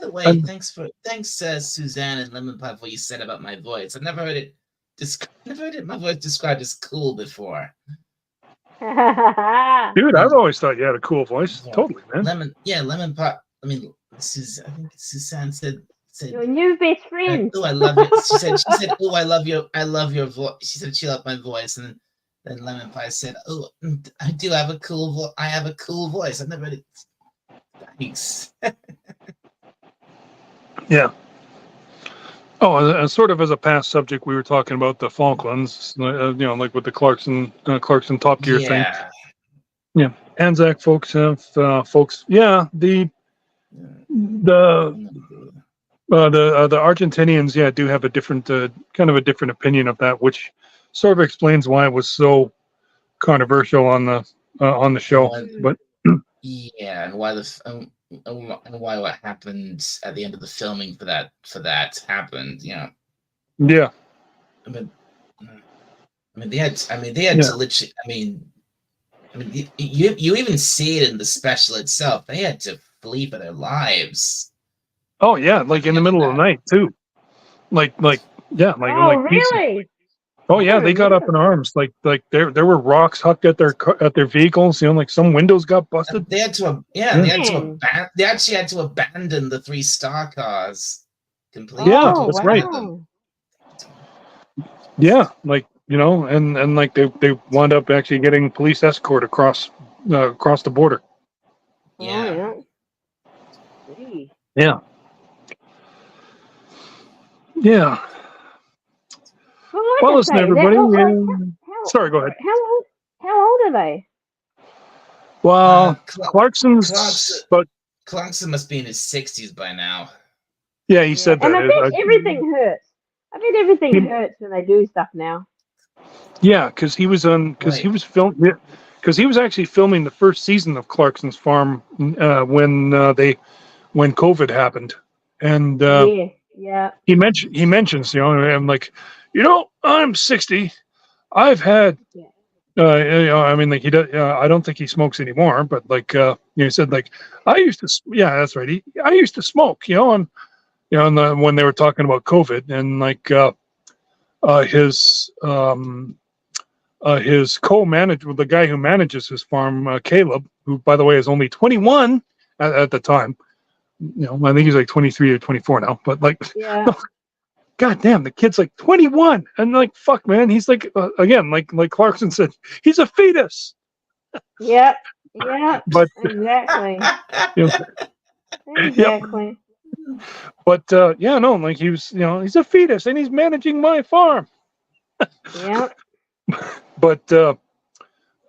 the way, thanks Suzanne and Lemon Pie for what you said about my voice. I've never heard my voice described as cool before. Dude, I've always thought you had a cool voice. Yeah. Totally, man. Lemon Pie. I mean, I think Suzanne said your new best friend. Oh, I love it. She said, oh, I love your voice. She said she loved my voice, and then Lemon Pie said, oh, I do have a cool voice. I have a cool voice. I've never heard it. Thanks. Yeah. Oh, sort of as a past subject, we were talking about the Falklands, like with the Clarkson Top Gear thing. Yeah, Anzac folks have Yeah, the Argentinians, do have a different kind of a different opinion of that, which sort of explains why it was so controversial on the show. But yeah, and why what happened at the end of the filming for that happened, Yeah. I mean they had to literally. I mean, you even see it in the special itself. They had to flee for their lives. Oh yeah, like in the middle of the night too. Oh really? Oh yeah, they got up in arms. Like there were rocks hucked at their vehicles. Like some windows got busted. They actually had to abandon the 3-star cars completely. Yeah, that's right. Yeah, and like they wound up actually getting police escort across the border. Yeah. Yeah. Yeah. Well, listen, everybody. Sorry, go ahead. How old are they? Well, Clarkson must be in his 60s by now. Yeah, he said that. And I bet everything hurts. I bet everything hurts when they do stuff now. Yeah, because he was actually filming the first season of Clarkson's Farm when COVID happened, and he mentions, I'm like, I'm 60. I've had, I mean, like he does. I don't think he smokes anymore, but like, he said, like, I used to. Yeah, that's right. I used to smoke, and when they were talking about COVID, and like his co-manager, the guy who manages his farm, Caleb, who by the way is only 21 at the time. I think he's like 23 or 24 now, but like, God damn, the kid's like 21, and like, fuck, man, he's like, again, like Clarkson said, he's a fetus. Yep. But exactly. Exactly. But like he was, he's a fetus and he's managing my farm. Yeah. But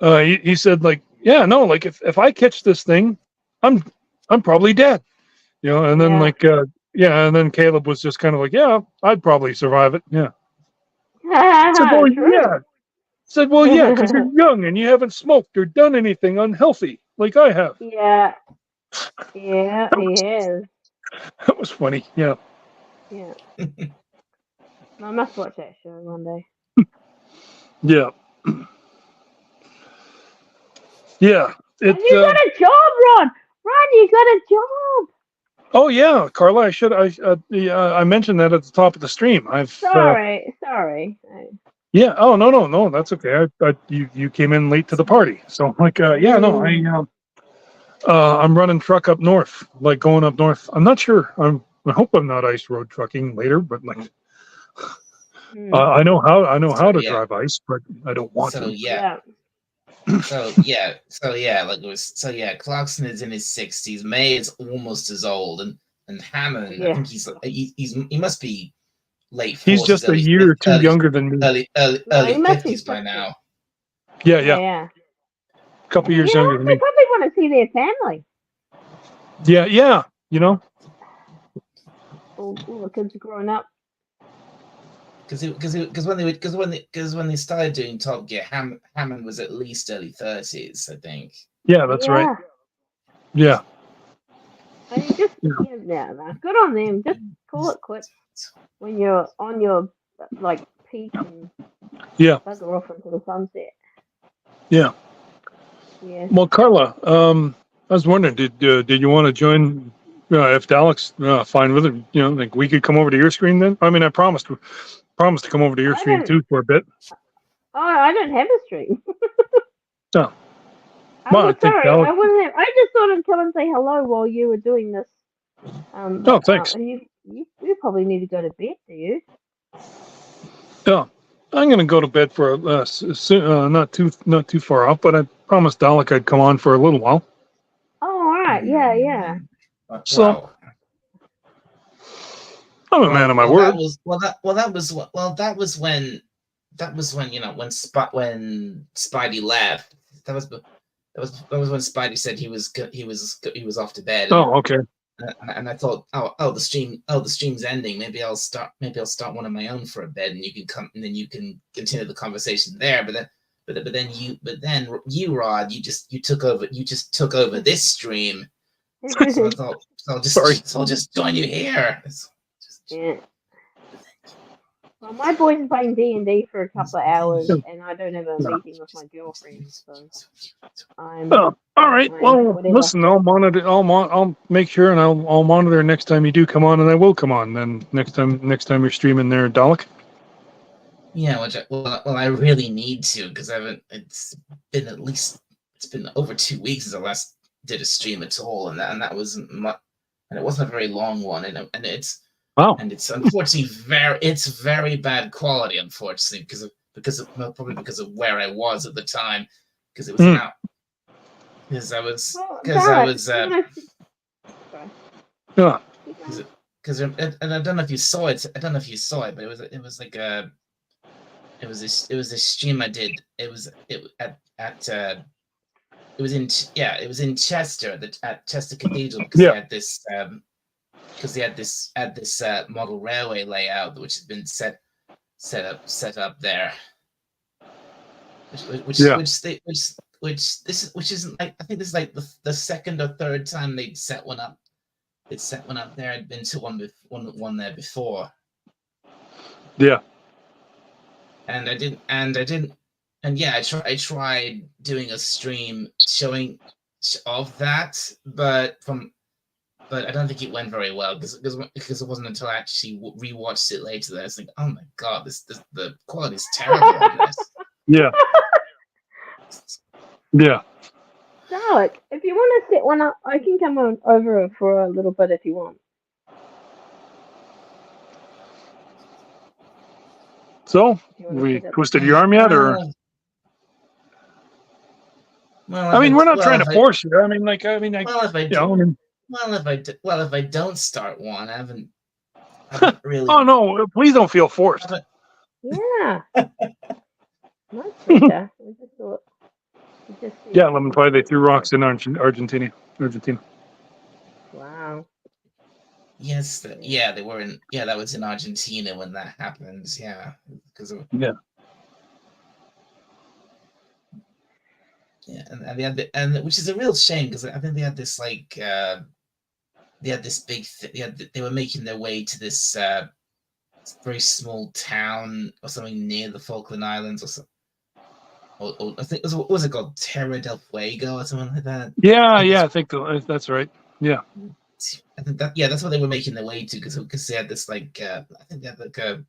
he said, like, like if I catch this thing, I'm probably dead. And then like and then Caleb was just kind of like, yeah, I'd probably survive it. Yeah. Said, well, yeah. Said, well, yeah, because you're young and you haven't smoked or done anything unhealthy like I have. Yeah, he is. That was funny. Yeah. Yeah. I must watch that show one day. Yeah. Yeah. You got a job, Ron. Ron, you got a job. Oh yeah, Carla. I mentioned that at the top of the stream. Sorry. Yeah. Oh no. That's okay. You came in late to the party, so like I'm running truck up north, like going up north. I'm not sure. I hope I'm not ice road trucking later, but like I know how to drive ice, but I don't want to. Clarkson is in his 60s. May is almost as old, and Hammond, I think he must be late 40s. He's just a year or two younger than me. Early 50s by now. Yeah. A couple years younger than me. They probably want to see their family. Yeah. All the kids are growing up. Because when they started doing Top Gear, Hammond was at least early 30s, I think. Yeah, that's right. Yeah. I mean, good on them. Just call it quits when you're on your like peak and bugger off into the sunset. Yeah. Yeah. Well, Carla, I was wondering, did you want to join? If Dalek's fine with it, like we could come over to your screen then. I mean, I promised to come over to your stream too for a bit. Oh, I don't have a stream. No. I'm sorry. I wasn't. I just thought I'd come and say hello while you were doing this. Thanks. You probably need to go to bed, do you? Yeah, I'm gonna go to bed for not too far off, but I promised Dalek I'd come on for a little while. Oh, all right. Yeah. So. I'm a man of my word. That was when when Spidey left. That was when Spidey said he was off to bed. Oh, okay. And I thought, the stream's ending. Maybe I'll start one of my own for a bit, and you can come, and then you can continue the conversation there. But then you, Rod, you just took over this stream. So I thought, I'll just join you here. Yeah. Well, my boys are playing D&D for a couple of hours, and I don't have a meeting with my girlfriend, so I'm. All right. Well, whatever. Listen, I'll monitor. I'll make sure, and I'll monitor next time you do come on, and I will come on. Then next time you're streaming there, Dalek. Yeah, I really need to, because it's been over 2 weeks since I last did a stream at all, and that wasn't much, and it wasn't a very long one, and it's. Wow. And it's unfortunately very bad quality, unfortunately, because of where I was at the time, because it was out. Because I was because and I don't know if you saw it. but it was like it was this stream I did. It was in Chester at Chester Cathedral, because they had this because they had this model railway layout which had been set up there, which isn't like, I think this is like the second or third time they'd set one up. They'd set one up there. I'd been to one there before. Yeah. And I tried doing a stream showing of that, but I don't think it went very well because it wasn't until I actually rewatched it later that I was like, oh my god, the quality is terrible on this. Yeah. Yeah. Dalek, if you want to set one up, I can come over for a little bit if you want. So, we twisted your arm yet, or? Well, I mean, we're not trying to force you. I mean, if I don't start one, I haven't really. Oh no! Please don't feel forced. Yeah. Nice picture. Yeah, Lemon Pie. They threw rocks in Argentina. Wow. Yes, they were in. Yeah, that was in Argentina when that happened. Yeah, because of. Yeah. Yeah, and they had and which is a real shame because I think they had this like they had this big they were making their way to this very small town or something near the Falkland Islands or something. Or I think what was it called, Terra del Fuego or something like that? Yeah, I think that's right. Yeah. I think that's what they were making their way to because they had this like I think they had like a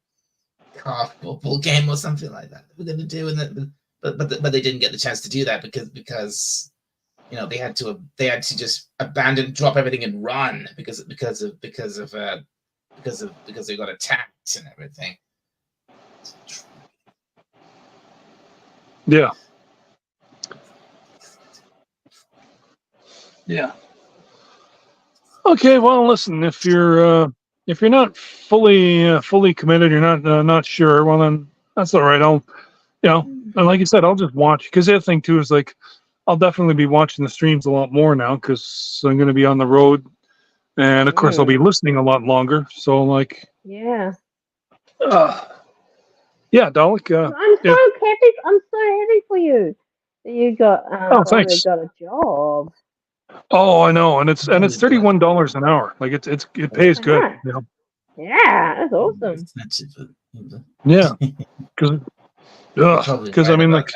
car football game or something like that they were going to do, and then but they didn't get the chance to do that because they had to just drop everything and run because they got attacked and everything. Yeah. Yeah. Okay. Well, listen. If you're not fully committed, you're not sure. Well, then that's all right. I'll, and like you said, I'll just watch. Because the other thing too is like, I'll definitely be watching the streams a lot more now because I'm going to be on the road, and of course I'll be listening a lot longer. So like. Yeah. Yeah, Dalek. I'm so happy. I'm so happy for you. You got thanks. got a job. Oh, I know, and it's $31 an hour. Like it pays good. Yeah, that's awesome. Yeah, because I mean, like,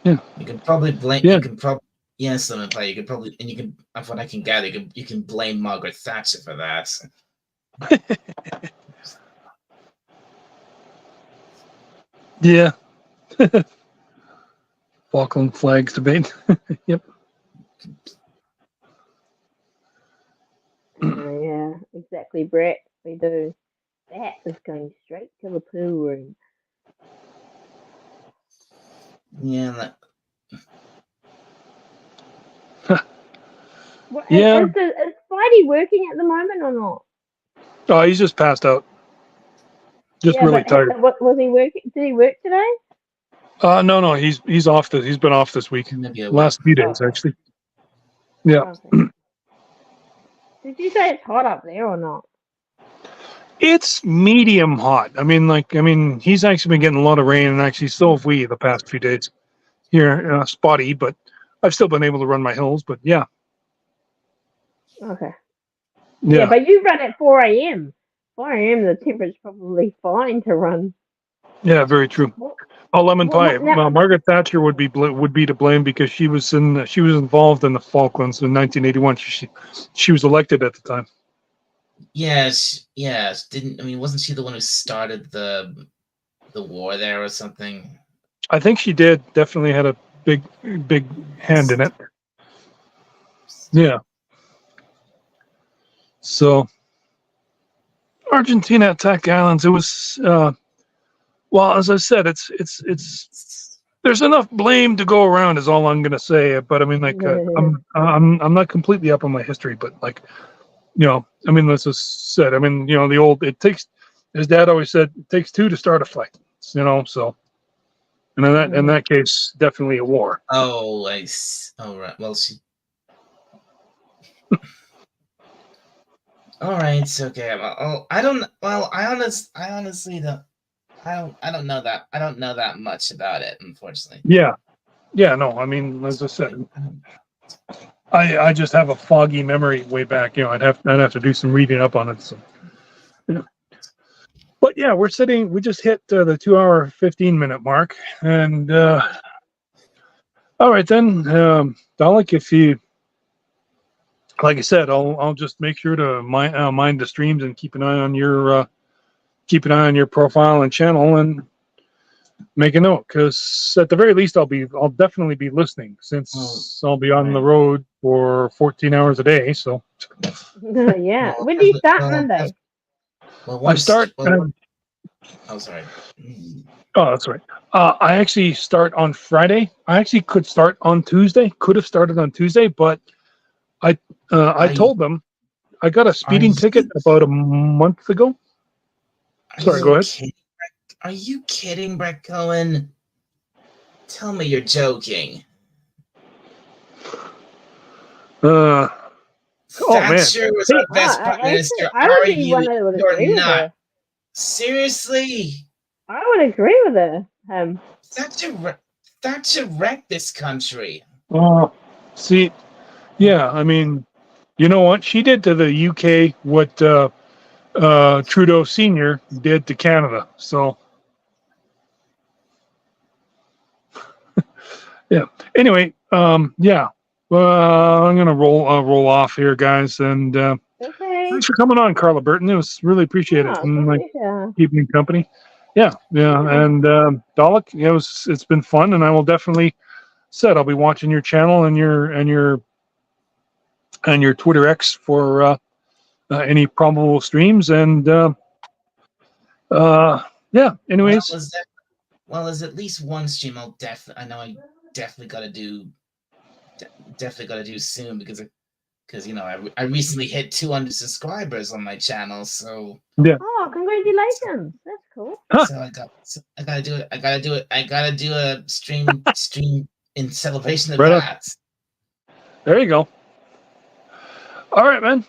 yeah, you can probably blame. Yeah. You can probably Lemon Pie. You can probably, and you can, from what I can gather, you can blame Margaret Thatcher for that. Yeah. Falkland flags debate. Yep. Yeah, exactly, Brett. We do. That is going straight to the poo room. Yeah. Yeah. Is Spidey working at the moment or not? Oh, he's just passed out. Just really tired. Was he working? Did he work today? No. He's off. He's been off this week. Last few days, actually. Yeah. Okay. Did you say it's hot up there or not? It's medium hot. I mean, he's actually been getting a lot of rain, and actually so have we the past few days here, spotty. But I've still been able to run my hills. But yeah. Okay. Yeah, but you run at 4 a.m. 4 a.m. the temperature's probably fine to run. Yeah, very true. Lemon Pie. Margaret Thatcher would be to blame because she was involved in the Falklands in 1981. She was elected at the time. Yes. Wasn't she the one who started the war there or something? I think she did. Definitely had a big hand in it. Yeah. So, Argentina attack islands. It was, well, as I said, it's. There's enough blame to go around, is all I'm gonna say. But I mean, like, I'm not completely up on my history, but like, I mean, let's just said. I mean, the old. It takes. His dad always said, it takes two to start a fight. So. And in that case, definitely a war. Oh, right. Well, she. All right, okay. Well, I don't. Well, I honestly don't. I don't know that. I don't know that much about it, unfortunately. Yeah. No, I mean, as I said, I just have a foggy memory way back. I'd have to do some reading up on it. So, yeah. But yeah, we just hit the 2 hour 15 minute mark, and all right then, Dalek, if you like I said, I'll just make sure to mind the streams and keep an eye on your profile and channel and make a note, because at the very least I'll definitely be listening, since I'll be on the road for 14 hours a day. So yeah. When do you start Monday? I start. Oh, sorry. Oh, that's right. I actually start on Friday. I actually could start on Tuesday. Could have started on Tuesday, but I told them I got a speeding ticket about a month ago. Sorry, go ahead. Are you kidding, Brett Cohen? Tell me you're joking. Thatcher was our best prime minister. You're not. Seriously? I would agree with her. Thatcher wrecked this country. See, yeah, I mean, you know what? She did to the UK what Trudeau Sr. did to Canada. So, yeah. Anyway, yeah. I'm gonna roll off here, guys, and thanks for coming on, Carla Burton. It was really appreciated, and keeping me company. Yeah, and Dalek, it's been fun, and I will definitely I'll be watching your channel and your Twitter X for any probable streams, and yeah. Anyways, there's at least one stream I definitely got to do. Definitely got to do soon, because I recently hit 200 subscribers on my channel, so yeah. Oh, congratulations! That's cool. So I gotta do it. I gotta do a stream in celebration of that. There you go. All right, man.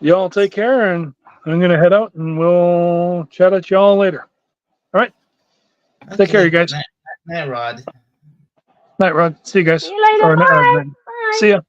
Y'all take care, and I'm gonna head out, and we'll chat at y'all later. All right. Okay. Take care, you guys. Night, Rod. Night, Rod. See you guys. See you later. Bye. Bye. See ya.